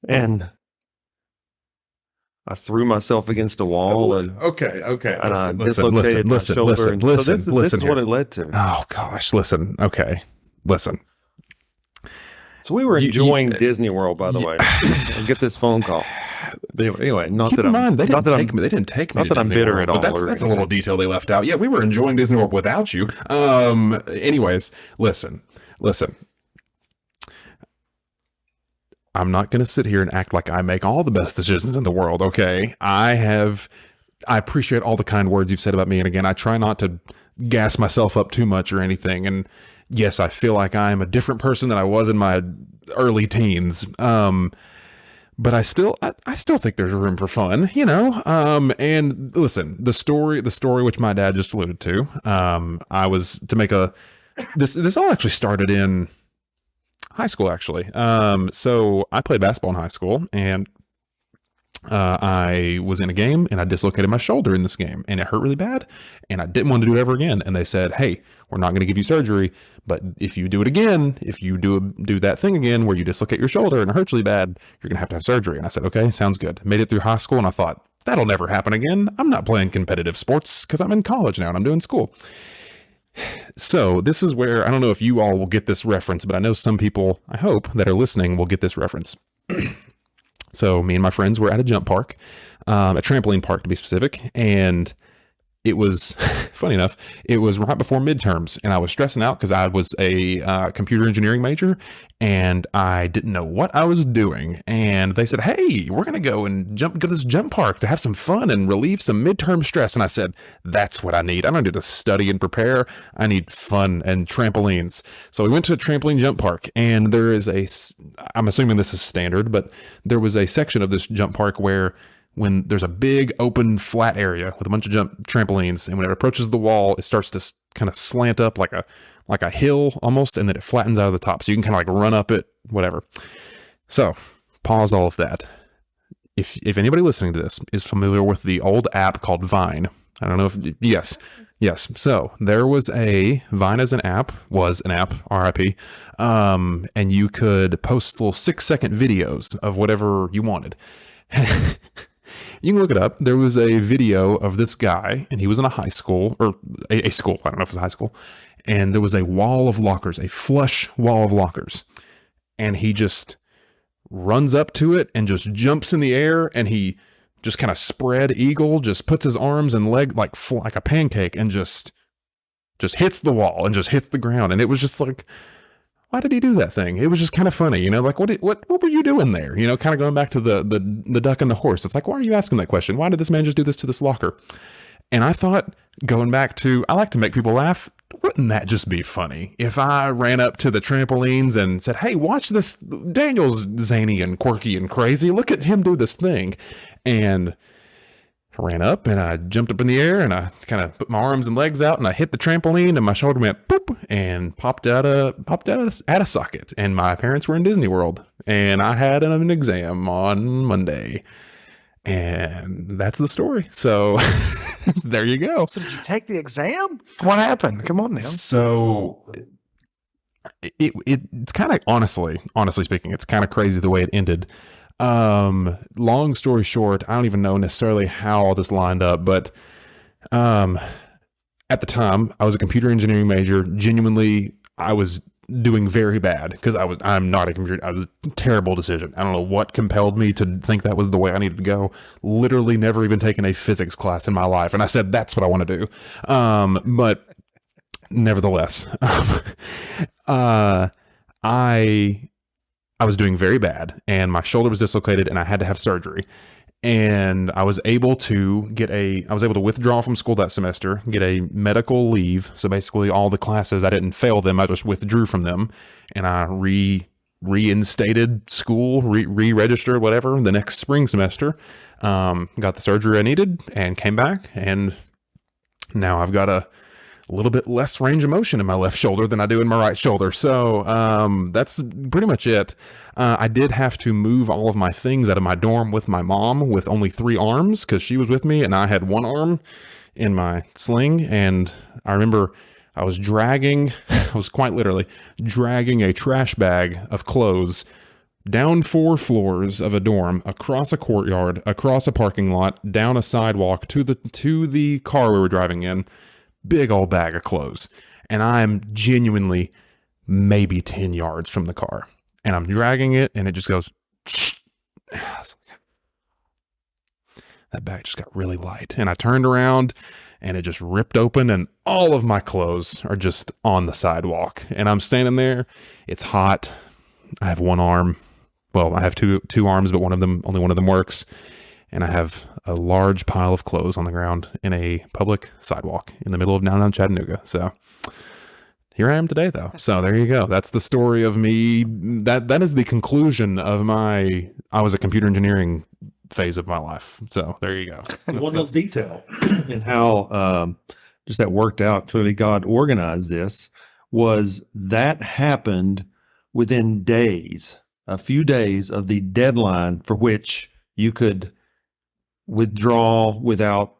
And I threw myself against a wall, and okay. and I dislocated my shoulder. So this is what it led to. Oh gosh, listen. Okay, listen. So we were enjoying Disney World, by the way. And get this phone call. Anyway, Keep in mind, they didn't take me. Not that I'm bitter at all. That's a little detail they left out. Yeah, we were enjoying Disney World without you. Anyways, listen. I'm not going to sit here and act like I make all the best decisions in the world, okay? I appreciate all the kind words you've said about me, and again, I try not to gas myself up too much or anything, and yes, I feel like I'm a different person than I was in my early teens, but I still think there's room for fun, and listen, the story which my dad just alluded to, I was to make this all actually started in high school, actually. So I played basketball in high school, and I was in a game, and I dislocated my shoulder in this game, and it hurt really bad, and I didn't want to do it ever again. And they said, hey, we're not going to give you surgery, but if you do it again, if you do that thing again where you dislocate your shoulder and it hurts really bad, you're going to have surgery. And I said, okay, sounds good. Made it through high school, and I thought, that'll never happen again. I'm not playing competitive sports because I'm in college now and I'm doing school. So this is where, I don't know if you all will get this reference, but I know some people, I hope, that are listening will get this reference. So me and my friends were at a jump park, a trampoline park to be specific, and it was, funny enough, it was right before midterms, and I was stressing out because I was a computer engineering major, and I didn't know what I was doing. And they said, hey, we're going to go to this jump park to have some fun and relieve some midterm stress. And I said, that's what I need. I don't need to study and prepare. I need fun and trampolines. So we went to a trampoline jump park, and there is I'm assuming this is standard, but there was a section of this jump park where when there's a big open flat area with a bunch of trampolines, and when it approaches the wall, it starts to kind of slant up like a hill almost, and then it flattens out of the top. So you can kind of like run up it, whatever. So pause all of that. If anybody listening to this is familiar with the old app called Vine, I don't know if, yes. So there was Vine was an app, RIP. And you could post little 6-second videos of whatever you wanted. You can look it up. There was a video of this guy, and he was in a high school, or a school. I don't know if it was a high school. And there was a wall of lockers, a flush wall of lockers. And he just runs up to it and just jumps in the air, and he just kind of spread eagle, just puts his arms and leg like a pancake, and just hits the wall and just hits the ground. And it was just like, why did he do that thing? It was just kind of funny, like what were you doing there? Kind of going back to the duck and the horse. It's like, why are you asking that question? Why did this man just do this to this locker? And I thought, going back to, I like to make people laugh. Wouldn't that just be funny if I ran up to the trampolines and said, hey, watch this. Daniel's zany and quirky and crazy. Look at him do this thing. And I ran up and I jumped up in the air and I kind of put my arms and legs out and I hit the trampoline and my shoulder went boop and popped out a socket. And my parents were in Disney World and I had an exam on Monday. And that's the story. So there you go. So did you take the exam? What happened? Come on now. So it's kind of honestly speaking, it's kind of crazy the way it ended. Long story short, I don't even know necessarily how all this lined up, but at the time I was a computer engineering major. Genuinely, I was doing very bad because I'm not a computer. I was a terrible decision. I don't know what compelled me to think that was the way I needed to go. Literally never even taken a physics class in my life. And I said, that's what I want to do. But nevertheless, I was doing very bad and my shoulder was dislocated and I had to have surgery. And I was able to withdraw from school that semester, get a medical leave. So basically all the classes, I didn't fail them. I just withdrew from them and I reinstated school, re-registered, whatever, the next spring semester. Got the surgery I needed and came back. And now I've got a little bit less range of motion in my left shoulder than I do in my right shoulder. So that's pretty much it. I did have to move all of my things out of my dorm with my mom with only 3 arms because she was with me and I had 1 arm in my sling. And I remember I was quite literally dragging a trash bag of clothes down 4 floors of a dorm, across a courtyard, across a parking lot, down a sidewalk to the car we were driving in. Big old bag of clothes. And I'm genuinely maybe 10 yards from the car. And I'm dragging it and it just goes. That bag just got really light. And I turned around and it just ripped open and all of my clothes are just on the sidewalk. And I'm standing there. It's hot. I have 1 arm. Well, I have two arms, but only one of them works. And I have a large pile of clothes on the ground in a public sidewalk in the middle of downtown Chattanooga. So here I am today, though. So there you go. That's the story of me. That is the conclusion of I was a computer engineering phase of my life. So there you go. One little detail in how just that worked out. Clearly, God organized this. Was that happened within days, a few days of the deadline for which you could withdraw without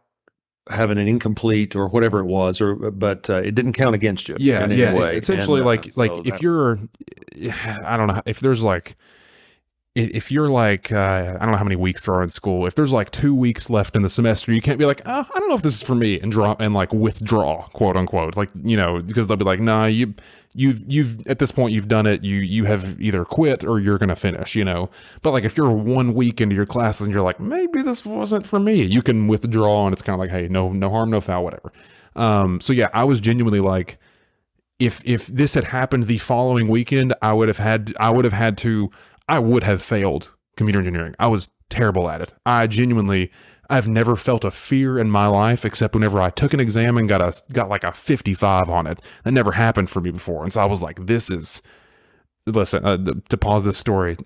having an incomplete or whatever it was, but it didn't count against you. Yeah, in any way. Essentially, And, if you're, I don't know, if there's like, if you're like, I don't know how many weeks there are in school. If there's like 2 weeks left in the semester, you can't be like, oh, I don't know if this is for me, and drop and like withdraw, quote unquote, like, you know, because they'll be like, nah, you've at this point you've done it. You have either quit or you're gonna finish, you know. But like if you're 1 week into your classes and you're like, maybe this wasn't for me, you can withdraw, and it's kind of like, hey, no harm, no foul, whatever. So yeah, I was genuinely like, if this had happened the following weekend, I would have failed computer engineering. I was terrible at it. I've never felt a fear in my life except whenever I took an exam and got like a 55 on it. That never happened for me before. And so I was like, listen, to pause this story.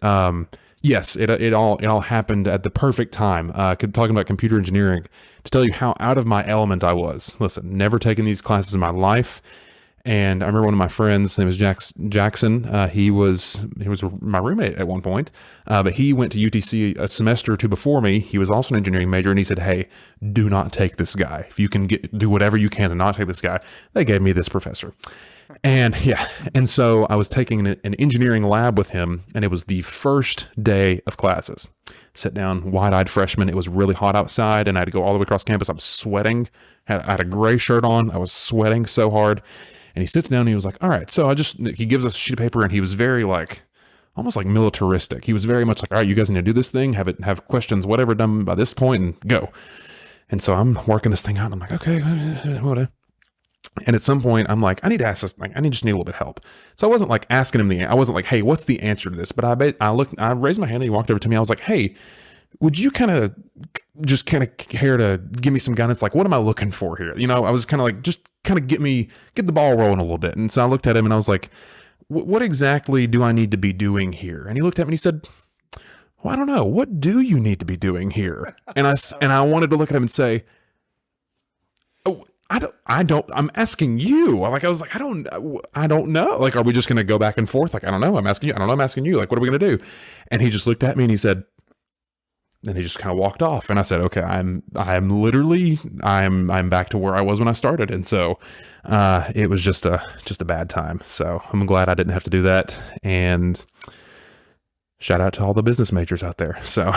Yes, it all happened at the perfect time. Talking about computer engineering, to tell you how out of my element I was. Listen, never taken these classes in my life. And I remember one of my friends, his name was Jackson. He was my roommate at one point, but he went to UTC a semester or 2 before me. He was also an engineering major, and he said, "Hey, do not take this guy. If you can do whatever you can to not take this guy." They gave me this professor, and so I was taking an engineering lab with him, and it was the first day of classes. Sit down, wide-eyed freshman. It was really hot outside, and I had to go all the way across campus. I'm sweating. I had a gray shirt on. I was sweating so hard. And he sits down and he was like, all right, so he gives us a sheet of paper, and he was very like, almost like militaristic. He was very much like, all right, you guys need to do this thing, have questions, whatever done by this point, and go. And so I'm working this thing out, and I'm like, okay, whatever. And at some point I'm like, I need to ask this, like, I just need a little bit of help. So I wasn't like asking him I wasn't like, hey, what's the answer to this? But I raised my hand and he walked over to me. I was like, hey, would you kind of care to give me some guidance? Like, what am I looking for here? You know, I was kind of like, just kind of get the ball rolling a little bit. And so I looked at him and I was like, what exactly do I need to be doing here? And he looked at me and he said, well, I don't know. What do you need to be doing here? And I wanted to look at him and say, oh, I'm asking you. Like, I was like, I don't know. Like, are we just going to go back and forth? Like, I don't know. I'm asking you. I don't know. I'm asking you. Like, what are we going to do? And he just looked at me and he said, and he just kind of walked off. And I said, okay, I'm back to where I was when I started. And so, it was just a bad time. So I'm glad I didn't have to do that. And shout out to all the business majors out there. So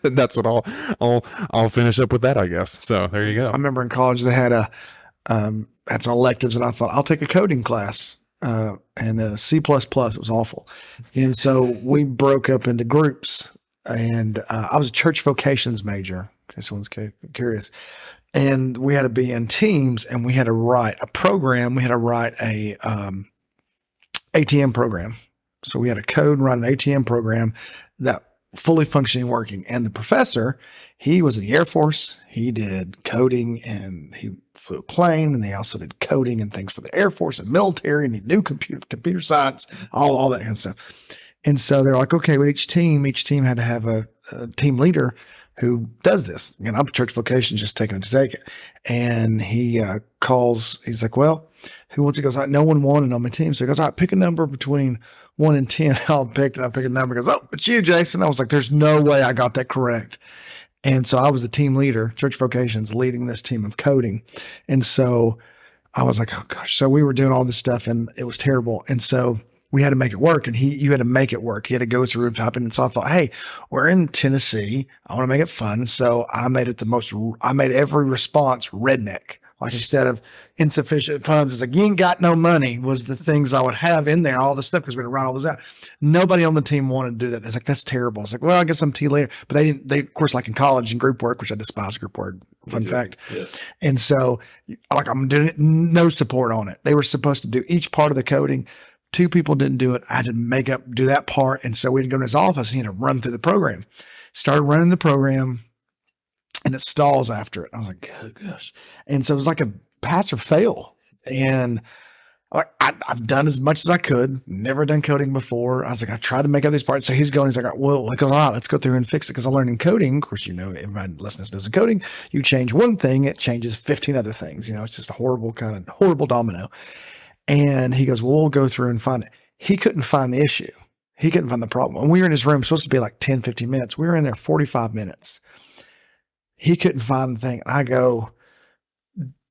that's what I'll finish up with that, I guess. So there you go. I remember in college they had had some electives, and I thought I'll take a coding class, and C++. It was awful, and so we broke up into groups. And I was a church vocations major, in case someone's curious. And we had to be in teams, and we had to write a program. We had to write a ATM program. So we had to code and write an ATM program that fully functioning, working. And the professor, he was in the Air Force. He did coding, and he flew a plane, and they also did coding and things for the Air Force and military, and he knew computer science, all that kind of stuff. And so they're like, okay, with each team had to have a team leader who does this. And I'm church vocation, just taking it to take it. And he calls, he's like, well, who wants to go? Like, no one wanted on my team. So he goes, all right, pick a number between 1 and 10. I pick a number. He goes, oh, it's you, Jason. I was like, there's no way I got that correct. And so I was the team leader, church vocations, leading this team of coding. And so I was like, oh gosh. So we were doing all this stuff, and it was terrible. And so we had to make it work, and you had to make it work. He had to go through and type in. And so I thought, hey, we're in Tennessee. I want to make it fun. So I made every response redneck. Like, instead of insufficient funds, it's like, you ain't got no money was the things I would have in there, all the stuff, because we had to write all this out. Nobody on the team wanted to do that. It's like, that's terrible. It's like, well, I guess I'm team leader. But they of course, like in college and group work, which I despise group work, fun fact. Yeah. And so, like, I'm doing it, no support on it. They were supposed to do each part of the coding. 2 people didn't do it. I had to do that part. And so we'd go to his office, and he had to run through the program. Started running the program, and it stalls after it. I was like, oh gosh. And so it was like a pass or fail. And I've done as much as I could, never done coding before. I was like, I tried to make up these parts. So he's like, well, all right, let's go through and fix it. Because I learned in coding, of course, everybody listening knows in coding, you change one thing, it changes 15 other things. It's just a horrible domino. And he goes, well, we'll go through and find it. He couldn't find the issue. He couldn't find the problem. And we were in his room, supposed to be like 10, 15 minutes. We were in there 45 minutes. He couldn't find the thing. I go,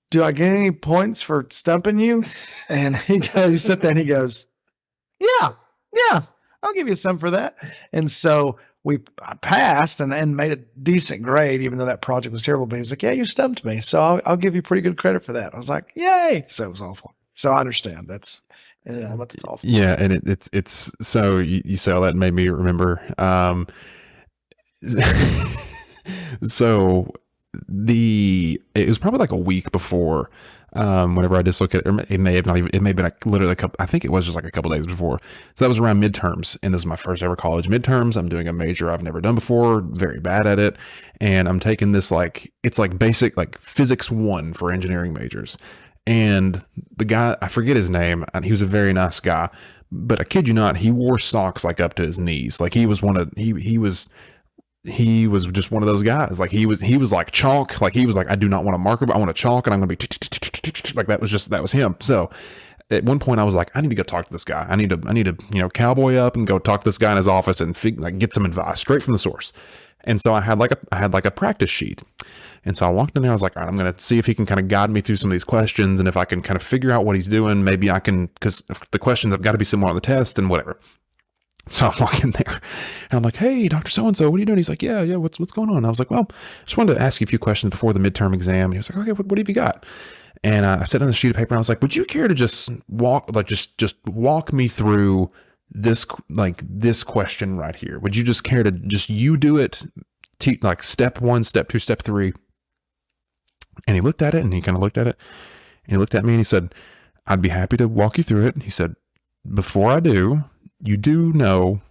do I get any points for stumping you? And he sat there and he goes, yeah, I'll give you some for that. And so I passed and made a decent grade, even though that project was terrible. But he was like, yeah, you stumped me. So I'll give you pretty good credit for that. I was like, yay. So it was awful. So I understand that's awful. Yeah. And it's so you say all that made me remember, so it was probably like a week before, whenever I just look at it, it may have been literally a couple, I think it was just like a couple days before. So that was around midterms, and this is my first ever college midterms. I'm doing a major I've never done before, very bad at it. And I'm taking this, it's like basic, like physics 1 for engineering majors. And the guy, I forget his name, and he was a very nice guy, but I kid you not, he wore socks like up to his knees. Like he was he was just one of those guys. Like he was like chalk. Like he was like, I do not want a marker, but I want a chalk, and I'm going to be like, that was him. So at one point I was like, I need to go talk to this guy. I need to, cowboy up and go talk to this guy in his office and get some advice straight from the source. And so I had like a practice sheet. And so I walked in there, I was like, all right, I'm going to see if he can kind of guide me through some of these questions. And if I can kind of figure out what he's doing, maybe I can, because the questions have got to be similar on the test and whatever. So I walk in there and I'm like, hey, Dr. So-and-so, what are you doing? He's like, yeah, what's going on? And I was like, well, just wanted to ask you a few questions before the midterm exam. And he was like, okay, what have you got? And I sat on the sheet of paper and I was like, would you care to just walk me through this question right here? Would you just care to you do it, like step 1, step 2, step 3? And he looked at it, and he kind of looked at it, and he looked at me, and he said, I'd be happy to walk you through it. He said, before I do, you do know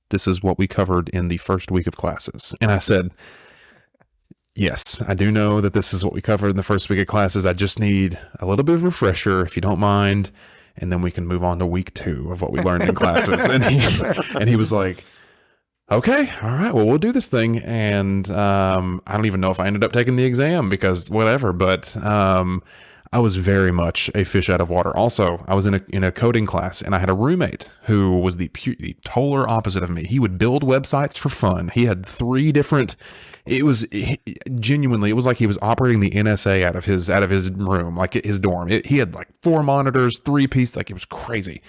this is what we covered in the first week of classes. And I said, yes, I do know that this is what we covered in the first week of classes. I just need a little bit of refresher, if you don't mind, and then we can move on to week 2 of what we learned in classes. And he was like, okay, all right, well, we'll do this thing. And I don't even know if I ended up taking the exam, because whatever, but I was very much a fish out of water. Also, I was in a coding class, and I had a roommate who was the polar opposite of me. He would build websites for fun. He had 3 different. Genuinely, it was like he was operating the NSA out of his room, like his dorm. He had like 4 monitors, 3 pieces, like it was crazy.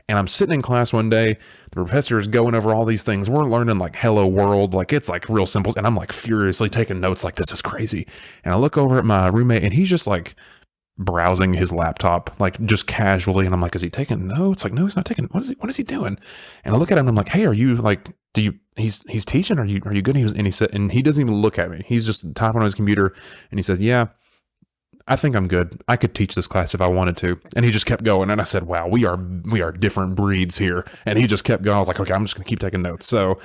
And I'm sitting in class one day, the professor is going over all these things. We're learning like hello world, like it's like real simple. And I'm like furiously taking notes like this is crazy. And I look over at my roommate and he's just like browsing his laptop, like just casually. And I'm like, is he taking notes? Like, no, he's not taking, what is he doing? And I look at him and I'm like, hey, are you like, he's teaching? Are you good? And he doesn't even look at me. He's just typing on his computer and he says, yeah, I think I'm good. I could teach this class if I wanted to. And he just kept going. And I said, wow, we are different breeds here. And he just kept going. I was like, okay, I'm just going to keep taking notes. So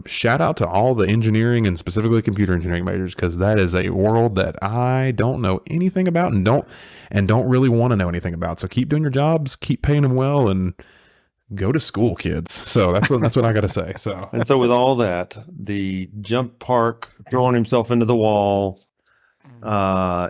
shout out to all the engineering and specifically computer engineering majors, because that is a world that I don't know anything about and don't really want to know anything about. So keep doing your jobs, keep paying them well, and go to school, kids. So that's what I got to say. So And so with all that, the jump park, throwing himself into the wall,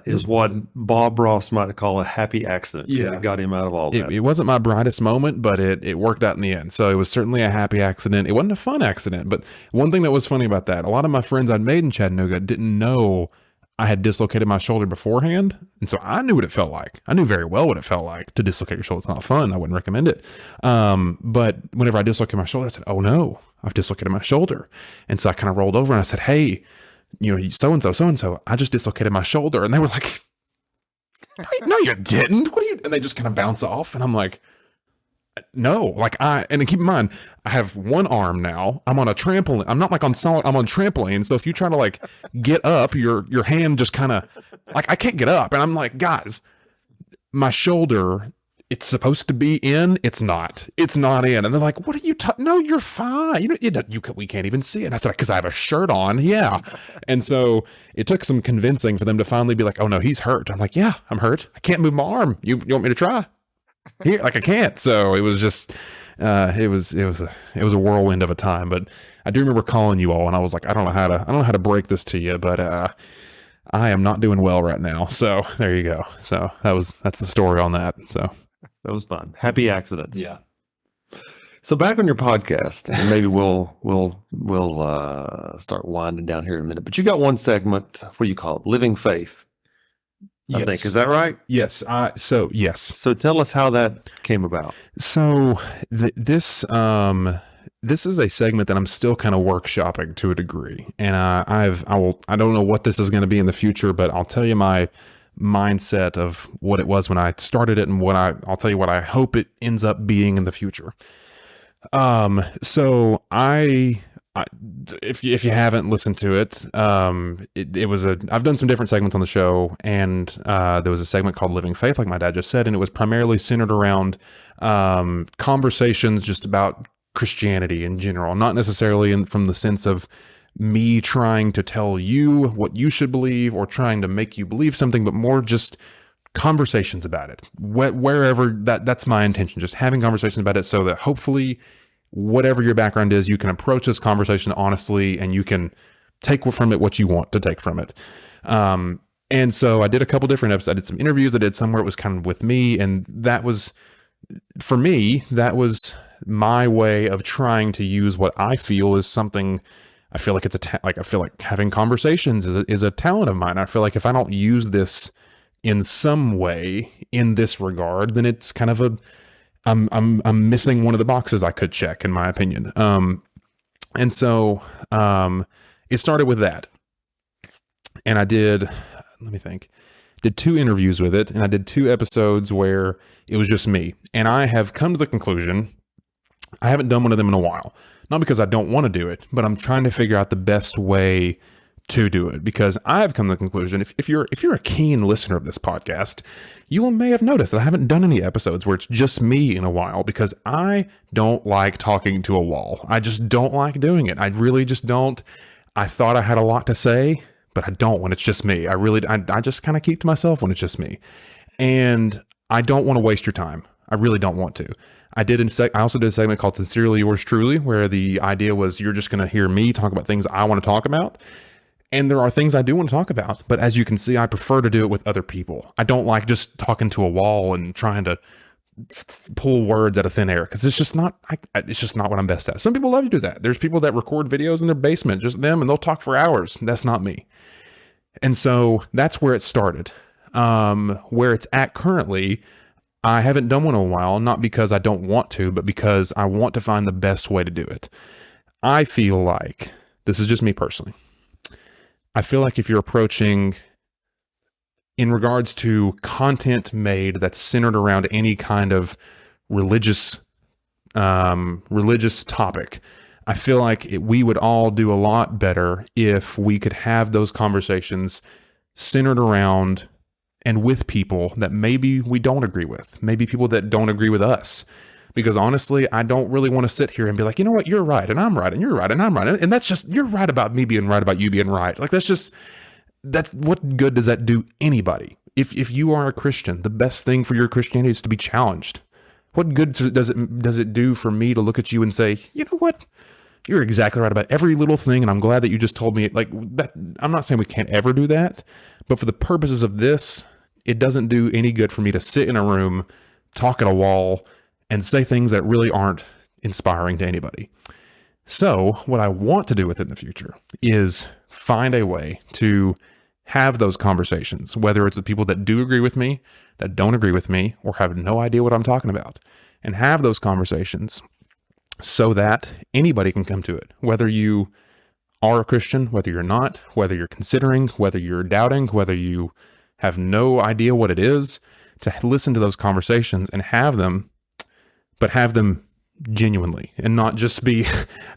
is what Bob Ross might call a happy accident. Yeah. It got him out of all that. It wasn't my brightest moment, but it worked out in the end. So it was certainly a happy accident. It wasn't a fun accident, but one thing that was funny about that, a lot of my friends I'd made in Chattanooga didn't know I had dislocated my shoulder beforehand. And so I knew what it felt like. I knew very well what it felt like to dislocate your shoulder. It's not fun. I wouldn't recommend it. But whenever I dislocated my shoulder, I said, oh no, I've dislocated my shoulder. And so I kind of rolled over and I said, hey, so-and-so, I just dislocated my shoulder. And they were like, no, you didn't. What are you? And they just kind of bounce off. And I'm like, no, and keep in mind, I have one arm now. I'm on a trampoline. I'm not like on solid, I'm on trampoline. So if you try to like get up, your hand just kind of like, I can't get up. And I'm like, guys, my shoulder, it's supposed to be in. It's not in. And they're like, what are you no, you're fine. We can't even see it. And I said, because I have a shirt on. Yeah. And so it took some convincing for them to finally be like, oh no, he's hurt. I'm like, yeah, I'm hurt. I can't move my arm. You want me to try? Here, like I can't. So it was just, it was a whirlwind of a time. But I do remember calling you all, and I was like, I don't know how to break this to you, but I am not doing well right now. So there you go. So that's the story on that. So that was fun. Happy accidents. yeah. So back on your podcast, and maybe we'll start winding down here in a minute. But you got one segment. What do you call it? Living Faith. Yes. I think, is that right? Yes. Yes. So tell us how that came about. So this is a segment that I'm still kind of workshopping to a degree, and I don't know what this is going to be in the future, but I'll tell you my mindset of what it was when I started it, and I'll tell you what I hope it ends up being in the future. So if you haven't listened to it, I've done some different segments on the show, and there was a segment called Living Faith, like my dad just said, and it was primarily centered around conversations just about Christianity in general, not necessarily from the sense of me trying to tell you what you should believe or trying to make you believe something, but more just conversations about it. Wherever that's my intention, just having conversations about it, so that hopefully whatever your background is, you can approach this conversation honestly, and you can take from it what you want to take from it. And so I did a couple different episodes. I did some interviews. I did some where it was kind of with me, and that was, for me, that was my way of trying to use what I feel is something. I feel like I feel like having conversations is a talent of mine. I feel like if I don't use this in some way in this regard, then it's kind of I'm missing one of the boxes I could check, in my opinion. And so it started with that, and I did 2 interviews with it, and I did 2 episodes where it was just me. And I have come to the conclusion, I haven't done one of them in a while, not because I don't want to do it, but I'm trying to figure out the best way to do it, because I've come to the conclusion, if you're a keen listener of this podcast, you may have noticed that I haven't done any episodes where it's just me in a while, because I don't like talking to a wall. I just don't like doing it. I really just don't. I thought I had a lot to say, but I don't when it's just me. I just kind of keep to myself when it's just me. And I don't want to waste your time. I really don't want to. I also did a segment called Sincerely Yours Truly, where the idea was you're just going to hear me talk about things I want to talk about. And there are things I do want to talk about, but as you can see, I prefer to do it with other people. I don't like just talking to a wall and trying to pull words out of thin air, because it's just not what I'm best at. Some people love to do that. There's people that record videos in their basement, just them, and they'll talk for hours. That's not me. And so that's where it started. Where it's at currently, I haven't done one in a while, not because I don't want to, but because I want to find the best way to do it. I feel like, this is just me personally, I feel like if you're approaching in regards to content made that's centered around any kind of religious topic, I feel like we would all do a lot better if we could have those conversations centered around and with people that maybe we don't agree with, maybe people that don't agree with us. Because honestly, I don't really want to sit here and be like, you know what, you're right, and I'm right, and you're right, and I'm right. And that's just, you're right about me being right about you being right. Like, that's what good does that do anybody? If you are a Christian, the best thing for your Christianity is to be challenged. What good does it do for me to look at you and say, you know what, you're exactly right about every little thing, and I'm glad that you just told me it. Like that. I'm not saying we can't ever do that, but for the purposes of this, it doesn't do any good for me to sit in a room, talk at a wall, and say things that really aren't inspiring to anybody. So what I want to do within the future is find a way to have those conversations, whether it's the people that do agree with me, that don't agree with me, or have no idea what I'm talking about, and have those conversations so that anybody can come to it, whether you are a Christian, whether you're not, whether you're considering, whether you're doubting, whether you have no idea what it is, to listen to those conversations and have them, but have them genuinely, and not just be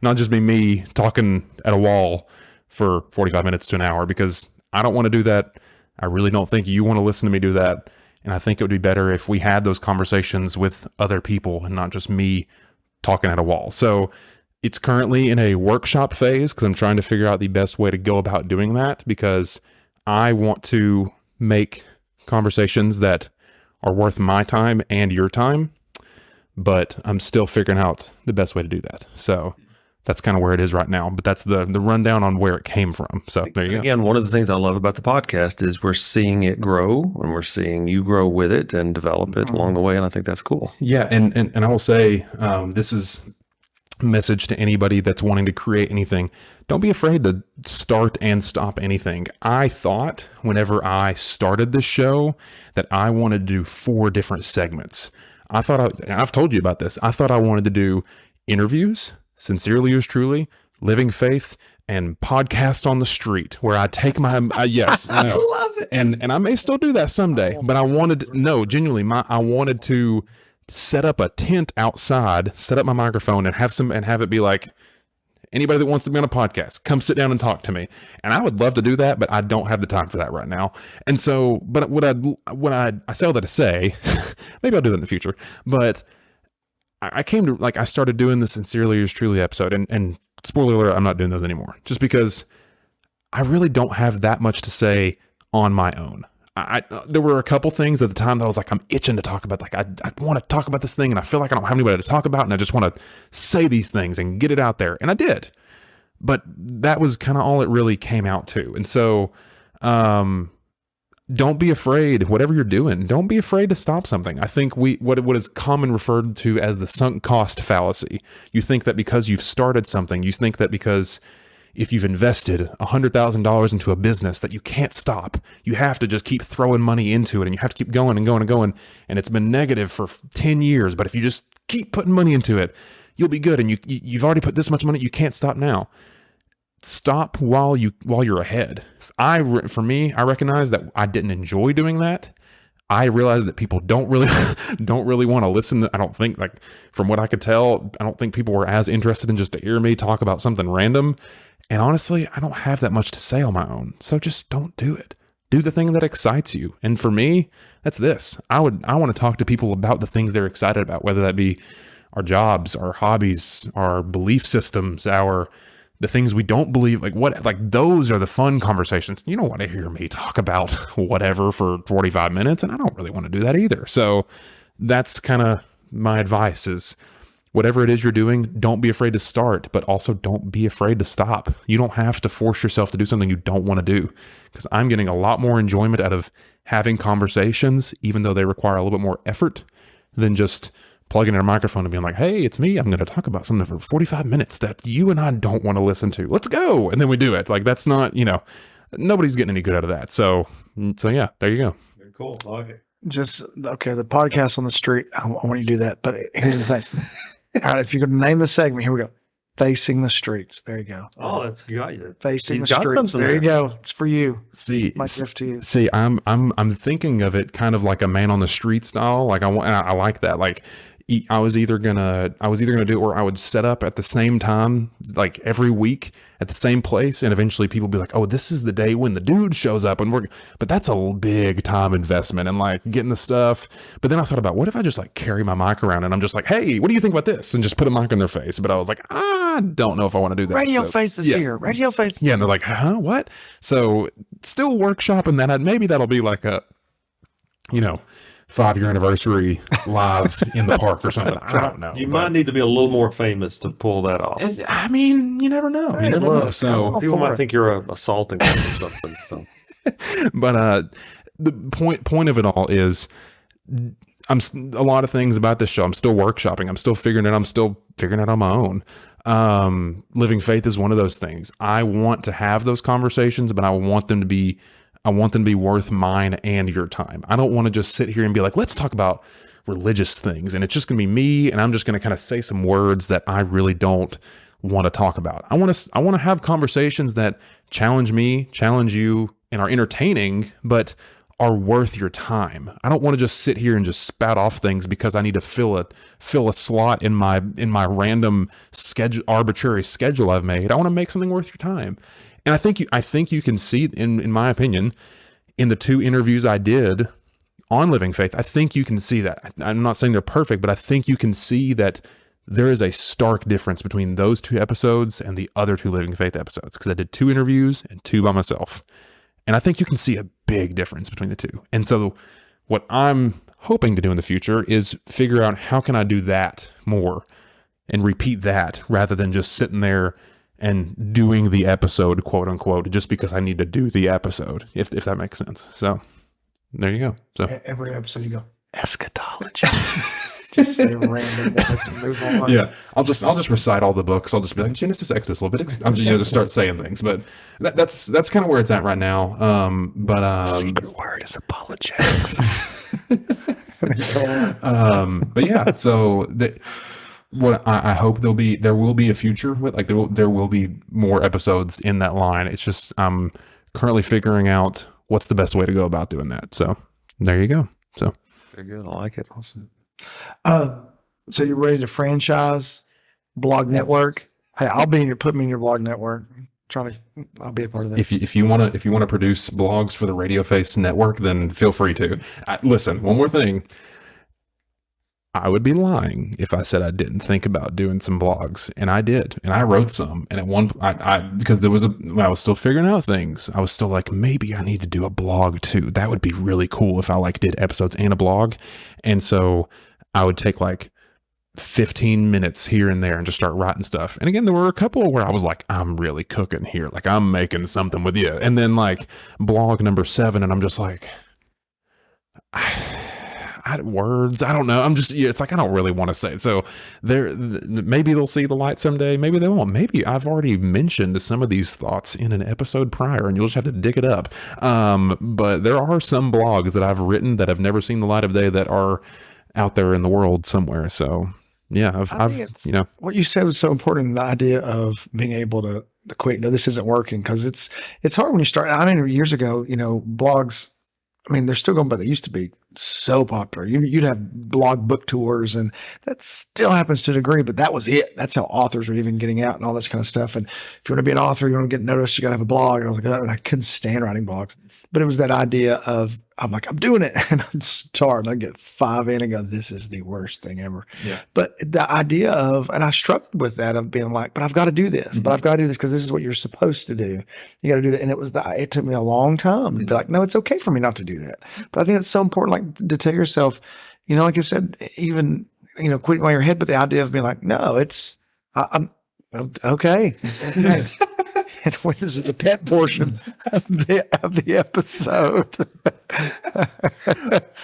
me talking at a wall for 45 minutes to an hour, because I don't want to do that. I really don't think you want to listen to me do that. And I think it would be better if we had those conversations with other people and not just me talking at a wall. So it's currently in a workshop phase, because I'm trying to figure out the best way to go about doing that, because I want to make conversations that are worth my time and your time, but I'm still figuring out the best way to do that. So that's kind of where it is right now, but that's the rundown on where it came from. So there you go. Again, one of the things I love about the podcast is we're seeing it grow, and we're seeing you grow with it and develop it along the way. And I think that's cool. Yeah. And I will say, this is a message to anybody that's wanting to create anything. Don't be afraid to start and stop anything. I thought whenever I started this show that I wanted to do 4 different segments. I've told you about this. I thought I wanted to do interviews, Sincerely Yours Truly, Living Faith, and Podcast on the Street, where I take my, yes. I love it. And I may still do that someday, but I wanted to set up a tent outside, set up my microphone, and have it be like, anybody that wants to be on a podcast, come sit down and talk to me. And I would love to do that, but I don't have the time for that right now. And so, but I say all that to say, maybe I'll do that in the future. But I came to, like, I started doing the Sincerely Yours Truly episode, and spoiler alert, I'm not doing those anymore, just because I really don't have that much to say on my own. There were a couple things at the time that I was like, I'm itching to talk about. Like, I want to talk about this thing, and I feel like I don't have anybody to talk about, and I just want to say these things and get it out there. And I did. But that was kind of all it really came out to. And so, don't be afraid, whatever you're doing, don't be afraid to stop something. I think what is common referred to as the sunk cost fallacy. You think that because you've started something, you think that because if you've invested $100,000 into a business that you can't stop, you have to just keep throwing money into it, and you have to keep going and going and going. And it's been negative for 10 years, but if you just keep putting money into it, you'll be good. And you've already put this much money, you can't stop now. Stop while you're ahead. For me, I recognize that I didn't enjoy doing that. I realized that people don't really want to listen. I don't think, like, from what I could tell, I don't think people were as interested in just to hear me talk about something random. And honestly, I don't have that much to say on my own. So just don't do it. Do the thing that excites you. And for me, that's this. I want to talk to people about the things they're excited about, whether that be our jobs, our hobbies, our belief systems, the things we don't believe, like those are the fun conversations. You don't want to hear me talk about whatever for 45 minutes, and I don't really want to do that either. So that's kind of my advice, is whatever it is you're doing, don't be afraid to start, but also don't be afraid to stop. You don't have to force yourself to do something you don't want to do, because I'm getting a lot more enjoyment out of having conversations, even though they require a little bit more effort than just plugging in a microphone and being like, hey, it's me. I'm going to talk about something for 45 minutes that you and I don't want to listen to. Let's go. And then we do it. Like, that's not, nobody's getting any good out of that. So yeah, there you go. Very cool. I like it. The podcast on the street. I want you to do that. But here's the thing. All right, if you're going to name the segment, here we go. Facing the streets. There you go. Oh, that's good. Facing the streets. There you go. It's for you. See, My gift to you. See, I'm thinking of it kind of like a man on the street style. Like I like that. Like I was either gonna do it where I would set up at the same time, like every week at the same place, and eventually people be like, oh, this is the day when the dude shows up, but that's a big time investment and like getting the stuff. But then I thought about, what if I just like carry my mic around and I'm just like, hey, what do you think about this? And just put a mic in their face. But I was like, I don't know if I want to do that. Radio Face is here. Radio Face. Yeah, and they're like, huh, what? So still workshopping that. Maybe that'll be like a, 5-year anniversary live in the park or something. I don't know. You might need to be a little more famous to pull that off. I mean, you never know. You never know. So people might think you're assaulting them or something. So, but the point of it all is, a lot of things about this show I'm still workshopping. I'm still figuring it. I'm still figuring it on my own. Living Faith is one of those things. I want to have those conversations, but I want them to be worth mine and your time. I don't want to just sit here and be like, let's talk about religious things, and it's just going to be me, and I'm just going to kind of say some words that I really don't want to talk about. I want to have conversations that challenge me, challenge you, and are entertaining, but are worth your time. I don't want to just sit here and just spout off things because I need to fill a slot in my random arbitrary schedule I've made. I want to make something worth your time. And I think you can see, in my opinion, in the 2 interviews I did on Living Faith, I think you can see that. I'm not saying they're perfect, but I think you can see that there is a stark difference between those 2 episodes and the other 2 Living Faith episodes, because I did 2 interviews and 2 by myself. And I think you can see a big difference between the 2. And so what I'm hoping to do in the future is figure out, how can I do that more and repeat that, rather than just sitting there and doing the episode, quote unquote, just because I need to do the episode, if that makes sense. So there you go. So every episode you go, eschatology. Just say random words and move on. Yeah, I'll just recite all the books. I'll just be like, Genesis, Exodus, Leviticus. I'm just just start saying things. But that's kind of where it's at right now. Secret word is apologetics. But yeah, so what I hope there will be a future with, like, there will be more episodes in that line. It's just I'm currently figuring out what's the best way to go about doing that. So there you go. So very good. I like it. Awesome. So you're ready to franchise Blog Network? Hey, put me in your Blog Network. I'll be a part of that. If you want to produce blogs for the Radio Face Network, then feel free to. Listen, one more thing. I would be lying if I said I didn't think about doing some blogs, and I did, and I wrote some. And at one, because when I was still figuring out things, I was still like, maybe I need to do a blog too. That would be really cool if I did episodes and a blog. And so I would take 15 minutes here and there and just start writing stuff. And again, there were a couple where I was like, I'm really cooking here, like I'm making something with you. And then blog number 7, and I'm just like, words. I don't know. I'm just, it's like, I don't really want to say it. So maybe they'll see the light someday. Maybe they won't. Maybe I've already mentioned some of these thoughts in an episode prior, and you'll just have to dig it up. But there are some blogs that I've written that have never seen the light of day that are out there in the world somewhere. So yeah, I've what you said was so important. The idea of being able to quit. No, this isn't working, because it's hard when you start. I mean, years ago, blogs, I mean, they're still going, but they used to be so popular. You'd have blog book tours, and that still happens to a degree, but that was it. That's how authors were even getting out and all this kind of stuff. And if you want to be an author, you want to get noticed, you got to have a blog. And I was like, oh, I couldn't stand writing blogs. But it was that idea of, I'm like, I'm doing it. And I'd start, and I get 5 in and go, this is the worst thing ever. Yeah. But the idea of, and I struggled with that, of being like, but I've got to do this, but I've got to do this because this is what you're supposed to do. You got to do that. And it took me a long time to be like, no, it's okay for me not to do that. But I think it's so important, to tell yourself, like I said, even quitting while you're ahead, but the idea of being like, no, I'm okay. And when this is the pet portion of the episode.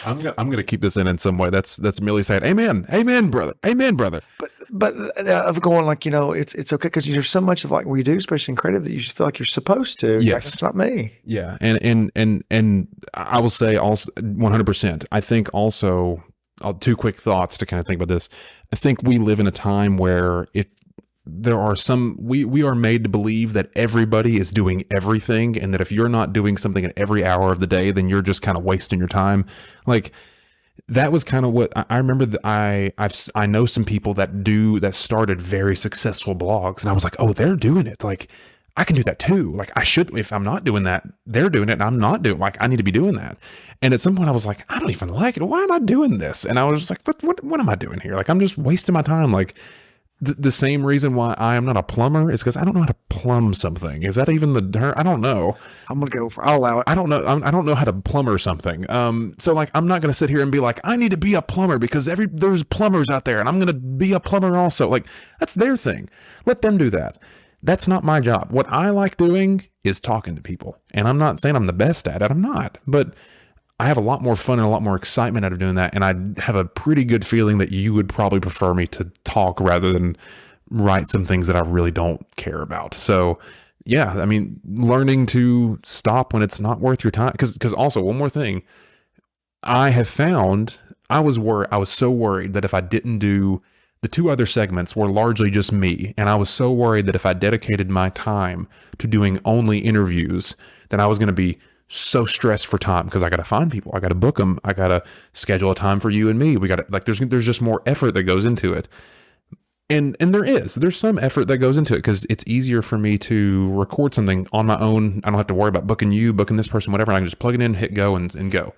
I'm gonna keep this in some way. That's Millie saying, "Amen, brother. Amen, brother." But of going like, it's okay because there's so much of like we do, especially in creative, that you just feel like you're supposed to. Yes, like, it's not me. Yeah, and I will say also 100%. I think also two quick thoughts to kind of think about this. I think we live in a time where there are we are made to believe that everybody is doing everything, and that if you're not doing something at every hour of the day, then you're just kind of wasting your time. Like that was kind of what I remember. That I know some people that started very successful blogs, and I was like, oh, they're doing it. Like I can do that too. Like I should, if I'm not doing that, they're doing it and I'm not doing, like I need to be doing that. And at some point I was like, I don't even like it. Why am I doing this? And I was just like, what am I doing here? Like I'm just wasting my time. Like the same reason why I am not a plumber is because I don't know how to plumb something. Is that even the term? I don't know. I'll allow it. I don't know. I don't know how to plumber something. So like, I'm not going to sit here and be like, I need to be a plumber because there's plumbers out there and I'm going to be a plumber also. Like that's their thing. Let them do that. That's not my job. What I like doing is talking to people, and I'm not saying I'm the best at it. I'm not, but I have a lot more fun and a lot more excitement out of doing that. And I have a pretty good feeling that you would probably prefer me to talk rather than write some things that I really don't care about. So yeah, I mean, learning to stop when it's not worth your time. Cause also one more thing, I have found I was so worried that if I didn't do the two other segments were largely just me. And I was so worried that if I dedicated my time to doing only interviews, then I was going to be so stressed for time because I got to find people. I got to book them. I got to schedule a time for you and me. We got to, like, there's just more effort that goes into it. And there's some effort that goes into it because it's easier for me to record something on my own. I don't have to worry about booking this person, whatever. I can just plug it in, hit go and go.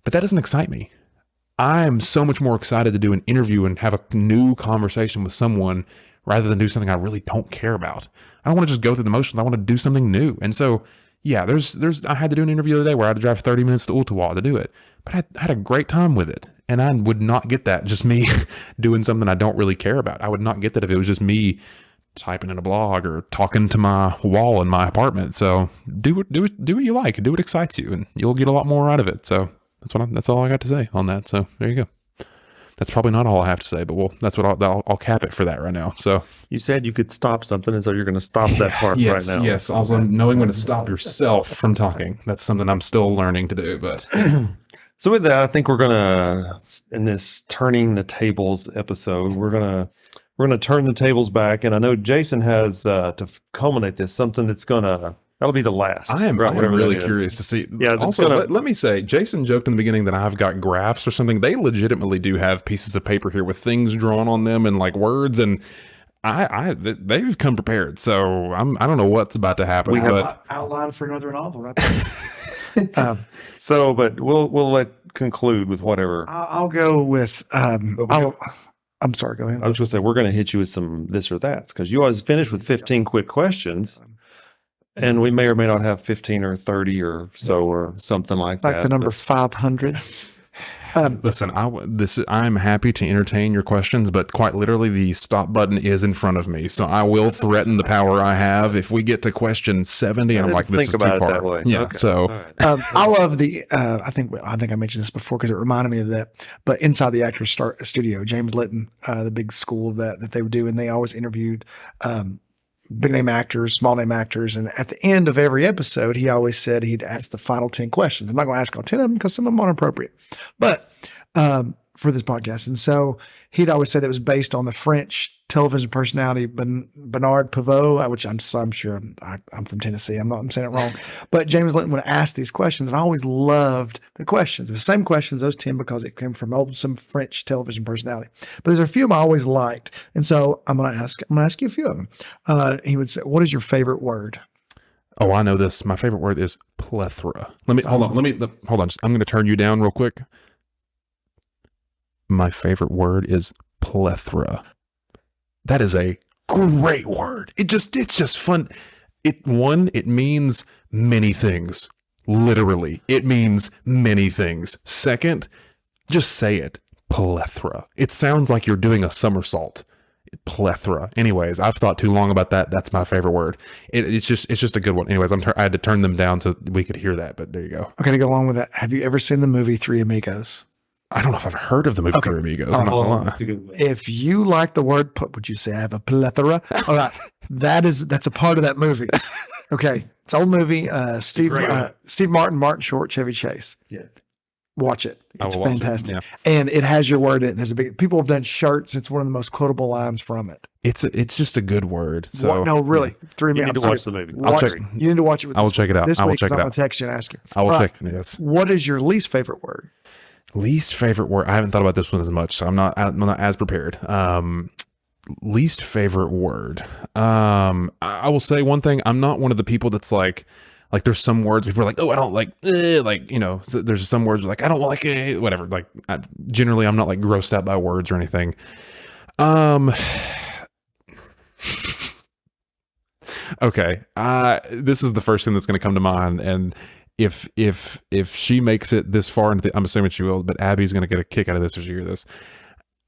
But that doesn't excite me. I'm so much more excited to do an interview and have a new conversation with someone rather than do something I really don't care about. I don't want to just go through the motions. I want to do something new. And so, yeah, I had to do an interview the other day where I had to drive 30 minutes to Ottawa to do it, but I had a great time with it. And I would not get that just me doing something I don't really care about. I would not get that if it was just me typing in a blog or talking to my wall in my apartment. So do what you like, do what excites you, and you'll get a lot more out of it. So that's all I got to say on that. So there you go. That's probably not all I have to say, but that's what I'll cap it for that right now. So you said you could stop something, and so you're going to stop that part right now. Yes. Also knowing when to stop yourself from talking. That's something I'm still learning to do, but so with that, I think we're going to, in this turning the tables episode, we're going to turn the tables back. And I know Jason has, to culminate this, something that'll be the last. I am really curious to see. Yeah. Also, let me say, Jason joked in the beginning that I've got graphs or something. They legitimately do have pieces of paper here with things drawn on them and like words, and they've come prepared. So I don't know what's about to happen. We have outline for another novel right there. But we'll conclude with whatever. I'll go with. I'm sorry. Go ahead. I was going to say we're going to hit you with some this or that because you always finish with 15 quick questions. And we may or may not have 15 or 30 or so or something like that. Like the number 500. Listen, I'm happy to entertain your questions, but quite literally the stop button is in front of me. So I will threaten the power I have if we get to question 70 and I'm like, this is too far. That way. Yeah. Okay. So right. I love the, I think I mentioned this before because it reminded me of that, but Inside the Actors Studio, James Litton, the big school that they would do, and they always interviewed, big name actors, small name actors. And at the end of every episode, he always said he'd ask the final 10 questions. I'm not going to ask all 10 of them because some of them aren't appropriate, but for this podcast. And so he'd always say that it was based on the French television personality, Bernard Pivot, which I'm sure I'm from Tennessee. I'm saying it wrong, but James Linton would ask these questions. And I always loved the questions. The same questions, those 10, because it came from some French television personality. But there's a few of them I always liked. And so I'm going to ask you a few of them. He would say, what is your favorite word? Oh, I know this. My favorite word is plethora. Hold on. I'm going to turn you down real quick. My favorite word is plethora. That is a great word. It's just fun. It means many things. Literally, it means many things. Second, just say it. Plethora. It sounds like you're doing a somersault. Plethora. Anyways, I've thought too long about that. That's my favorite word. It's just a good one. Anyways, I had to turn them down so we could hear that, but there you go. Okay, to go along with that, have you ever seen the movie Three Amigos? I don't know if I've heard of the movie Three Amigos. I'm not gonna lie. If you like the word, would you say I have a plethora? All right, that's a part of that movie. Okay, it's an old movie. Steve Martin, Martin Short, Chevy Chase. Yeah. Watch it. It's fantastic. Yeah. And it has your word in it. There's people have done shirts. It's one of the most quotable lines from it. It's just a good word. So no, really. Yeah. 3 You minutes. need to watch the movie. I'll check. You need to watch it with I will check it out. This I will week, check it I'm out. going to text you and ask you. I will All check. right. Yes. What is your least favorite word? Least favorite word. I haven't thought about this one as much, so I'm not as prepared. Least favorite word. I will say one thing. I'm not one of the people that's like there's some words people are like, oh, I don't like, so there's some words like I don't like whatever. Like generally, I'm not like grossed out by words or anything. Okay. This is the first thing that's going to come to mind, and if she makes it this far into I'm assuming she will, but Abby's going to get a kick out of this if she hears this.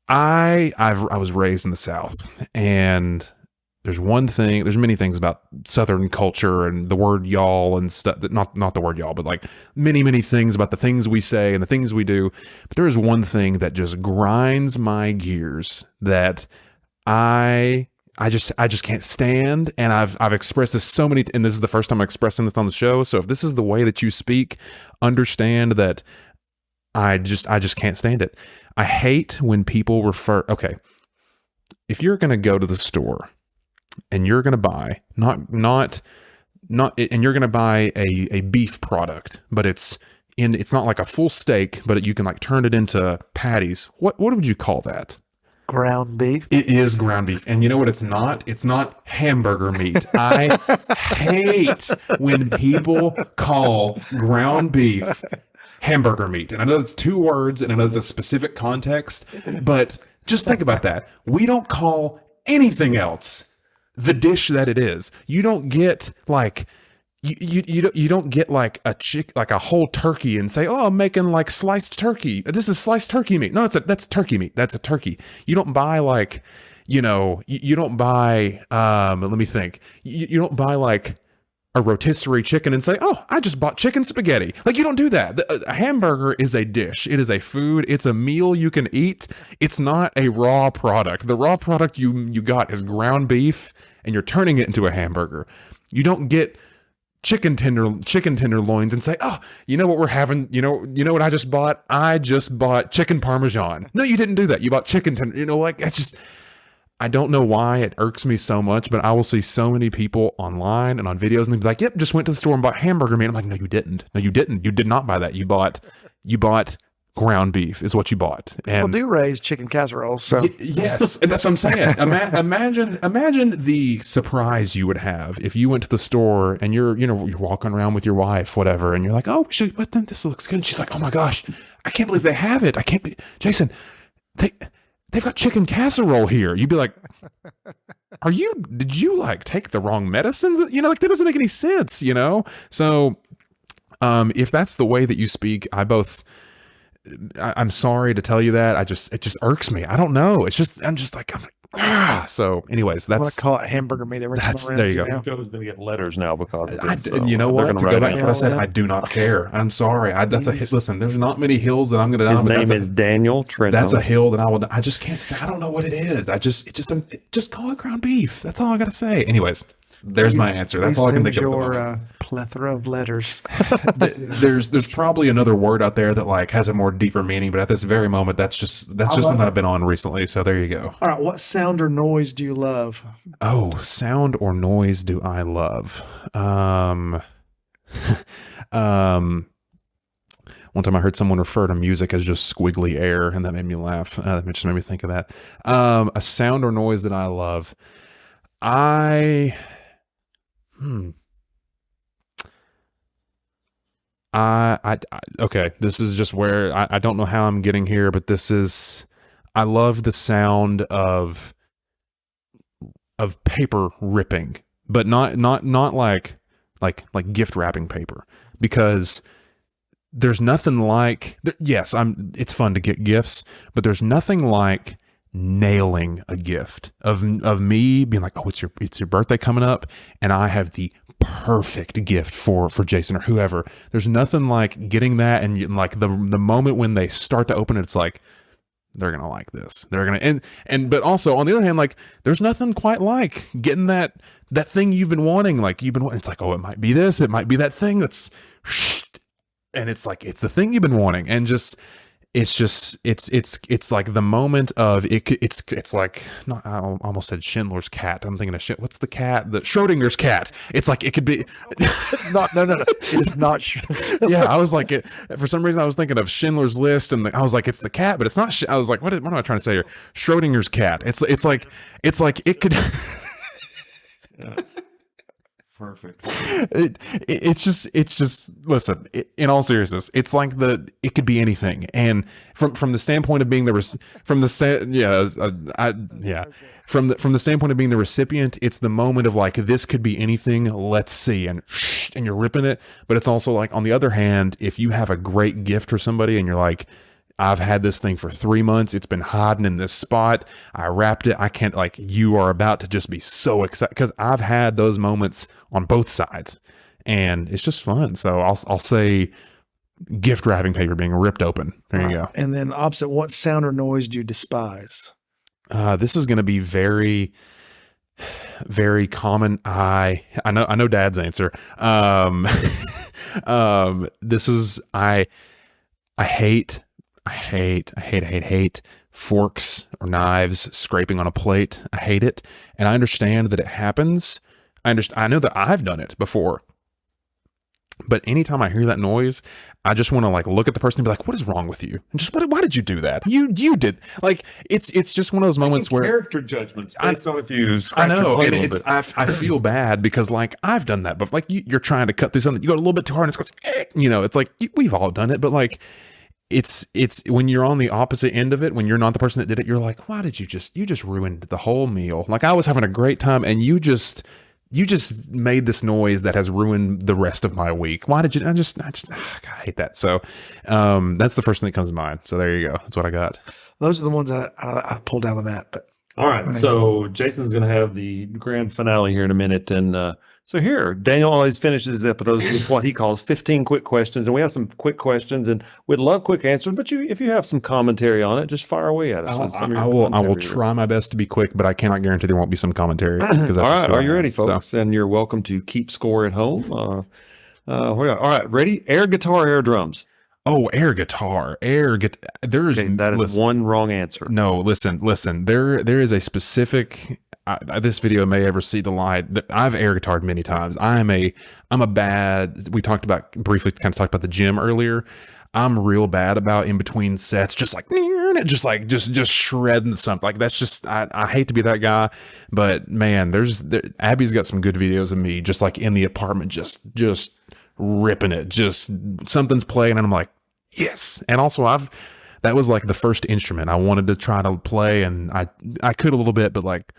I was raised in the South, and there's many things about Southern culture and the word y'all and stuff that not the word y'all, but like many things about the things we say and the things we do. But there is one thing that just grinds my gears that I just can't stand, and I've expressed this so many, and this is the first time I'm expressing this on the show. So if this is the way that you speak, understand that I just can't stand it. I hate when people refer. Okay, if you're gonna go to the store and you're gonna buy and you're gonna buy a beef product, but it's not like a full steak, but you can like turn it into patties. What would you call that? Ground beef. It is ground beef. And you know what it's not? It's not hamburger meat. I hate when people call ground beef hamburger meat. And I know it's two words and I know it's a specific context, but just think about that. We don't call anything else the dish that it is. You don't get like you don't get like a whole turkey and say, oh, I'm making like sliced turkey. This is sliced turkey meat. No, that's turkey meat. That's a turkey. You don't buy like, you don't buy let me think. You don't buy like a rotisserie chicken and say, oh, I just bought chicken spaghetti. Like, you don't do that. A hamburger is a dish. It is a food. It's a meal you can eat. It's not a raw product. The raw product you got is ground beef, and you're turning it into a hamburger. You don't get chicken tenderloins and say, oh, you know what we're having? You know what I just bought? I just bought chicken parmesan. No, you didn't do that. You bought chicken tender. Like, it's just, I don't know why it irks me so much, but I will see so many people online and on videos and they'll be like, yep, just went to the store and bought hamburger meat. I'm like, no, you didn't. No, you didn't. You did not buy that. You bought ground beef is what you bought. And people do raise chicken casseroles. So yes, and that's what I'm saying. Imagine the surprise you would have if you went to the store and you're walking around with your wife, whatever, and you're like, oh, this looks good. And she's like, oh my gosh, I can't believe they have it. Jason, they've got chicken casserole here. You'd be like, did you like take the wrong medicines? Like that doesn't make any sense, So, if that's the way that you speak, I'm sorry to tell you that. It just irks me. I don't know. I'm like, so anyways, I'm gonna call it hamburger meat. There you go. Joe's gonna get letters now because of this. You know what? To go back to what I said, I do not care. I'm sorry. Listen, there's not many hills that I'm going to. His name is Daniel Trentham. That's a hill that I just can't say. I don't know what it is. Just call it ground beef. That's all I got to say. Anyways, there's my answer. That's all I can think of. Your plethora of letters. There's probably another word out there that like has a more deeper meaning, but at this very moment, that's just something I've been on recently. So there you go. All right, what sound or noise do you love? Oh, sound or noise do I love? One time I heard someone refer to music as just squiggly air, and that made me laugh. That just made me think of that. A sound or noise that I love. Okay, this is just where I don't know how I'm getting here, but I love the sound of paper ripping, but not like gift wrapping paper, because there's nothing like, yes, it's fun to get gifts, but there's nothing like nailing a gift of me being like, oh, it's your birthday coming up, and I have the perfect gift for Jason or whoever. There's nothing like getting that, and like the moment when they start to open it, it's like, they're gonna like this. They're gonna but also on the other hand, like there's nothing quite like getting that thing you've been wanting. Like it's like, oh, it might be this, it might be that thing that's, and it's like it's the thing you've been wanting, and it's like the moment of it. It's like, not, I almost said Schindler's cat. I'm thinking of what's the cat? The Schrodinger's cat. It's like it could be. It's not. No. It's not. Yeah, I was like, for some reason I was thinking of Schindler's List, and I was like, it's the cat, but it's not. I was like, what am I trying to say here? Schrodinger's cat. It's like it could. Yes. Perfect. It's just listen, in all seriousness, it's like it could be anything, and from the standpoint of being from the standpoint of being the recipient, it's the moment of like, this could be anything, let's see, and you're ripping it. But it's also like, on the other hand, if you have a great gift for somebody and you're like, I've had this thing for 3 months. It's been hiding in this spot. I wrapped it. I can't, like, you are about to just be so excited, because I've had those moments on both sides, and it's just fun. So I'll say gift wrapping paper being ripped open. There you go. And then opposite, what sound or noise do you despise? This is going to be very, very common. I know Dad's answer. This is, I hate forks or knives scraping on a plate. I hate it. And I understand that it happens. I know that I've done it before. But anytime I hear that noise, I just want to like look at the person and be like, what is wrong with you? And just, why did you do that? You did. Like, it's just one of those moments where character judgments based on if you I scratch know, your and plate I feel bad because like I've done that, but like you're trying to cut through something, you go a little bit too hard and it's goes, it's like we've all done it, but like it's when you're on the opposite end of it, when you're not the person that did it, you're like, why did you just ruined the whole meal? Like, I was having a great time and you just made this noise that has ruined the rest of my week. Why did you? I hate that. So that's the first thing that comes to mind. So there you go. That's what I got. Those are the ones I pulled out of that. But all right. So Jason's going to have the grand finale here in a minute. And so here, Daniel always finishes his episodes with what he calls 15 quick questions. And we have some quick questions, and we'd love quick answers. But if you have some commentary on it, just fire away at us. I will try my best to be quick, but I cannot guarantee there won't be some commentary. All right. Are you ready, folks? So. And you're welcome to keep score at home. All right. Ready? Air guitar, air drums. Oh, air guitar, That is one wrong answer. No, listen. There is a specific. This video may ever see the light. I've air guitared many times. I'm a bad. We briefly talked about the gym earlier. I'm real bad about in between sets, just shredding something. Like, that's just, I hate to be that guy, but man, Abby's got some good videos of me just like in the apartment, just ripping it. Just something's playing and I'm like, yes. And also that was like the first instrument I wanted to try to play, and I could a little bit, but like,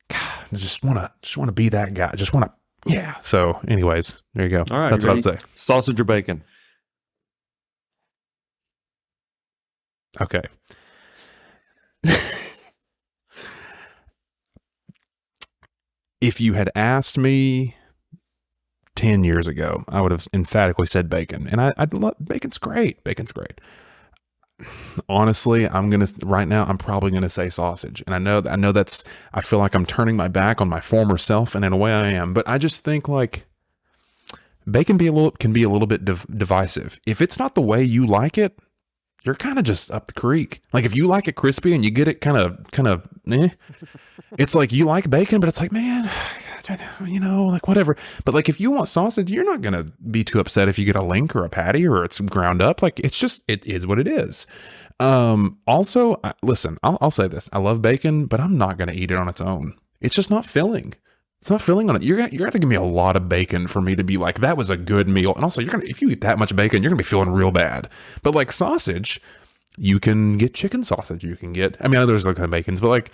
God, I just want to be that guy. Just want to, yeah. So anyways, there you go. All right. That's what I'd say. Sausage or bacon? Okay. If you had asked me 10 years ago, I would have emphatically said bacon. And I'd love, bacon's great. Honestly, right now, I'm probably going to say sausage. And I know I feel like I'm turning my back on my former self, and in a way I am, but I just think like bacon can be a little bit divisive. If it's not the way you like it, you're kind of just up the creek. Like, if you like it crispy and you get it kind of, it's like you like bacon, but it's like, man, like whatever. But like, if you want sausage, you're not going to be too upset if you get a link or a patty or it's ground up. Like, it is what it is. Also, listen, I'll say this. I love bacon, but I'm not going to eat it on its own. It's just not filling. It's not filling on it. You're gonna have to give me a lot of bacon for me to be like, that was a good meal. And also, if you eat that much bacon, you're gonna be feeling real bad. But like sausage, you can get chicken sausage. You can get, I know there's like the bacons, but like,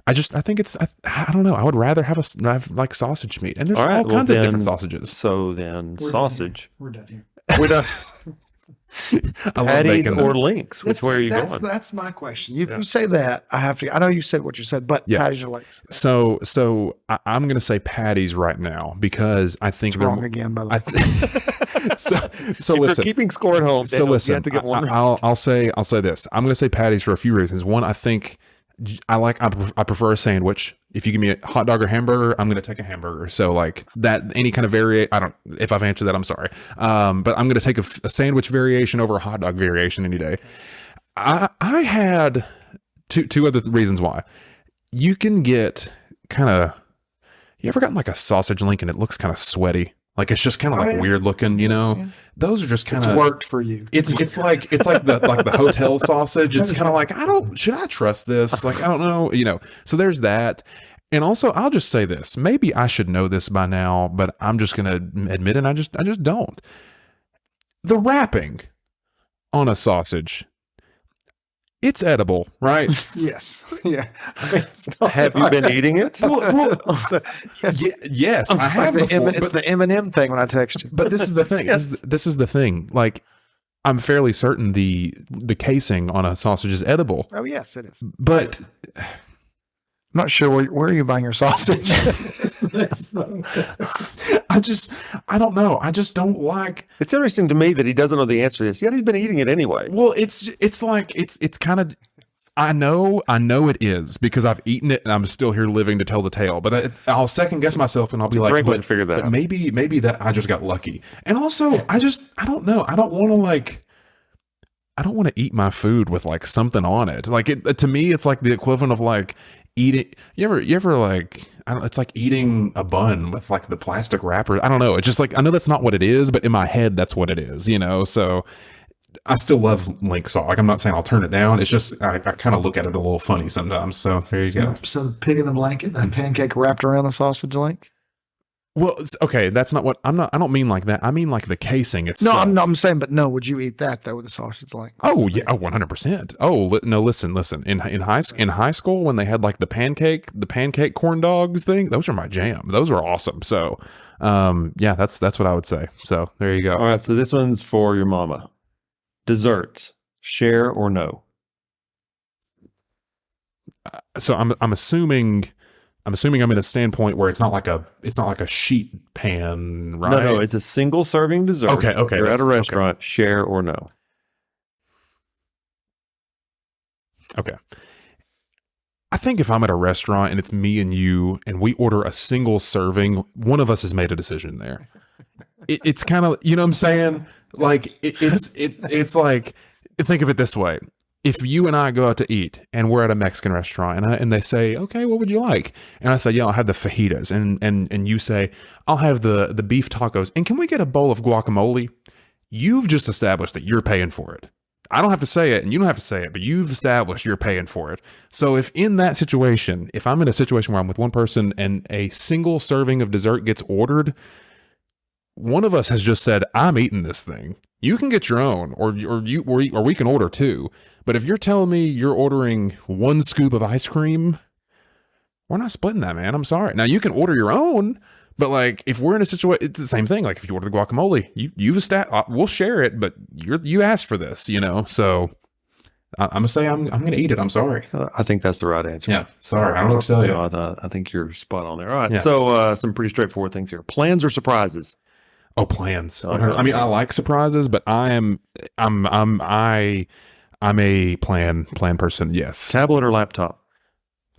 I think it's, I don't know. I would rather have like sausage meat, and there's all kinds of different sausages. So then sausage. We're done here. We're done. I love Patties bacon. or links? Which way are you that's, going? That's my question. If you say that, I have to. I know you said what you said, but Yeah. patties or links? So I'm going to say patties right now because I think they're Wrong again, by the way. so If listen. you're keeping score at home, So Daniel, listen, you have to get one. I'll say this. I'm going to say patties for a few reasons. One, I think I prefer a sandwich. If you give me a hot dog or hamburger, I'm going to take a hamburger. So like that, any kind of if I've answered that, I'm sorry. But I'm going to take a sandwich variation over a hot dog variation any day. I had two other reasons why. You can get you ever gotten like a sausage link and it looks kind of sweaty? Like it's just kind of like weird looking, you know. Yeah. Those are just kind of worked for you. It's like the hotel sausage. It's kind of like should I trust this? Like I don't know, you know. So there's that. And also I'll just say this. Maybe I should know this by now, but I'm just gonna admit it. I just don't. The wrapping on a sausage. It's edible, right? Yes. Yeah. Have you been eating it? Yes, I have. It's the M&M thing when I text you. But this is the thing. Yes. This is the thing. Like, I'm fairly certain the casing on a sausage is edible. Oh yes, it is. But I'm not sure where are you buying your sausage. I don't know. I just don't like. It's interesting to me that he doesn't know the answer to this. Yet he's been eating it anyway. Well, it's kind of. I know it is because I've eaten it and I'm still here living to tell the tale. But I'll second guess myself and I'll be like, great way to figure that out. Maybe that I just got lucky. And also, I don't know. I don't want to eat my food with like something on it. Like to me, it's like the equivalent of like eating. You ever like? It's like eating a bun with like the plastic wrapper. I don't know. It's just like I know that's not what it is, but in my head, that's what it is. You know, so. I still love link sauce. Like I'm not saying I'll turn it down. It's just I kind of look at it a little funny sometimes. So there you go. Some pig in the blanket, that pancake wrapped around the sausage link. Well, okay, that's not what I'm not. I don't mean like that. I mean like the casing itself. No, I'm saying, but no. Would you eat that though with a sausage link? Oh yeah, 100%. Oh no, listen. In high school when they had like the pancake corn dogs thing, those are my jam. Those were awesome. So, yeah, that's what I would say. So there you go. All right, so this one's for your mama. Desserts, share or no? So I'm assuming I'm in a standpoint where it's not like a sheet pan, right? No, it's a single serving dessert. Okay. You're at a restaurant, share or no? Okay. I think if I'm at a restaurant and it's me and you and we order a single serving, one of us has made a decision there. It's kind of, you know what I'm saying? Like it's like, think of it this way. If you and I go out to eat and we're at a Mexican restaurant and they say, okay, what would you like? And I say, yeah, I'll have the fajitas. And you say, I'll have the beef tacos. And can we get a bowl of guacamole? You've just established that you're paying for it. I don't have to say it and you don't have to say it, but you've established you're paying for it. So if in that situation, if I'm in a situation where I'm with one person and a single serving of dessert gets ordered, one of us has just said, I'm eating this thing. You can get your own or we can order two. But if you're telling me you're ordering one scoop of ice cream, we're not splitting that, man. I'm sorry. Now you can order your own, but like if we're in a situation, it's the same thing. Like if you order the guacamole, you've established, we'll share it, but you asked for this, you know. So I'm gonna say I'm gonna eat it. I'm sorry. I think that's the right answer. Yeah. Sorry, I don't know what to tell you. No, I think you're spot on there. All right. Yeah. So some pretty straightforward things here. Plans or surprises? Oh, plans. Okay. I mean, I like surprises, but I'm a plan person. Yes. Tablet or laptop?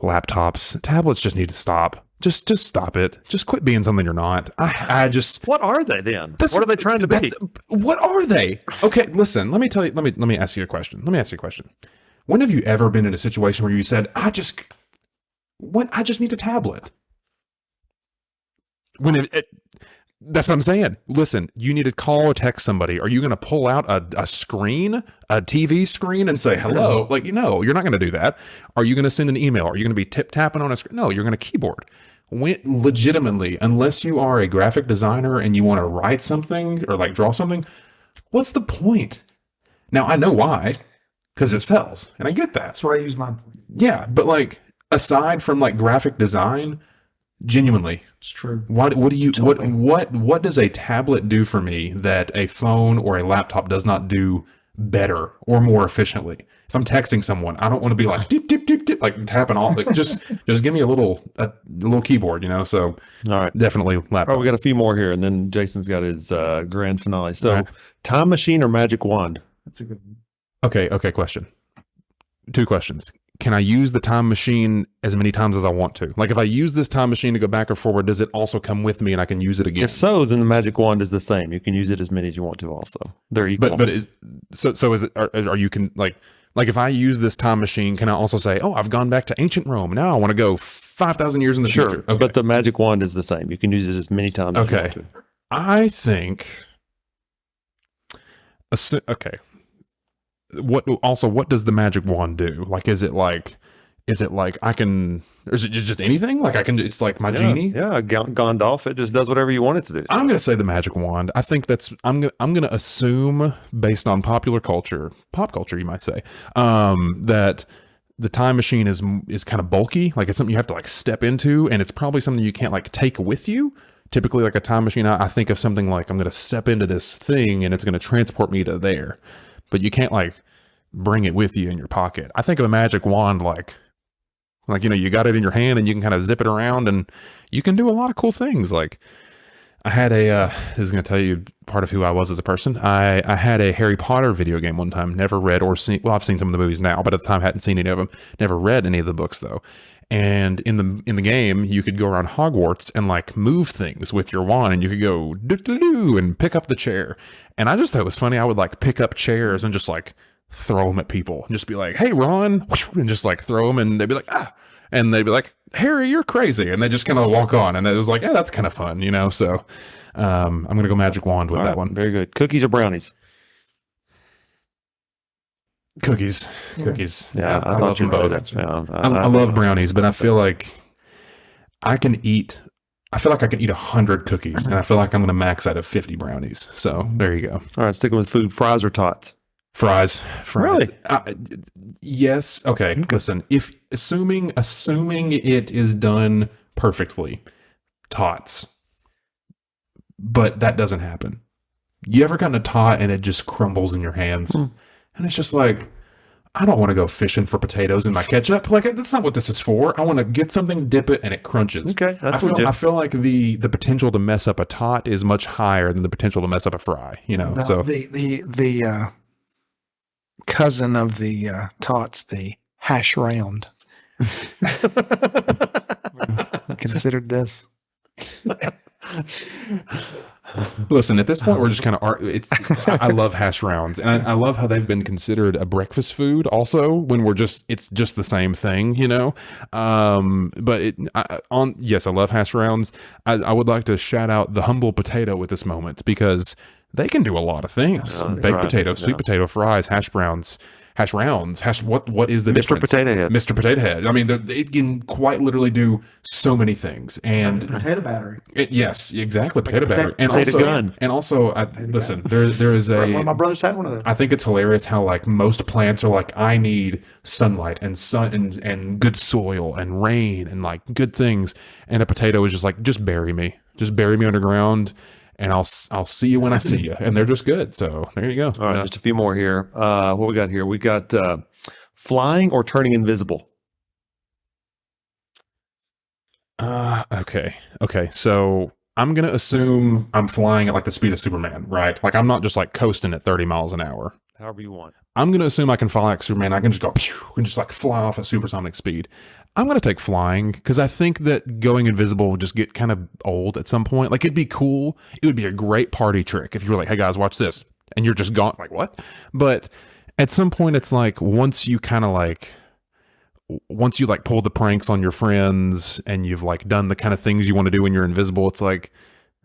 Laptops. Tablets just need to stop. Just stop it. Just quit being something you're not. I just. What are they then? What are they trying to be? What are they? Okay, listen. Let me tell you. Let me ask you a question. When have you ever been in a situation where you said, I just need a tablet? That's what I'm saying. Listen, you need to call or text somebody. Are you going to pull out a screen, a TV screen, and say hello? Like, no, you're not going to do that. Are you going to send an email? Are you going to be tapping on a screen? No, you're going to keyboard. Legitimately, unless you are a graphic designer and you want to write something or like draw something, what's the point? Now, I know why, because it sells, and I get that. That's where I use mine. Yeah, but like aside from like graphic design, Genuinely. It's true. What does a tablet do for me that a phone or a laptop does not do better or more efficiently? If I'm texting someone, I don't want to be like deep, deep, deep, deep, like tapping all. Like just give me a little keyboard, you know. So All right. definitely All laptop. right, we got a few more here, and then Jason's got his grand finale. So, All right. time machine or magic wand? That's a good one. Okay. Question. 2 questions. Can I use the time machine as many times as I want to? Like if I use this time machine to go back or forward, does it also come with me and I can use it again? If so, then the magic wand is the same. You can use it as many as you want to. Also, they're equal. But is is it? Are you can like if I use this time machine, can I also say, oh, I've gone back to ancient Rome. Now I want to go 5,000 years in the sure, future. Okay. but the magic wand is the same. You can use it as many times as you want to. I think. Okay. What does the magic wand do? Like, is it like I can, or is it just anything? Like I can, it's like my genie? Yeah, Gandalf, it just does whatever you want it to do. I'm going to say the magic wand. I think I'm going to assume based on pop culture, you might say, that the time machine is kind of bulky. Like it's something you have to like step into, and it's probably something you can't like take with you. Typically like a time machine, I think of something like I'm going to step into this thing and it's going to transport me to there, but you can't like bring it with you in your pocket. I think of a magic wand like, you know, you got it in your hand and you can kind of zip it around and you can do a lot of cool things. Like I had this is going to tell you part of who I was as a person. I had a Harry Potter video game one time, never read or seen. Well, I've seen some of the movies now, but at the time hadn't seen any of them. Never read any of the books though. And in the game, you could go around Hogwarts and like move things with your wand, and you could go do and pick up the chair. And I just thought it was funny. I would like pick up chairs and just like throw them at people and just be like, "Hey, Ron," and just like throw them, and they'd be like, "Ah," and they'd be like, "Harry, you're crazy," and they just kind of walk on. And it was like, "Yeah, that's kind of fun," you know. So I'm gonna go magic wand with that one. Very good. Cookies or brownies? Cookies. Yeah, I thought you both. I love brownies, but I feel like I can eat 100 cookies, and I feel like I'm going to max out of 50 brownies. So there you go. All right, sticking with food, fries or tots? Fries. Really? Yes. Okay. Listen, if assuming it is done perfectly, tots. But that doesn't happen. You ever gotten a tot and it just crumbles in your hands? And it's just like, I don't want to go fishing for potatoes in my ketchup. Like, that's not what this is for. I want to get something, dip it, and it crunches. Okay, I feel like the potential to mess up a tot is much higher than the potential to mess up a fry. You know, so the cousin of the tots, the hash round. Considered this. Listen, at this point, we're just kind of. I love hash browns, and I love how they've been considered a breakfast food. Also, when it's just the same thing, you know. But yes, I love hash browns. I would like to shout out the humble potato at this moment because they can do a lot of things: baked potato, sweet potato, fries, hash browns. Hash rounds. What is the Mr. difference? Potato Head. Mr. Potato Head. I mean, it can quite literally do so many things. And potato battery. Yes, exactly. Potato battery. And potato gun. And also, listen, there is a. One of my brothers had one of those. I think it's hilarious how like most plants are like, I need sunlight and sun and good soil and rain and like good things. And a potato is just like, just bury me underground. And I'll see you when I see you. And they're just good. So there you go. All right, just a few more here. What we got here? We got flying or turning invisible. Okay. So I'm going to assume I'm flying at like the speed of Superman, right? Like I'm not just like coasting at 30 miles an hour. However you want. I'm going to assume I can fly like Superman. I can just go and just like fly off at supersonic speed. I'm going to take flying because I think that going invisible would just get kind of old at some point. Like it'd be cool. It would be a great party trick if you were like, hey guys, watch this. And you're just gone. Like what? But at some point it's like once you pull the pranks on your friends and you've like done the kind of things you want to do when you're invisible, it's like,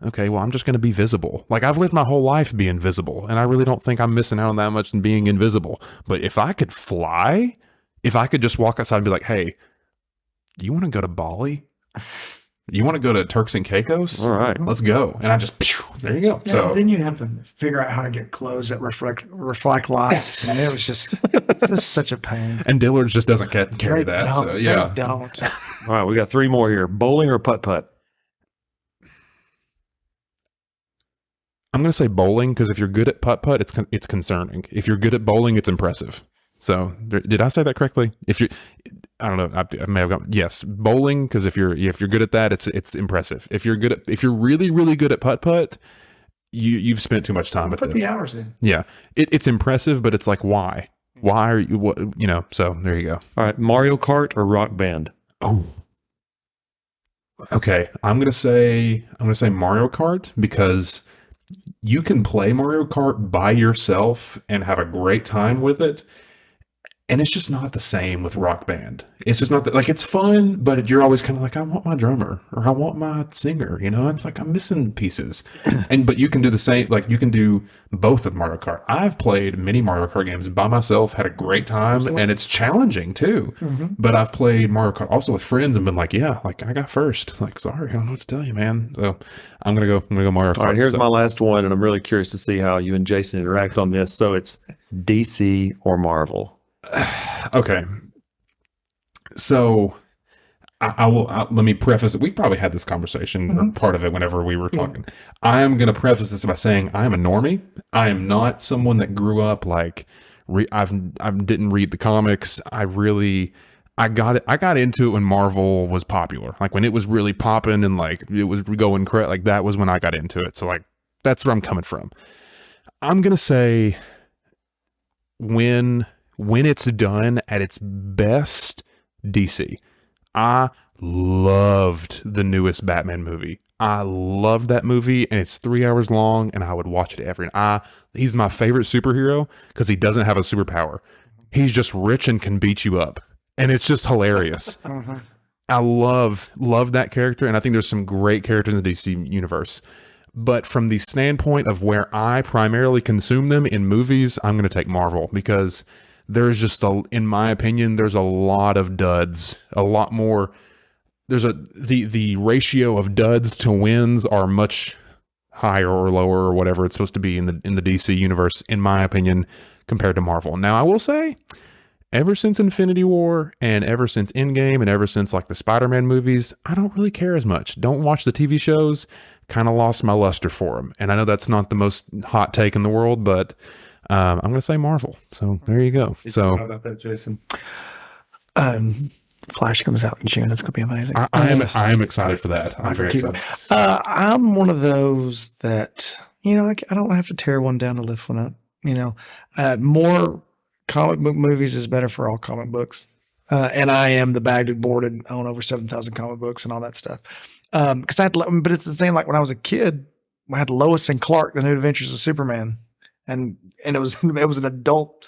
okay, well, I'm just going to be visible. Like I've lived my whole life being visible and I really don't think I'm missing out on that much in being invisible. But if I could fly, if I could just walk outside and be like, hey, do you want to go to Bali? You want to go to Turks and Caicos? All right. Let's go. And I just, there you go. Yeah, So then you have to figure out how to get clothes that reflect light. And it was just such a pain. and Dillard's just doesn't carry They that. don't. So yeah. They don't. All right, we got 3 more here. Bowling or putt-putt? I'm going to say bowling because if you're good at putt-putt, it's concerning. If you're good at bowling, it's impressive. So did I say that correctly? I don't know. I may have got yes, bowling because if you're good at that, it's impressive. If you're really really good at putt-putt, you've spent too much time with Put this. the hours in. Yeah, it's impressive, but it's like why are you what So there you go. All right, Mario Kart or Rock Band? Oh, okay. I'm gonna say Mario Kart because you can play Mario Kart by yourself and have a great time with it. And it's just not the same with Rock Band. It's just not that, like, it's fun, but you're always kind of like, I want my drummer or I want my singer, It's like I'm missing pieces. But you can do the same, like you can do both of Mario Kart. I've played many Mario Kart games by myself, had a great time, and it's challenging too. But I've played Mario Kart also with friends and been like, yeah, like I got first. Like, sorry, I don't know what to tell you, man. So I'm gonna go Mario Kart. All right, here's my last one, and I'm really curious to see how you and Jason interact on this. So it's DC or Marvel. Okay. So I will let me preface it. We probably had this conversation or part of it whenever we were talking. I am going to preface this by saying I am a normie. I am not someone that grew up like I didn't read the comics. I got into it when Marvel was popular. Like when it was really popping and like it was going like that was when I got into it. So like that's where I'm coming from. I'm going to say when it's done at its best, DC. I loved the newest Batman movie. I loved that movie, and it's 3 hours long, and I would watch it he's my favorite superhero because he doesn't have a superpower. He's just rich and can beat you up, and it's just hilarious. I love that character, and I think there's some great characters in the DC universe. But from the standpoint of where I primarily consume them in movies, I'm going to take Marvel because there's just in my opinion, there's a lot of duds, a lot more. The ratio of duds to wins are much higher or lower or whatever it's supposed to be in the DC universe, in my opinion, compared to Marvel. Now, I will say, ever since Infinity War and ever since Endgame and ever since like the Spider-Man movies, I don't really care as much. Don't watch the TV shows. Kind of lost my luster for them. And I know that's not the most hot take in the world, but I'm going to say Marvel. So there you go. So how about that, Jason? Flash comes out in June. It's going to be amazing. I am excited for that. I'm very excited. I'm one of those that, I don't have to tear one down to lift one up. More comic book movies is better for all comic books. And I am the bagged and boarded, own over 7,000 comic books and all that stuff. But it's the same, like when I was a kid, I had Lois and Clark, The New Adventures of Superman. And it was an adult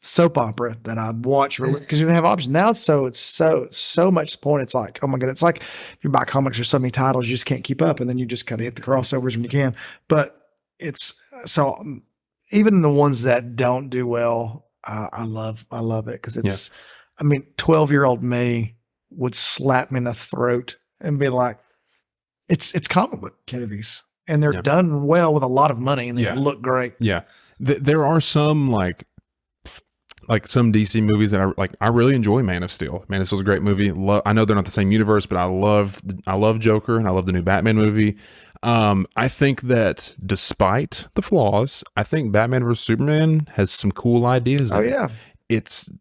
soap opera that I watched because you didn't have options. Now it's so much point. It's like, oh my God, it's like if you buy comics, there's so many titles, you just can't keep up. And then you just kind of hit the crossovers when you can. But it's so even the ones that don't do well, I love it because it's, 12-year-old me would slap me in the throat and be like, it's comic book movies. And they're done well with a lot of money, and they look great. Yeah, there are some like some DC movies that I really enjoy. Man of Steel. Man of Steel is a great movie. I know they're not the same universe, but I love Joker, and I love the new Batman movie. I think that despite the flaws, I think Batman vs Superman has some cool ideas. Oh yeah.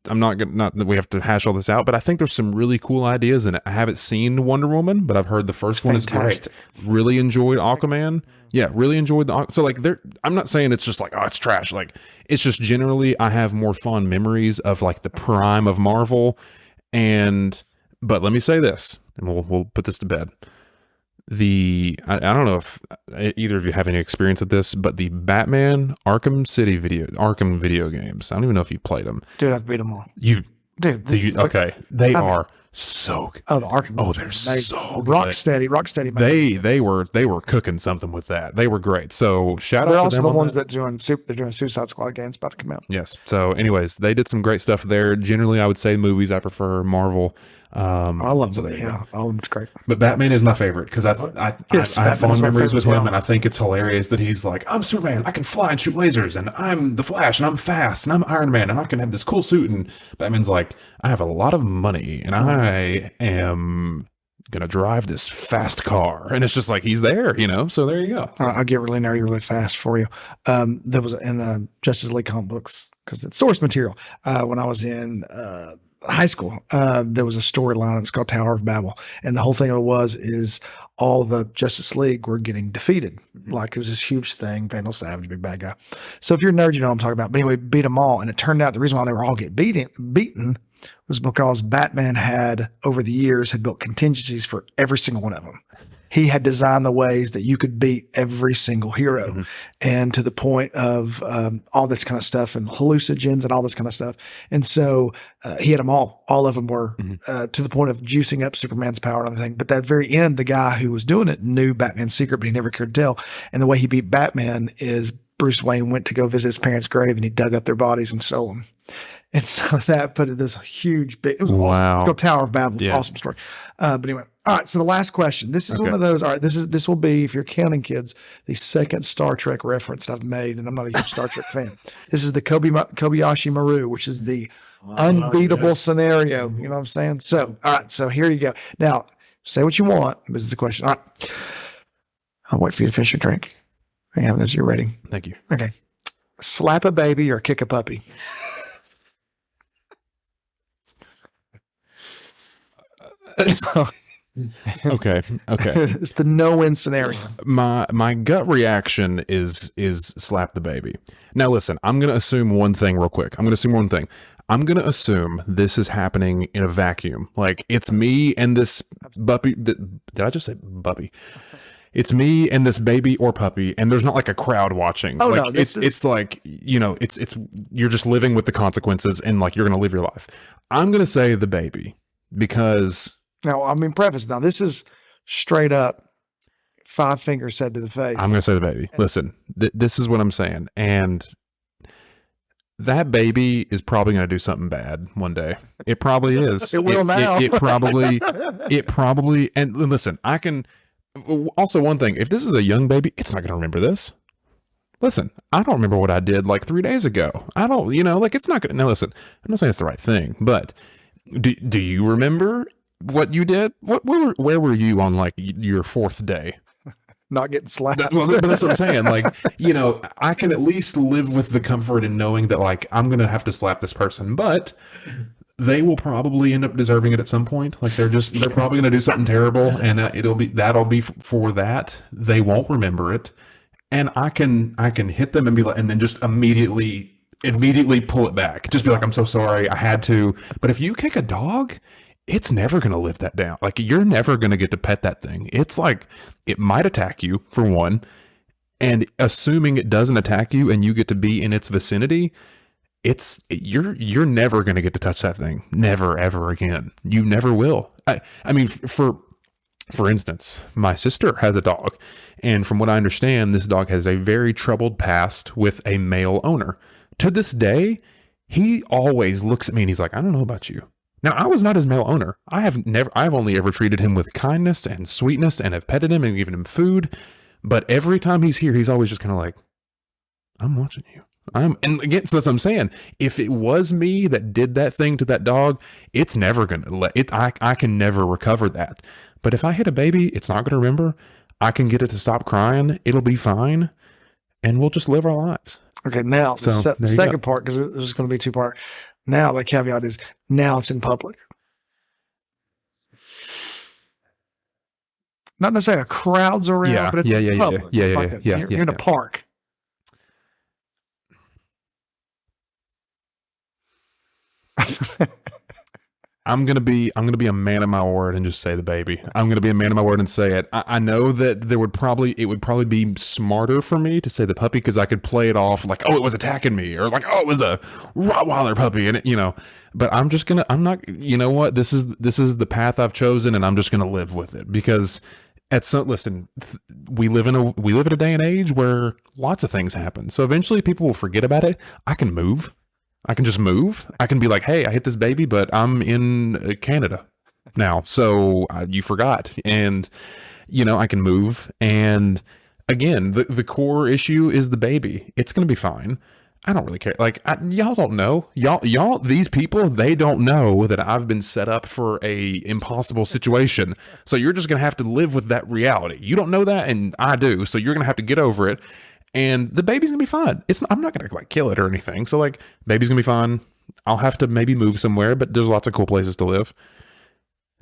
Not that we have to hash all this out, but I think there's some really cool ideas in it. I haven't seen Wonder Woman, but I've heard the first one is great. Really enjoyed Aquaman. Yeah, really enjoyed so like I'm not saying it's just like, oh, it's trash. Like it's just generally I have more fond memories of like the prime of Marvel. But let me say this, and we'll put this to bed. I don't know if either of you have any experience with this, but the Batman Arkham video games. I don't even know if you played them. Dude, I've beat them all. Okay. They are so good. Oh, the Arkham. Oh, they're so Rocksteady. They were cooking something with that. They were great. So shout out to them. They're also the ones that they're doing Suicide Squad games about to come out. Yes. So anyways, they did some great stuff there. Generally, I would say movies I prefer Marvel. I love so them. there you Yeah, go. all of them's great. But Batman is my favorite because I Yes, have Batman fond is my memories favorite with as well. him, and I think it's hilarious that he's like, I'm Superman, I can fly and shoot lasers, and I'm the Flash, and I'm fast, and I'm Iron Man, and I can have this cool suit. And Batman's like, I have a lot of money, and I am gonna drive this fast car, and it's just like he's there, So there you go. I'll get really nerdy really fast for you. There was in the Justice League comic books because it's source material. When I was in high school, there was a storyline. It was called Tower of Babel, and the whole thing of it is all the Justice League were getting defeated. Like it was this huge thing. Vandal Savage, big bad guy. So if you're a nerd, you know what I'm talking about. But anyway, beat them all, and it turned out the reason why they were all beaten was because Batman had over the years had built contingencies for every single one of them. He had designed the ways that you could beat every single hero, and to the point of all this kind of stuff and hallucinogens and all this kind of stuff. And so he had them all. All of them were to the point of juicing up Superman's power and everything. But at the very end, the guy who was doing it knew Batman's secret, but he never cared to tell. And the way he beat Batman is Bruce Wayne went to go visit his parents' grave, and he dug up their bodies and sold them. And so that put this huge, big, it was awesome. It's called Tower of Babel. It's an awesome story. But anyway, all right. So the last question, this is one of those, all right, this will be, if you're counting kids, the second Star Trek reference that I've made, and I'm not a huge Star Trek fan. This is the Kobayashi Maru, which is the unbeatable scenario. You know what I'm saying? So, all right. So here you go. Now, say what you want. This is the question. All right. I'll wait for you to finish your drink. Yeah, this you're ready. Thank you. Okay. Slap a baby or kick a puppy? Okay. It's the no-win scenario. My gut reaction is slap the baby. Now listen, I'm going to assume one thing real quick. I'm going to assume this is happening in a vacuum. Like it's me and this puppy. Did I just say puppy? It's me and this baby or puppy, and there's not like a crowd watching. Oh, like, no, it's like, it's you're just living with the consequences, and like you're going to live your life. I'm going to say the baby because. Now, I mean, preface. Now, this is straight up 5 fingers said to the face. I'm going to say the baby. Listen, this is what I'm saying, and that baby is probably going to do something bad one day. It probably is. It will now. It probably. And listen, I can. Also, one thing, if this is a young baby, it's not going to remember this. Listen, I don't remember what I did like 3 days ago. I don't, like it's not going to. Now, listen, I'm not saying it's the right thing, but do you remember what you did? Where were you on like your 4th day? Not getting slapped. But that's what I'm saying. Like, I can at least live with the comfort in knowing that like I'm going to have to slap this person, but they will probably end up deserving it at some point. Like they're probably going to do something terrible, and that'll be for that. They won't remember it, and I can hit them and be like, and then just immediately pull it back. Just be like, I'm so sorry, I had to. But if you kick a dog, it's never going to live that down. Like you're never going to get to pet that thing. It's like it might attack you for one, and assuming it doesn't attack you and you get to be in its vicinity. You're never going to get to touch that thing. Never, ever again. You never will. I mean, for instance, my sister has a dog, and from what I understand, this dog has a very troubled past with a male owner. To this day, he always looks at me and he's like, I don't know about you. Now, I was not his male owner. I've only ever treated him with kindness and sweetness and have petted him and given him food. But every time he's here, he's always just kind of like, I'm watching you. And again, so that's what I'm saying. If it was me that did that thing to that dog, it's never going to let it. I can never recover that. But if I hit a baby, it's not going to remember. I can get it to stop crying. It'll be fine. And we'll just live our lives. Okay. Now the second part, because there's going to be 2-part. Now the caveat is now it's in public. Not necessarily a crowd's around, but it's in public. You're in a park. I'm gonna be a man of my word and just say the baby. I'm gonna be a man of my word and say it. I know that it would probably be smarter for me to say the puppy because I could play it off like, oh, it was attacking me, or like, oh, it was a Rottweiler puppy, and But I'm not. You know what? This is the path I've chosen, and I'm just gonna live with it because listen, we live in a day and age where lots of things happen. So eventually, people will forget about it. I can move. I can just move. I can be like, hey, I hit this baby, but I'm in Canada. now. So you forgot. And, I can move. And again, the core issue is the baby. It's going to be fine. I don't really care. Like, y'all don't know. These people, they don't know that I've been set up for a impossible situation. So you're just going to have to live with that reality. You don't know that, and I do. So you're going to have to get over it. And the baby's going to be fine. I'm not going to like kill it or anything. So like, baby's going to be fine. I'll have to maybe move somewhere, but there's lots of cool places to live.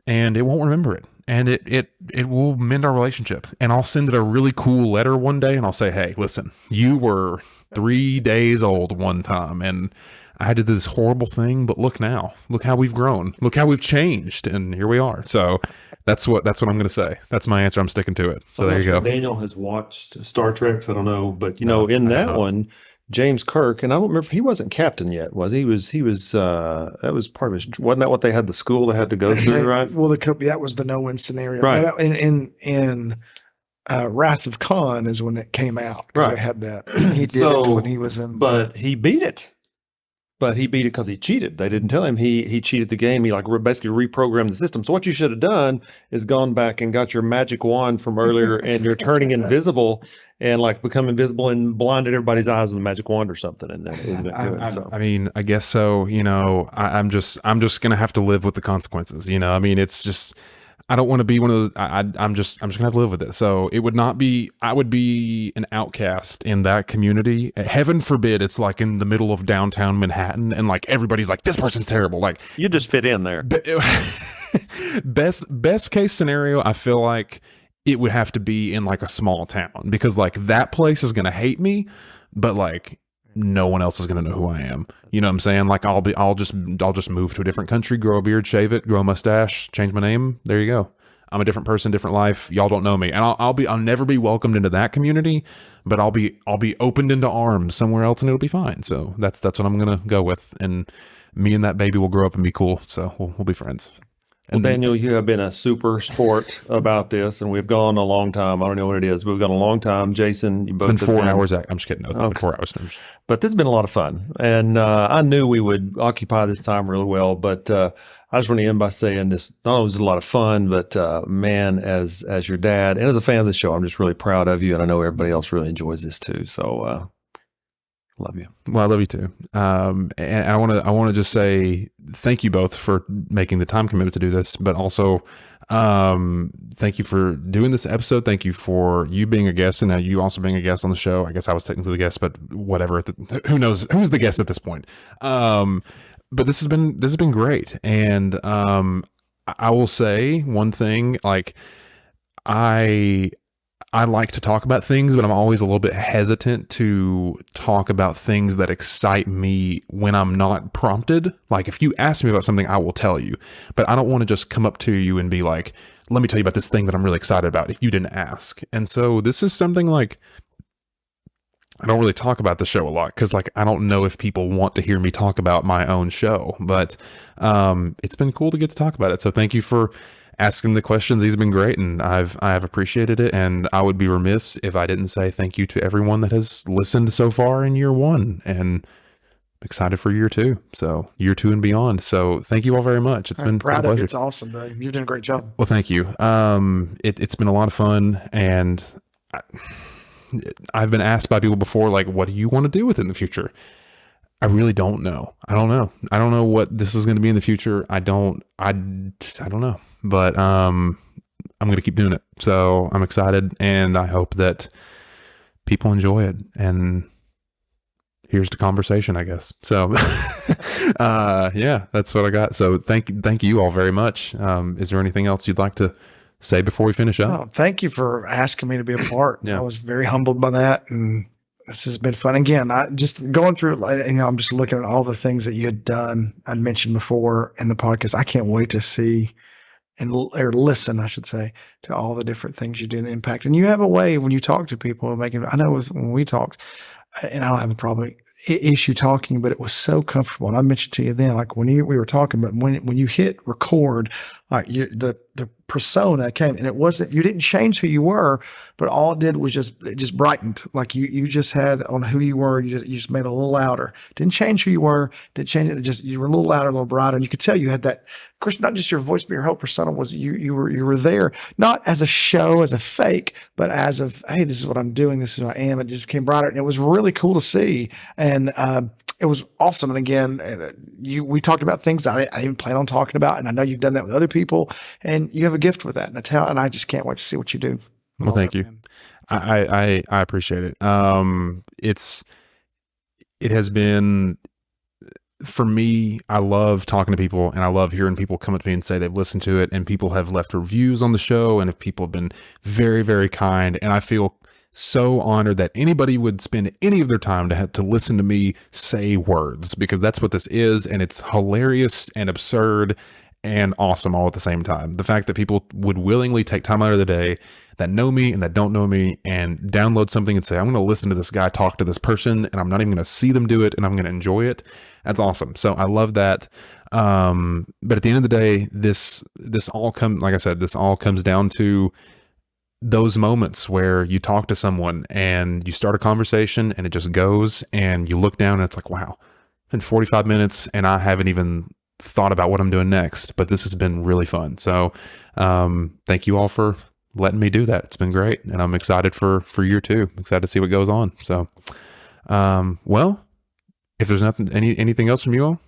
And it won't remember it. And it will mend our relationship. And I'll send it a really cool letter one day, and I'll say, hey, listen, you were 3 days old one time, and I did this horrible thing, but look now. Look how we've grown. Look how we've changed, and here we are. So that's what I'm going to say. That's my answer. I'm sticking to it. So there you go. Daniel has watched Star Trek, so I don't know, but in that one, James Kirk, and I don't remember, he wasn't captain yet, was he? He was that was part of his, wasn't that what they had, the school they had to go through, right? Well, that was the no-win scenario. Right. In Wrath of Khan is when it came out. Right. They had that. He did it when he was in. But he beat it. But he beat it because he cheated. They didn't tell him he cheated the game. He basically reprogrammed the system. So what you should have done is gone back and got your magic wand from earlier, and you're turning invisible and like become invisible and blinded everybody's eyes with a magic wand or something. And then it would have been good. I mean, I guess so. I'm just gonna have to live with the consequences. I mean, it's just. I don't want to be one of those. I'm just gonna have to live with it. So it would not be. I would be an outcast in that community. Heaven forbid it's like in the middle of downtown Manhattan, and like everybody's like, this person's terrible. Like you just fit in there. Best case scenario, I feel like it would have to be in like a small town, because like that place is gonna hate me, but like no one else is going to know who I am. You know what I'm saying? Like I'll just move to a different country, grow a beard, shave it, grow a mustache, change my name. There you go. I'm a different person, different life. Y'all don't know me. And I'll never be welcomed into that community, but I'll be opened into arms somewhere else, and it'll be fine. So that's what I'm going to go with. And me and that baby will grow up and be cool. So we'll be friends. Well, Daniel, you have been a super sport about this, and we've gone a long time. I don't know what it is, but we've gone a long time. Jason, you both it's been 4 hours. I'm just kidding. No, it's been 4 hours. But this has been a lot of fun, and I knew we would occupy this time really well. But I just want to end by saying this: not only was it a lot of fun, but man, as your dad and as a fan of the show, I'm just really proud of you, and I know everybody else really enjoys this too. So. Love you. Well, I love you too. And I want to just say thank you both for making the time commitment to do this, but also thank you for doing this episode. Thank you for you being a guest, and now you also being a guest on the show. I guess I was technically the guest, but whatever. Who knows who's the guest at this point? But this has been great, and I will say one thing. Like I like to talk about things, but I'm always a little bit hesitant to talk about things that excite me when I'm not prompted. Like if you ask me about something, I will tell you, but I don't want to just come up to you and be like, let me tell you about this thing that I'm really excited about if you didn't ask. And so this is something like, I don't really talk about the show a lot because like, I don't know if people want to hear me talk about my own show, but it's been cool to get to talk about it. So thank you for asking the questions. These have been great, and I have appreciated it, and I would be remiss if I didn't say thank you to everyone that has listened so far in year 1, and excited for year 2, so year 2 and beyond. So thank you all very much. It's been proud a pleasure. of you. It's awesome, buddy. You're doing a great job. Well, thank you. It's been a lot of fun, and I've been asked by people before, like, what do you want to do with it in the future? I really don't know. I don't know what this is going to be in the future. I don't know, but I'm going to keep doing it. So I'm excited, and I hope that people enjoy it. And here's the conversation, I guess. So yeah, that's what I got. So thank you all very much. Is there anything else you'd like to say before we finish up? Oh, thank you for asking me to be a part. Yeah. I was very humbled by that, and this has been fun. Again, I just going through it, I'm just looking at all the things that you had done. I'd mentioned before in the podcast. I can't wait to see or listen, I should say, to all the different things you do and the impact. And you have a way when you talk to people of making, I know when we talked, and I don't have a problem issue talking, but it was so comfortable. And I mentioned to you then, like we were talking, but when you hit record Like the persona came, and it wasn't, you didn't change who you were, but all it did was it just brightened. Like you just had on who you were, you just made it a little louder. Didn't change who you were, didn't change it. Just, you were a little louder, a little brighter, and you could tell you had that. Of course, not just your voice, but your whole persona was you were there, not as a show, as a fake, but as of, hey, this is what I'm doing, this is who I am. It just became brighter, and it was really cool to see. And it was awesome. And again, we talked about things that I didn't plan on talking about, and I know you've done that with other people, and you have a gift with that. And I just can't wait to see what you do. Well, thank you. I appreciate it. It has been, for me, I love talking to people, and I love hearing people come up to me and say they've listened to it, and people have left reviews on the show, and if people have been very, very kind, and I feel so honored that anybody would spend any of their time to listen to me say words, because that's what this is, and it's hilarious and absurd and awesome all at the same time. The fact that people would willingly take time out of the day that know me and that don't know me and download something and say, I'm going to listen to this guy talk to this person, and I'm not even going to see them do it, and I'm going to enjoy it. That's awesome. So I love that. But at the end of the day, this all comes down to those moments where you talk to someone and you start a conversation and it just goes, and you look down and it's like, wow, it's been 45 minutes and I haven't even thought about what I'm doing next, but this has been really fun. So thank you all for letting me do that. It's been great, and I'm excited for year 2. I'm excited to see what goes on. So well, if there's anything else from you all,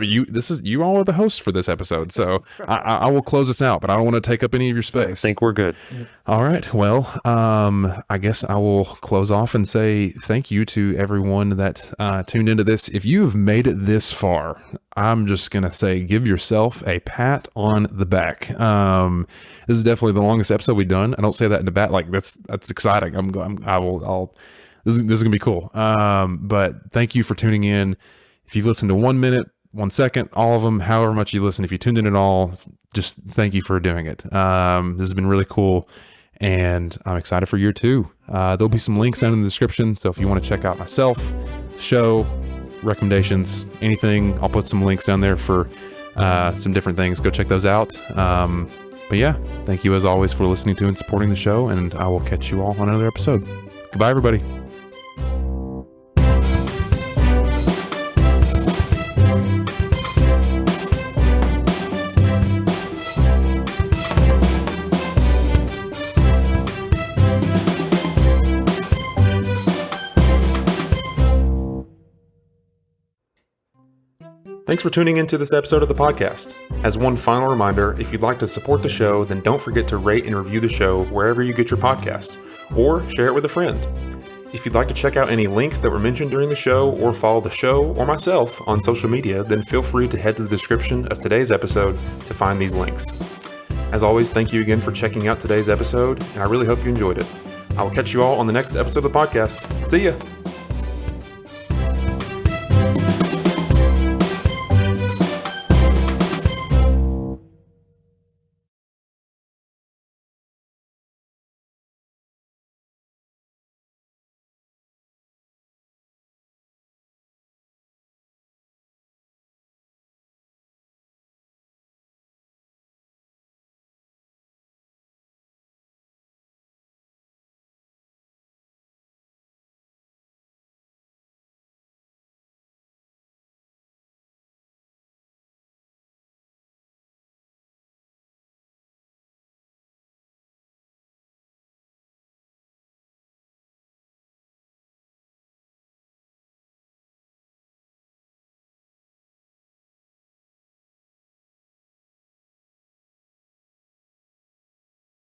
you all are the hosts for this episode, so I will close this out, but I don't want to take up any of your space. I think we're good. All right. Well, I guess I will close off and say thank you to everyone that tuned into this. If you have made it this far, I'm just going to say, give yourself a pat on the back. This is definitely the longest episode we've done. I don't say that in the back. Like that's exciting. This is going to be cool. But thank you for tuning in. If you've listened to 1 minute, 1 second, all of them, however much you listen, if you tuned in at all, just thank you for doing it. This has been really cool, and I'm excited for year 2. There'll be some links down in the description, so if you want to check out myself, show, recommendations, anything, I'll put some links down there for some different things. Go check those out. But yeah, thank you as always for listening to and supporting the show, and I will catch you all on another episode. Goodbye, everybody. Thanks for tuning into this episode of the podcast. As one final reminder, if you'd like to support the show, then don't forget to rate and review the show wherever you get your podcast, or share it with a friend. If you'd like to check out any links that were mentioned during the show, or follow the show or myself on social media, then feel free to head to the description of today's episode to find these links. As always, thank you again for checking out today's episode, and I really hope you enjoyed it. I will catch you all on the next episode of the podcast. See ya!